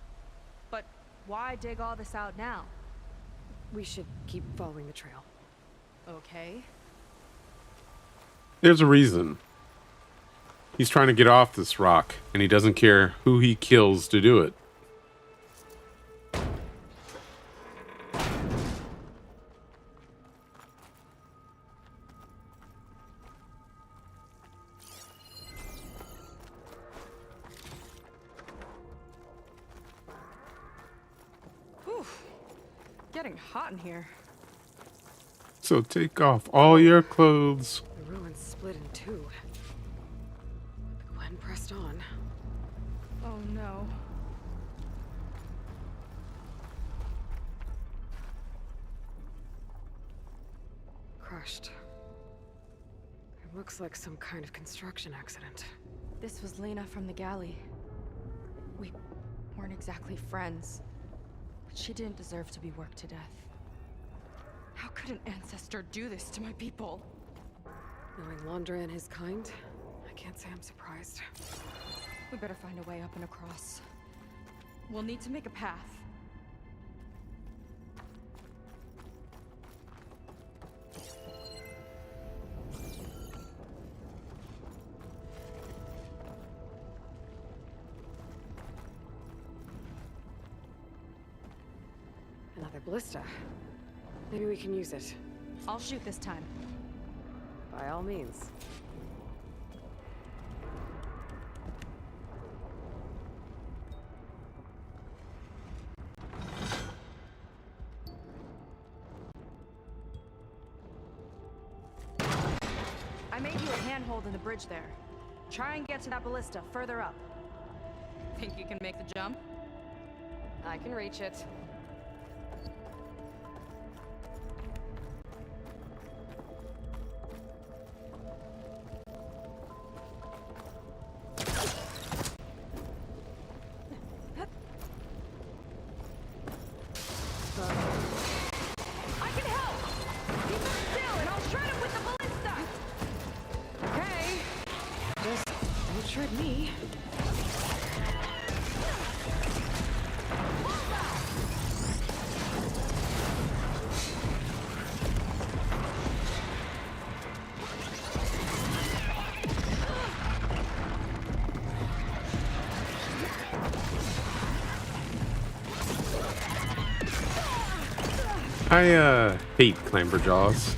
But why dig all this out now? We should keep following the trail. Okay. There's a reason. He's trying to get off this rock, and he doesn't care who he kills to do it. Whew. Getting hot in here. So take off all your clothes. The ruins split in two. Gwen pressed on. Oh no. Crushed. It looks like some kind of construction accident. This was Lena from the galley. We weren't exactly friends, but she didn't deserve to be worked to death. How could an ancestor do this to my people? Knowing Londra and his kind, I can't say I'm surprised. We better find a way up and across. We'll need to make a path. Another ballista. Maybe we can use it. I'll shoot this time. By all means. I made you a handhold in the bridge there. Try and get to that ballista further up. Think you can make the jump? I can reach it. I can help! Keep him still and I'll shred him with the ballista! Okay. Just don't shred me. I hate Clamberjaws.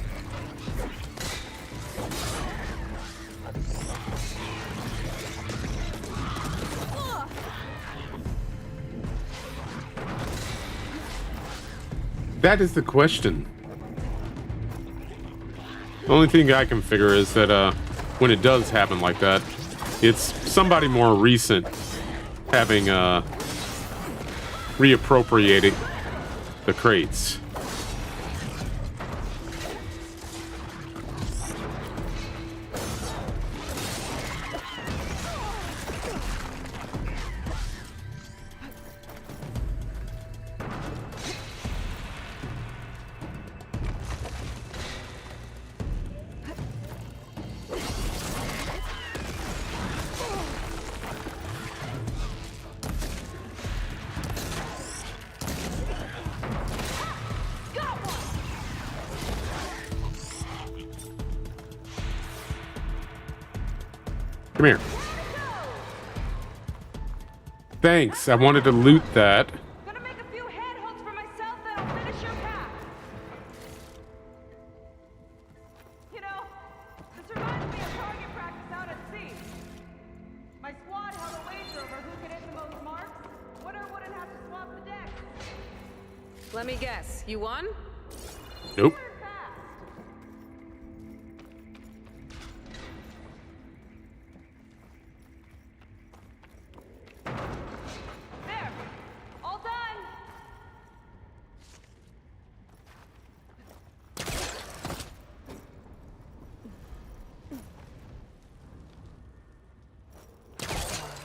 That is the question. The only thing I can figure is that when it does happen like that, it's somebody more recent having reappropriated the crates. Come here. Thanks. I wanted to loot that. Gonna make a few handholds for myself, then I'll finish your path. You know, this reminds me of target practice out at sea. My squad held a wager over who could hit the most marks. Winner wouldn't have to swap the deck. Let me guess. You won? Nope. There! All done!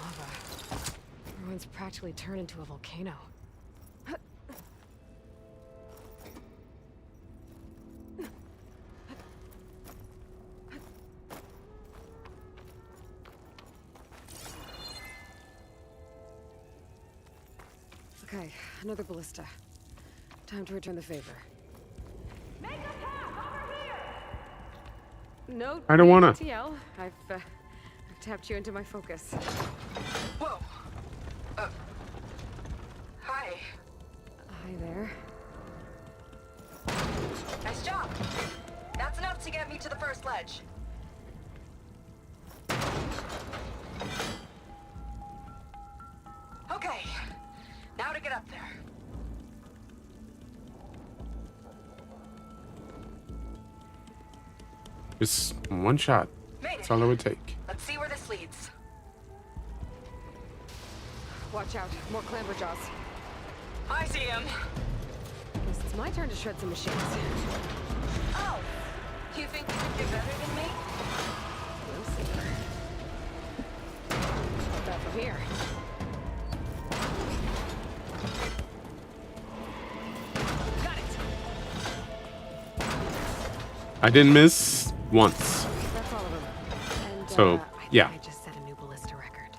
Lava. Everyone's practically turned into a volcano. Okay, another ballista. Time to return the favor. Make a path over here! No, I don't wanna. TL. I've tapped you into my focus. Whoa. Hi. Hi there. Nice job. That's enough to get me to the first ledge. Okay. Now to get up there. Just one shot. Made it. That's all it would take. Let's see where this leads. Watch out, more Clamberjaws. I see him. Guess it's my turn to shred some machines. Oh, you think you can do better than me? We'll see. How about from here? Got it. I didn't miss once. That's So, yeah. I just set a new ballista record.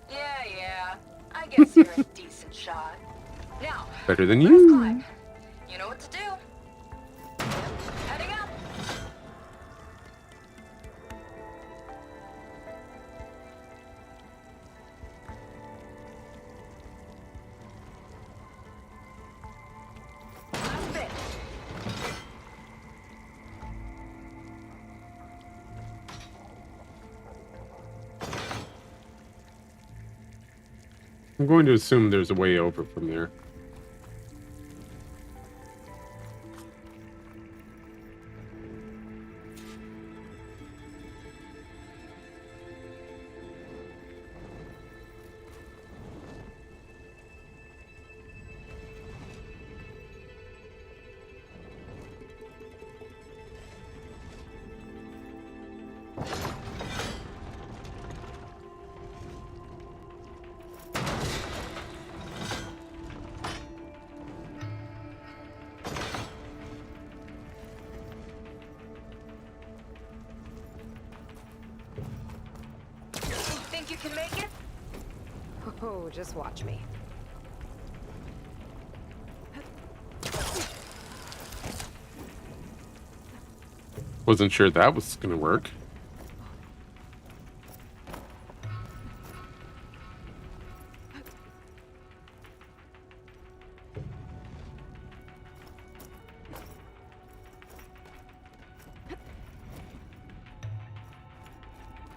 Yeah. I guess you're a decent shot. Now, Better than let us you. climb. You know what to do. Heading up. Last bit. I'm going to assume there's a way over from there. Think you can make it? Oh, just watch me. Wasn't sure that was gonna work.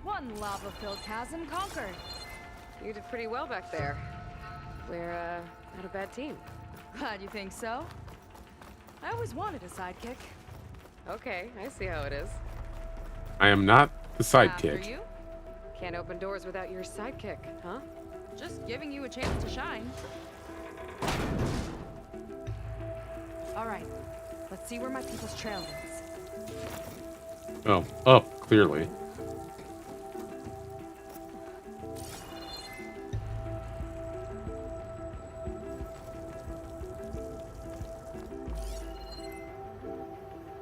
One lava-filled chasm conquered. You did pretty well back there. We're, not a bad team. Glad you think so. I always wanted a sidekick. Okay, I see how it is. I am not the After sidekick. you? Can't open doors without your sidekick, huh? Just giving you a chance to shine. All right, let's see where my people's trail leads. Oh, up, clearly.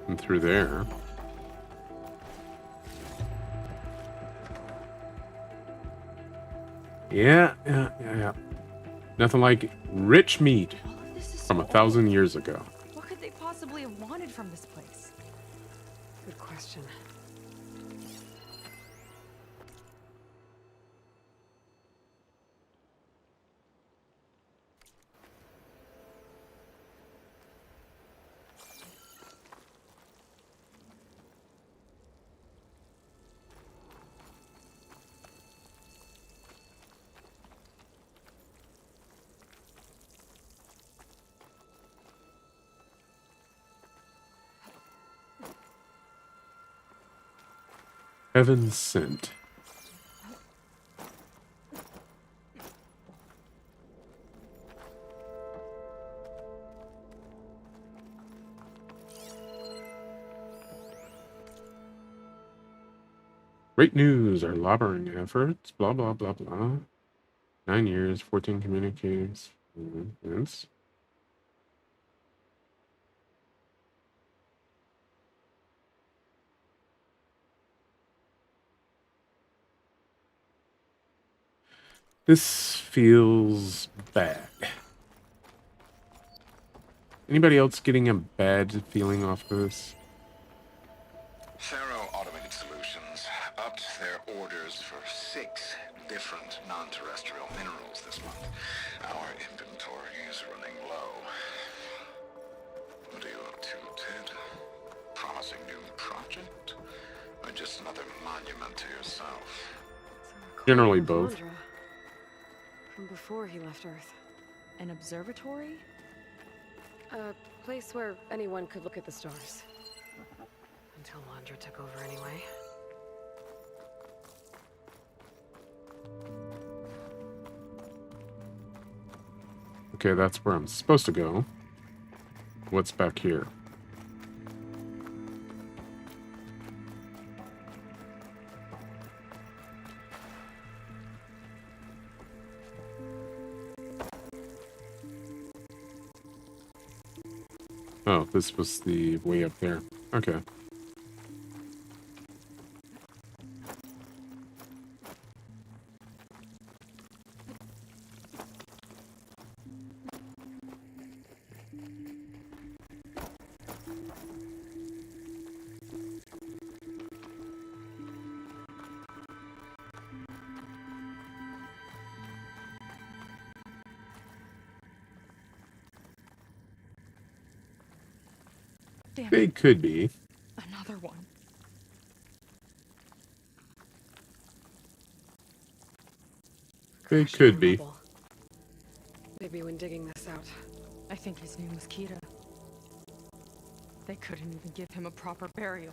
And through there. Yeah. Nothing like rich meat from 1,000 years ago. What could they possibly have wanted from this place? Good question. Heaven sent. Great news, our lobbying efforts, blah, blah, blah, blah. 9 years, 14 communiques. Yes. This feels bad. Anybody else getting a bad feeling off this? Faro Automated Solutions upped their orders for 6 different non-terrestrial minerals this month. Our inventory is running low. What are you up to, Ted? Promising new project? Or just another monument to yourself? Generally both. From before he left Earth. An observatory? A place where anyone could look at the stars. Until Landra took over anyway. Okay, that's where I'm supposed to go. What's back here? Oh, this was the way up there. Okay. Damn They it. could be. Another one. They Crashing could on be. rubble. Maybe when digging this out. I think his name was Kira. They couldn't even give him a proper burial.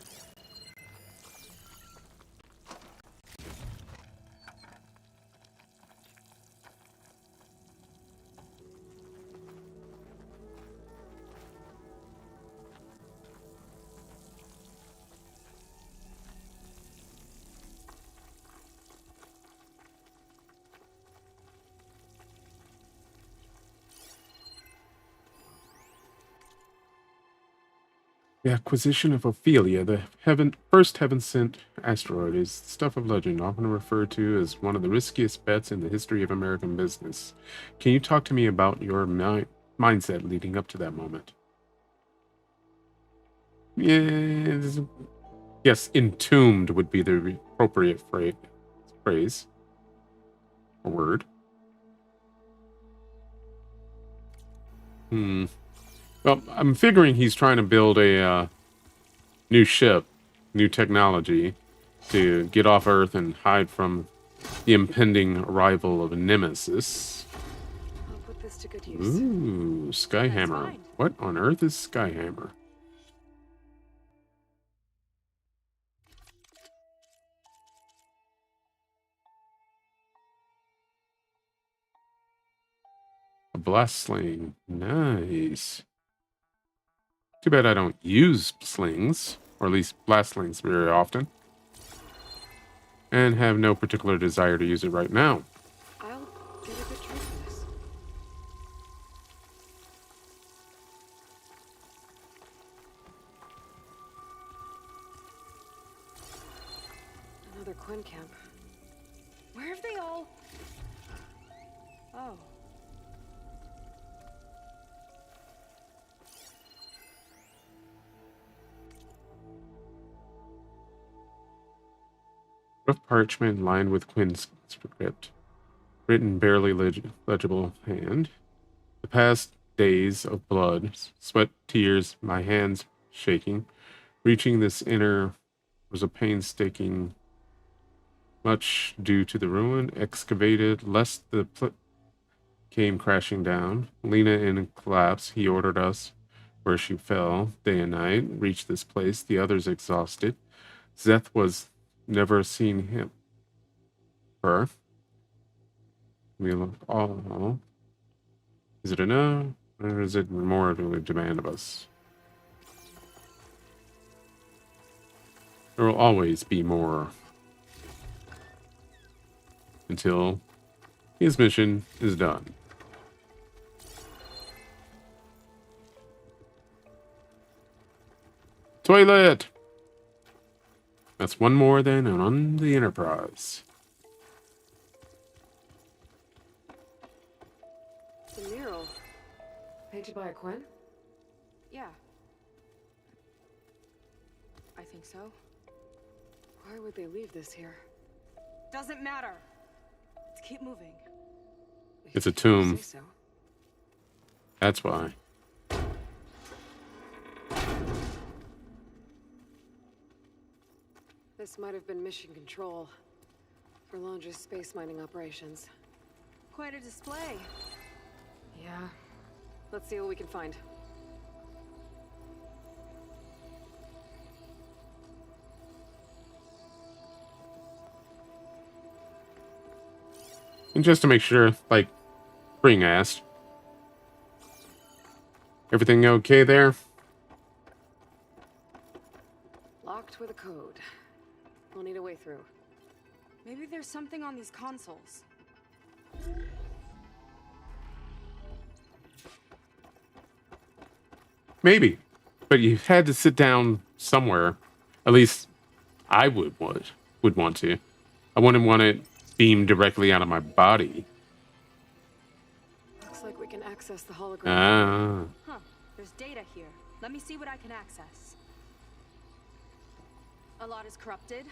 The acquisition of Ophelia, the first heaven-sent asteroid, is stuff of legend, often referred to as one of the riskiest bets in the history of American business. Can you talk to me about your mindset leading up to that moment? Yes, entombed would be the appropriate phrase. A word. Well, I'm figuring he's trying to build a new ship, new technology, to get off Earth and hide from the impending arrival of a nemesis. I'll put this to good use. Ooh, Skyhammer. What on earth is Skyhammer? A blast sling. Nice. Too bad I don't use slings, or at least blast slings, very often. And have no particular desire to use it right now. I'll get a good trade for this. Another Quinn camp. Where have they all... Oh. Rough parchment lined with Quinn's script. Written barely legible hand. The past days of blood, sweat, tears, my hands shaking. Reaching this inner was a painstaking, much due to the ruin, excavated, lest the came crashing down. Lena in collapse, he ordered us where she fell, day and night, reached this place, the others exhausted. Szeth was never seen him. Her. We look all. Is it enough? Or is it more to demand of us? There will always be more. Until his mission is done. Toilet! That's one more than on the Enterprise. It's a mural. Painted by a Quinn? Yeah. I think so. Why would they leave this here? Doesn't matter. Let's keep moving. It's a tomb. Say so. That's why. This might have been mission control for Londra's space mining operations. Quite a display. Yeah. Let's see what we can find. And just to make sure, like Spring asked, everything okay there? Locked with a code. We'll need a way through. Maybe there's something on these consoles. Maybe. But you had to sit down somewhere. At least I would want to. I wouldn't want it beamed directly out of my body. Looks like we can access the hologram. Ah. Huh. There's data here. Let me see what I can access. A lot is corrupted,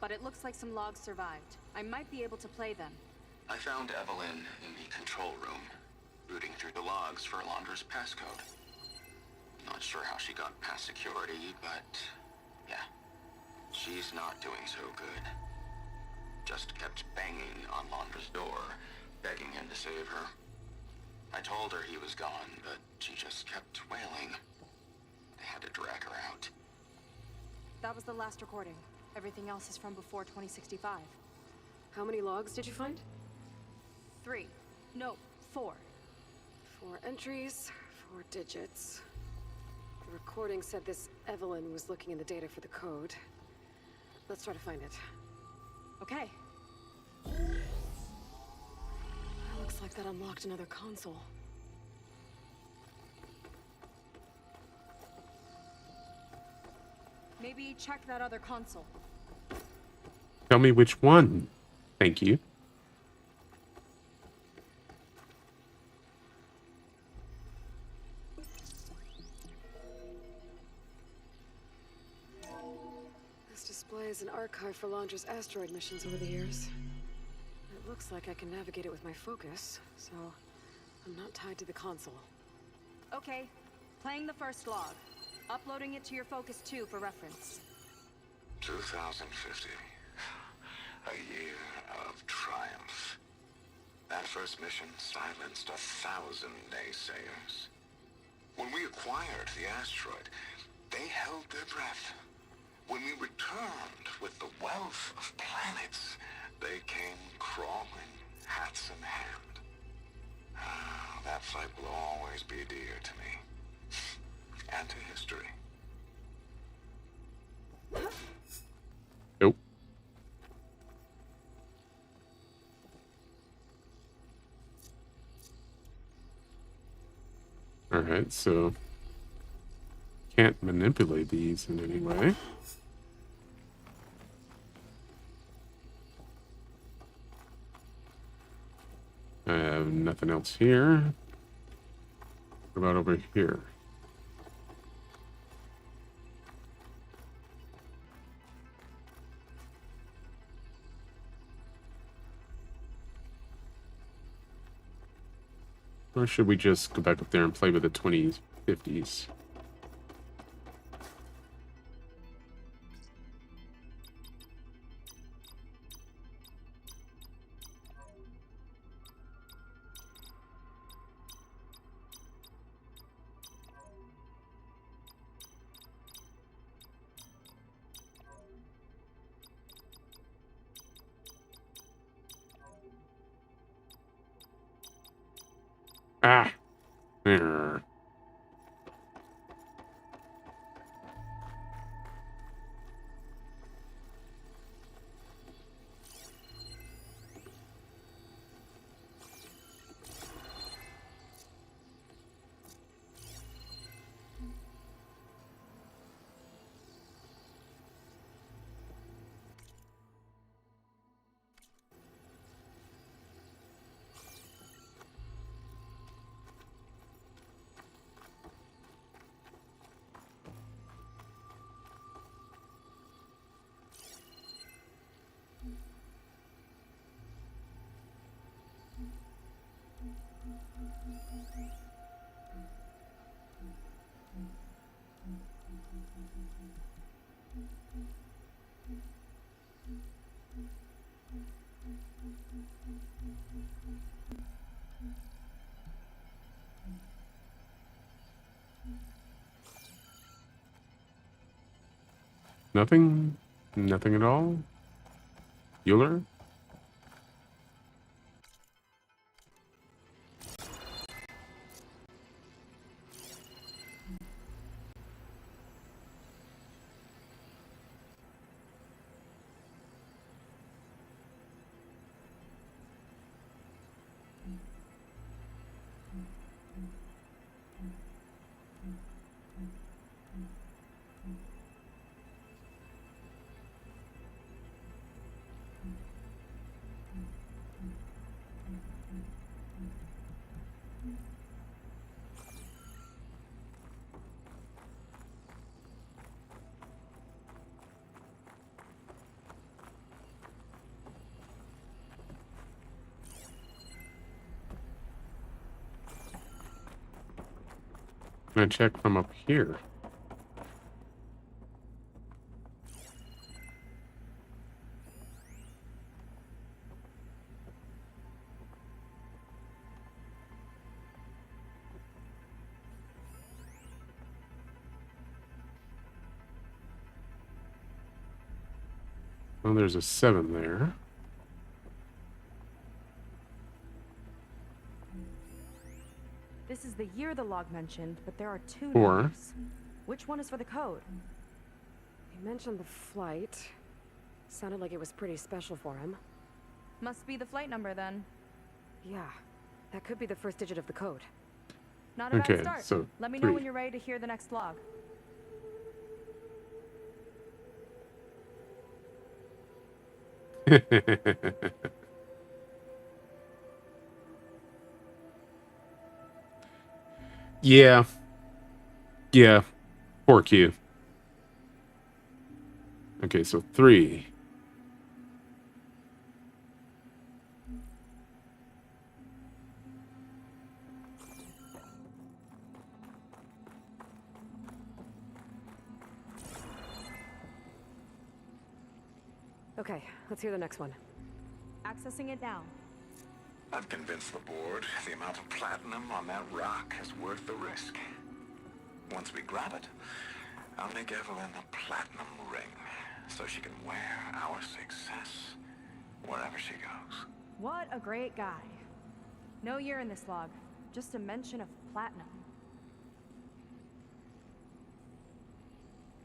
but it looks like some logs survived. I might be able to play them. I found Evelyn in the control room, rooting through the logs for Alondra's passcode. Not sure how she got past security, but yeah, she's not doing so good. Just kept banging on Londra's door, begging him to save her. I told her he was gone, but she just kept wailing. They had to drag her out. That was the last recording. Everything else is from before 2065. How many logs did you find? 3. No, 4. 4 entries, 4 digits. The recording said this Evelyn was looking in the data for the code. Let's try to find it. Okay. Looks like that unlocked another console. Maybe check that other console. Tell me which one. Thank you. This displays an archive for Londra's asteroid missions over the years. It looks like I can navigate it with my focus, so I'm not tied to the console. Okay, playing the first log. Uploading it to your Focus 2 for reference. 2050. A year of triumph. That first mission silenced 1,000 naysayers. When we acquired the asteroid, they held their breath. When we returned with the wealth of planets, they came crawling, hats in hand. That fight will always be dear to me. And to history. Nope. Alright, so can't manipulate these in any way. I have nothing else here. What about over here? Or should we just go back up there and play with the 2050s? Ah! There. Nothing? Nothing at all? Euler? Can I check from up here? Well, there's a 7 there. This is the year the log mentioned, but there are 2 4. numbers. Which one is for the code? He mentioned the flight. Sounded like it was pretty special for him. Must be the flight number then. Yeah, that could be the first digit of the code. Not a Okay, bad start. so Let me know 3. when you're ready to hear the next log. Yeah. Yeah. Poor Q. Okay, so 3. Okay, let's hear the next one. Accessing it now. I've convinced the board the amount of platinum on that rock is worth the risk. Once we grab it, I'll make Evelyn a platinum ring so she can wear our success wherever she goes. What a great guy. No year in this log, just a mention of platinum.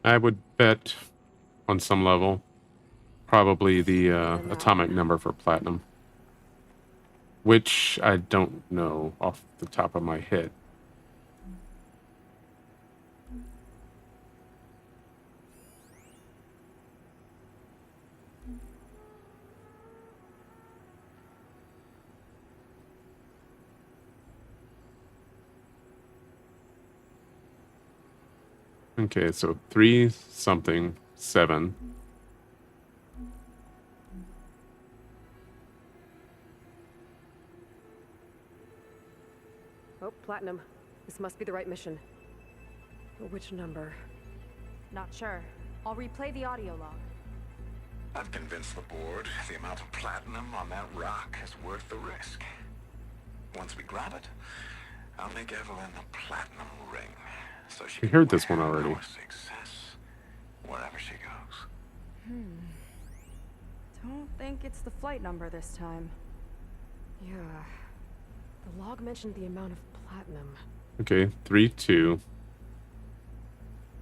I would bet on some level probably the atomic number for platinum, which I don't know off the top of my head. Okay, so 3 something 7. Oh, platinum. This must be the right mission. But which number? Not sure. I'll replay the audio log. I've convinced the board the amount of platinum on that rock is worth the risk. Once we grab it, I'll make Evelyn a platinum ring so she We can heard this one wear already. our success wherever she goes. Don't think it's the flight number this time. Yeah. The log mentioned the amount of platinum. Okay, 3 2.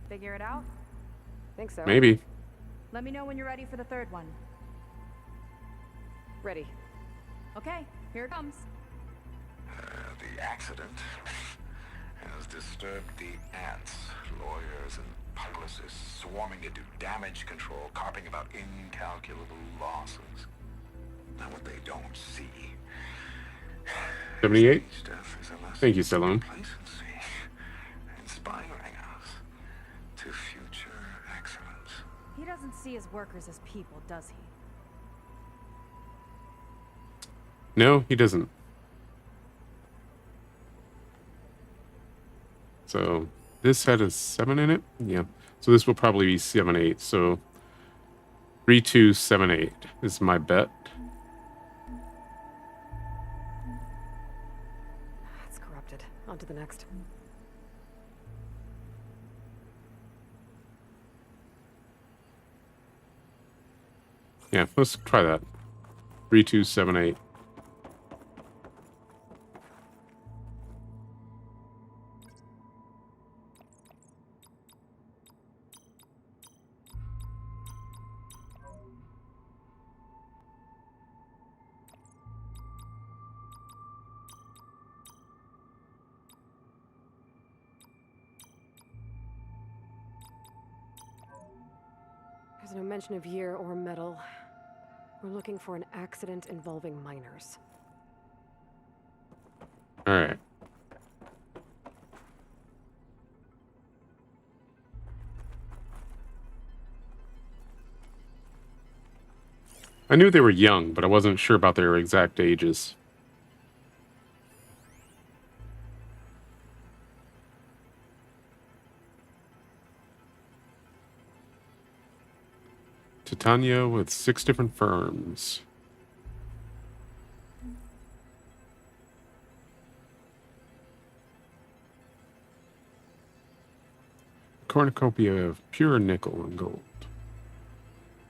Figure it out? Think so. Maybe. Let me know when you're ready for the third one. Ready. Okay, here it comes. The accident has disturbed the ants, lawyers, and publicists swarming to do damage control, carping about incalculable losses. Now what they don't see. 78. Stuff is a lesson Thank you, Stallone. of complacency, inspiring us to future excellence. He doesn't see his workers as people, does he? No, he doesn't. So this had a 7 in it? Yeah. So this will probably be 7 8. So 3 2 7 8 is my bet. It's corrupted. On to the next. Yeah, let's try that. 3 2 7 8. There's no mention of year or metal. We're looking for an accident involving miners. All right. I knew they were young, but I wasn't sure about their exact ages. Titania with 6 different firms. Cornucopia of pure nickel and gold.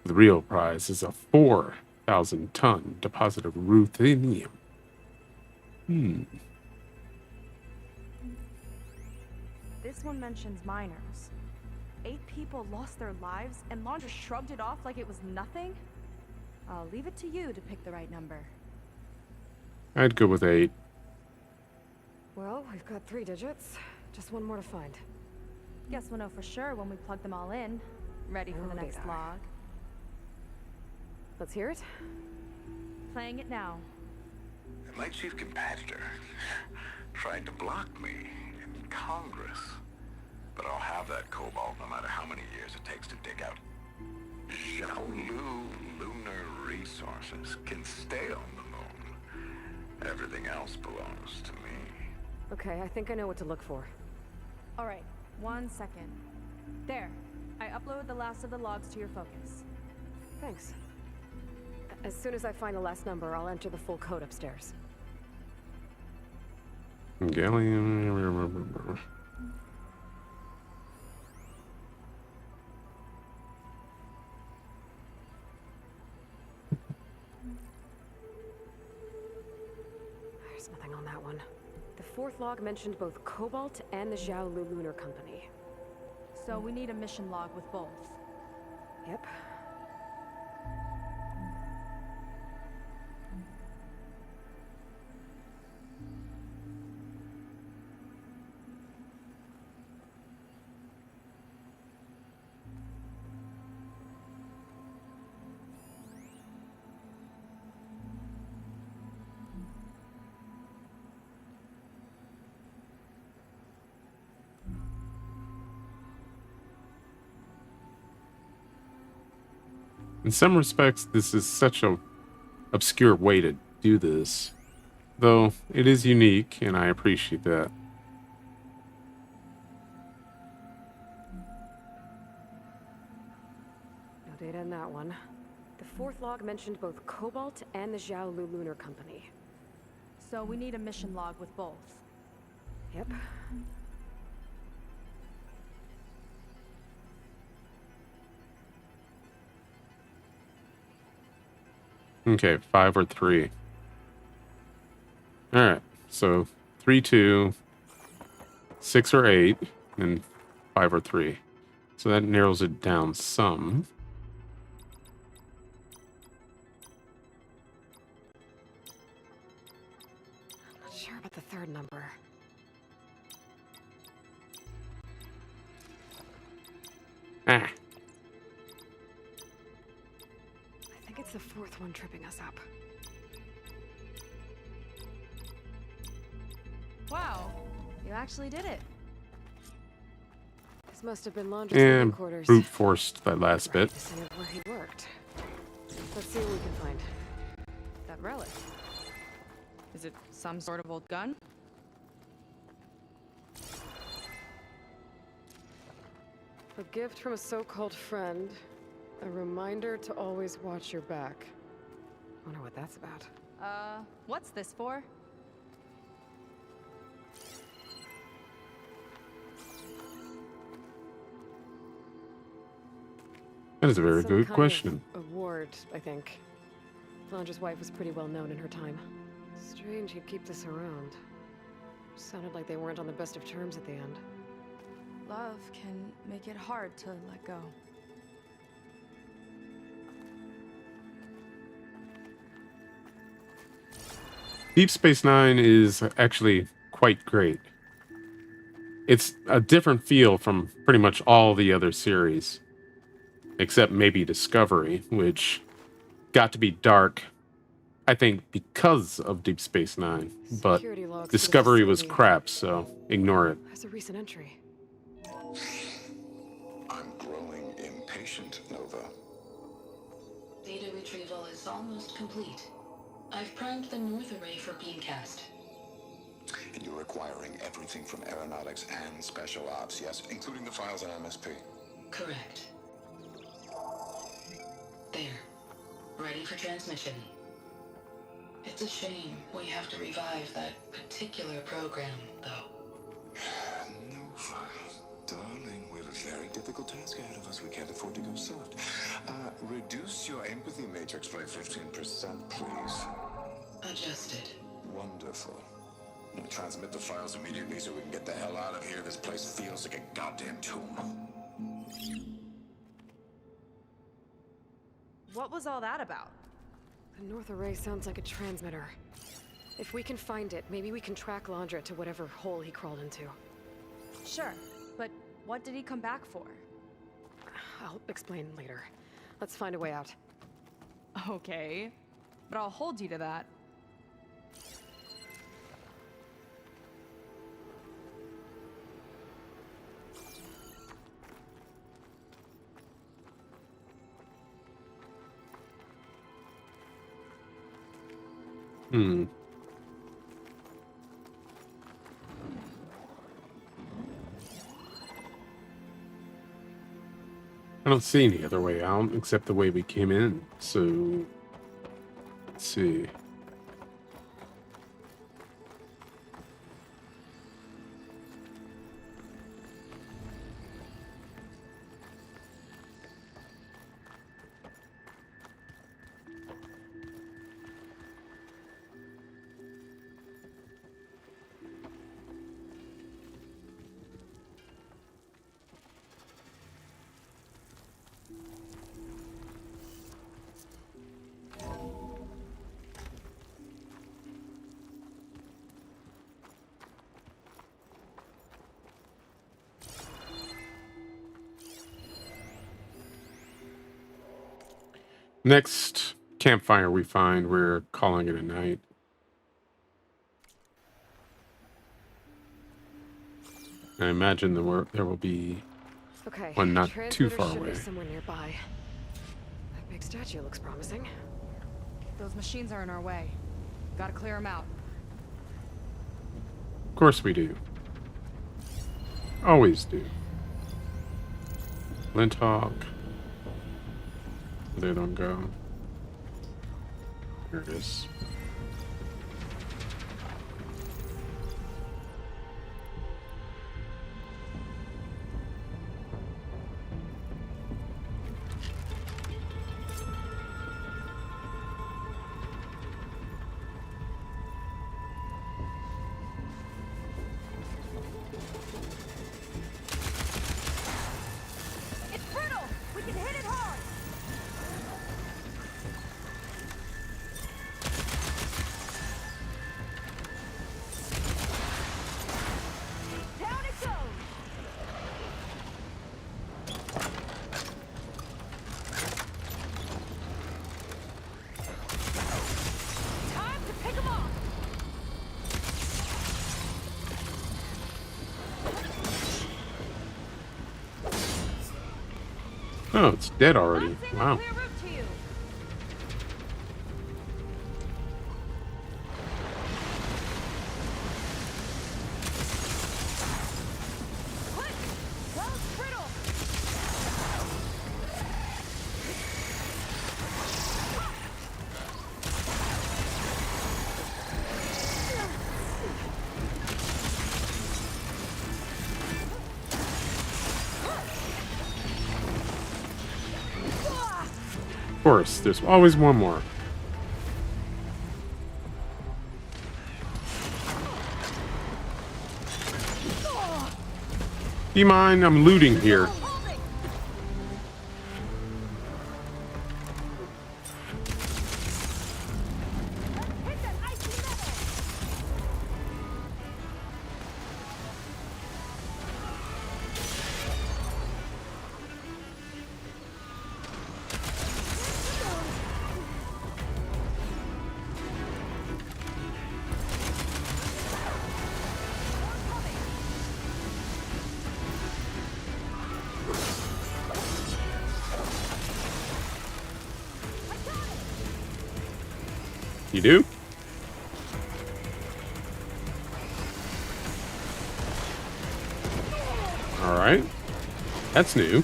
The real prize is a 4,000-ton deposit of ruthenium. This one mentions miners. 8 people lost their lives, and Lon just shrugged it off like it was nothing? I'll leave it to you to pick the right number. I'd go with 8. Well, we've got 3 digits. Just one more to find. Guess we'll know for sure when we plug them all in. Ready for the next log. Let's hear it. Playing it now. My chief competitor tried to block me in Congress. But I'll have that cobalt no matter how many years it takes to dig out. Xiaolu lunar resources can stay on the moon. Everything else belongs to me. Okay, I think I know what to look for. All right, 1 second. There. I uploaded the last of the logs to your focus. Thanks. As soon as I find the last number, I'll enter the full code upstairs. Gallium. There's nothing on that one. The 4th log mentioned both Cobalt and the Xiaolu Lunar Company. So we need a mission log with both. Yep. In some respects, this is such a obscure way to do this. Though, it is unique, and I appreciate that. No data in that one. The 4th log mentioned both Cobalt and the Xiaolu Lunar Company. So we need a mission log with both. Yep. Okay, 5 or 3. Alright, so 3, 2, 6 or 8, and 5 or 3. So that narrows it down some. I'm not sure about the 3rd number. Ah. I think it's the 4th one tripping us up. Wow, you actually did it. This must have been Laundry's living And quarters. brute forced that last bit. Reminiscent of where he worked. Let's see what we can find. That relic. Is it some sort of old gun? A gift from a so-called friend. A reminder to always watch your back. Wonder what that's about. What's this for? That is a very Some good kind question. of award, I think. Laundry's wife was pretty well known in her time. Strange he'd keep this around. Sounded like they weren't on the best of terms at the end. Love can make it hard to let go. Deep Space Nine is actually quite great. It's a different feel from pretty much all the other series. Except maybe Discovery, which got to be dark, I think, because of Deep Space Nine. But Security logs for the Discovery was facility. crap, so ignore it. There's a recent entry. I'm growing impatient, Nova. Data retrieval is almost complete. I've primed the north array for beamcast. And you're acquiring everything from aeronautics and special ops, yes? Including the files on MSP. Correct. There. Ready for transmission. It's a shame we have to revive that particular program, though. Nova, darling, we have a very difficult task ahead of us. We can't afford to go soft. Reduce your empathy matrix by 15%, please. Adjusted. Wonderful. We'll transmit the files immediately so we can get the hell out of here. This place feels like a goddamn tomb. What was all that about? The North Array sounds like a transmitter. If we can find it, maybe we can track Landra to whatever hole he crawled into. Sure, but what did he come back for? I'll explain later. Let's find a way out. Okay, but I'll hold you to that. I don't see any other way out except the way we came in. So, let's see. Next campfire we find, we're calling it a night. I imagine there will be one not too far away. Somewhere nearby. That big statue looks promising. Those machines are in our way. Gotta clear them out. Of course we do. Always do. Linthawk. They don't go. Here it is. It's brittle! We can hit it hard! Down it goes! Time to pick 'em off! Oh, it's dead already. Wow. Clear route to you! Quick! Close brittle! Of course, there's always one more. Do you mind? I'm looting here. You do? All right. That's new.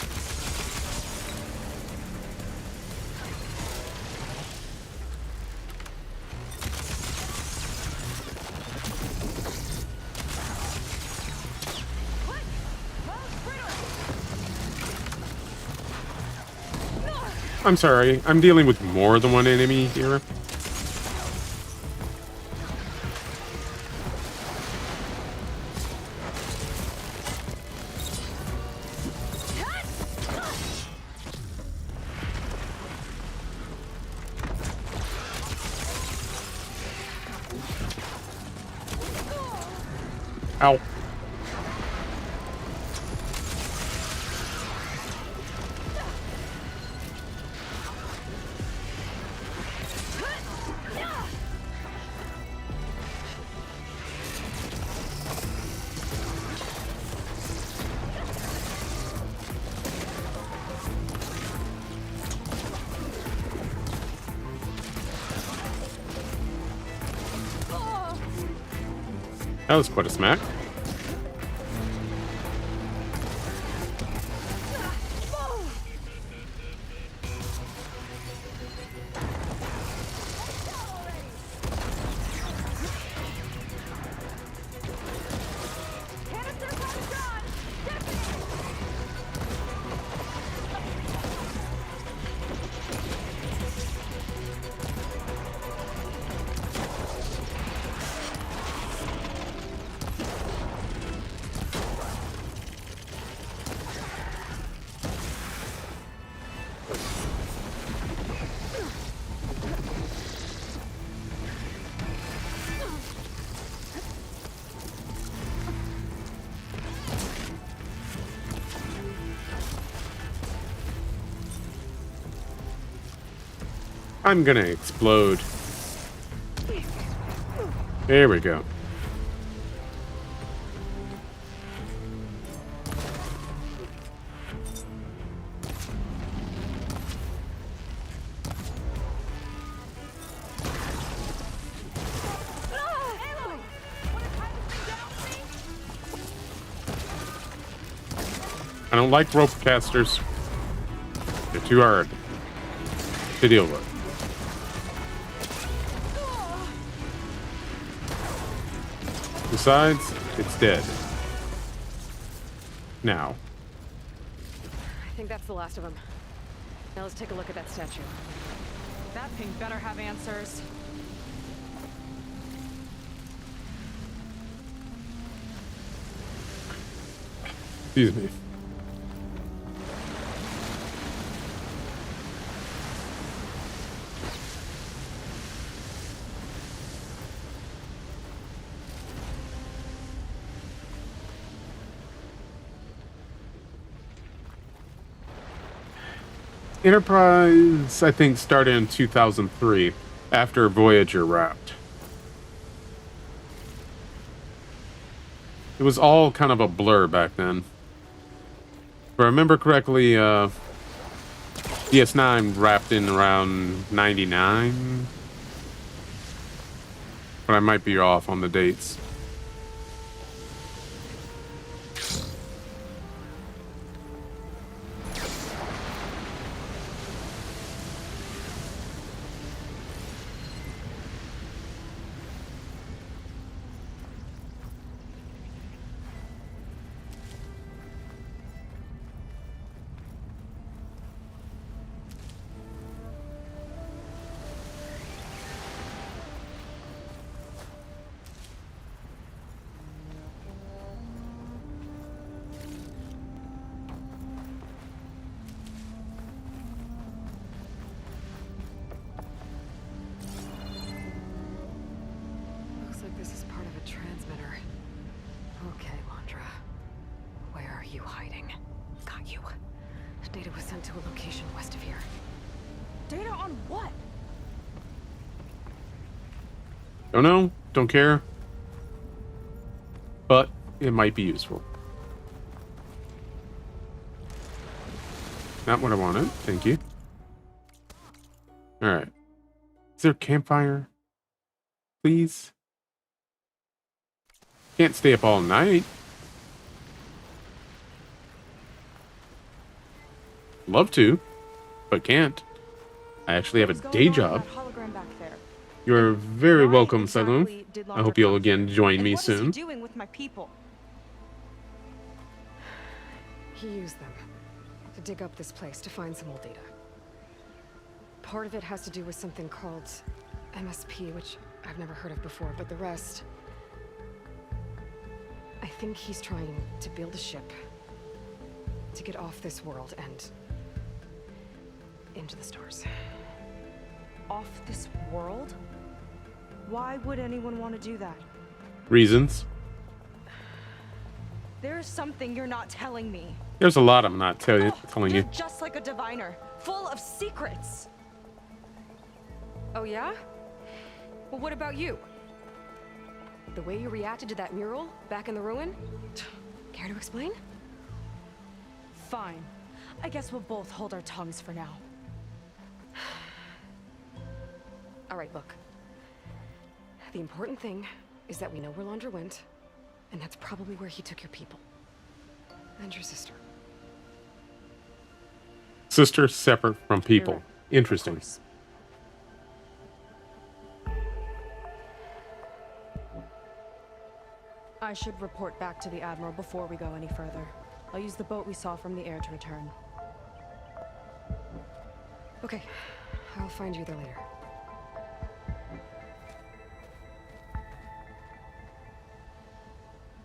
I'm sorry. I'm dealing with more than one enemy here. Ow. That was quite a smack. I'm gonna explode. There we go. I don't like rope casters. They're too hard to deal with. Besides, it's dead. Now. I think that's the last of them. Now let's take a look at that statue. That thing better have answers. Excuse me. Enterprise, I think, started in 2003, after Voyager wrapped. It was all kind of a blur back then. If I remember correctly, DS9 wrapped in around 99. But I might be off on the dates. Looks like this is part of a transmitter. Okay, Landra. Where are you hiding? Got you. Data was sent to a location west of here. Data on what? Don't know, don't care. But it might be useful. Not what I wanted, thank you. Alright. Is there a campfire? Please? Can't stay up all night. Love to, but can't. I actually have a day job. You're very welcome, Saloon. I hope you'll again join me soon. What is he doing with my people? He used them to dig up this place to find some old data. Part of it has to do with something called MSP, which I've never heard of before, but the rest... I think he's trying to build a ship to get off this world and into the stars. Off this world? Why would anyone want to do that? Reasons. There's something you're not telling me. There's a lot I'm not telling You're you. just like a diviner, full of secrets. Oh yeah? Well, what about you? The way you reacted to that mural back in the ruin? Care to explain? Fine. I guess we'll both hold our tongues for now. All right, look. The important thing is that we know where Laundra went, and that's probably where he took your people. And your sister. Sister separate from people. Interesting. I should report back to the Admiral before we go any further. I'll use the boat we saw from the air to return. Okay, I'll find you there later.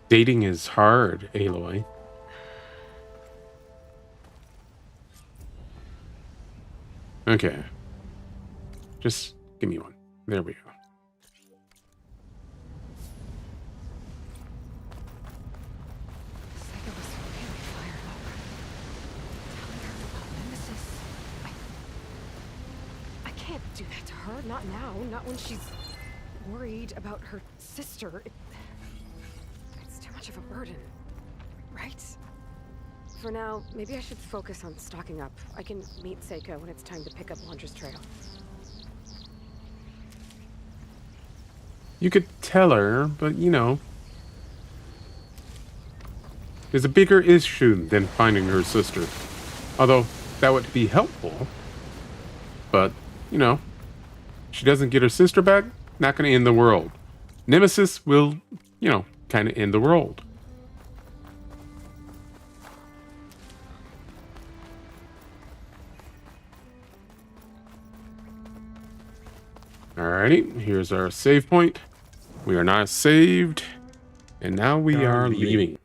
Dating is hard, Aloy. Okay. Just give me one. There we go. I can't do that to her. Not now. Not when she's worried about her sister. It's too much of a burden. Right? For now, maybe I should focus on stocking up. I can meet Seiko when it's time to pick up Laundra's trail. You could tell her, but you know. There's a bigger issue than finding her sister. Although, that would be helpful. But, you know, she doesn't get her sister back, not going to end the world. Nemesis will, you know, kind of end the world. Alrighty, here's our save point. We are now saved, and now we are leaving.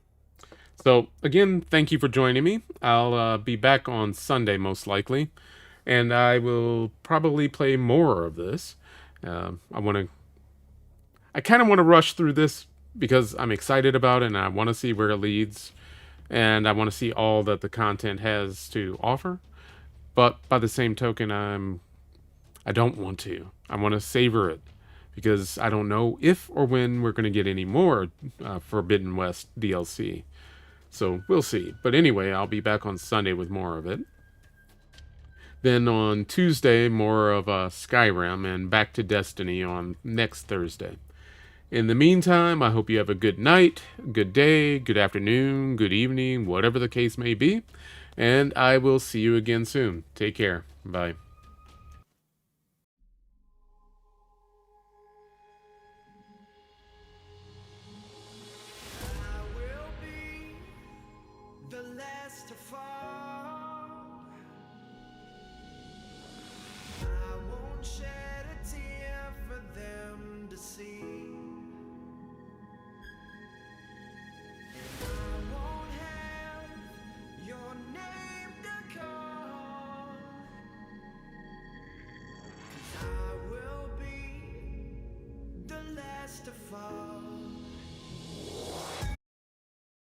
So, again, thank you for joining me. I'll be back on Sunday, most likely, and I will probably play more of this. I kind of want to rush through this because I'm excited about it, and I want to see where it leads, and I want to see all that the content has to offer. But by the same token, I don't want to. I want to savor it because I don't know if or when we're going to get any more Forbidden West DLC. So we'll see. But anyway, I'll be back on Sunday with more of it. Then on Tuesday, more of Skyrim, and back to Destiny on next Thursday. In the meantime, I hope you have a good night, good day, good afternoon, good evening, whatever the case may be. And I will see you again soon. Take care. Bye.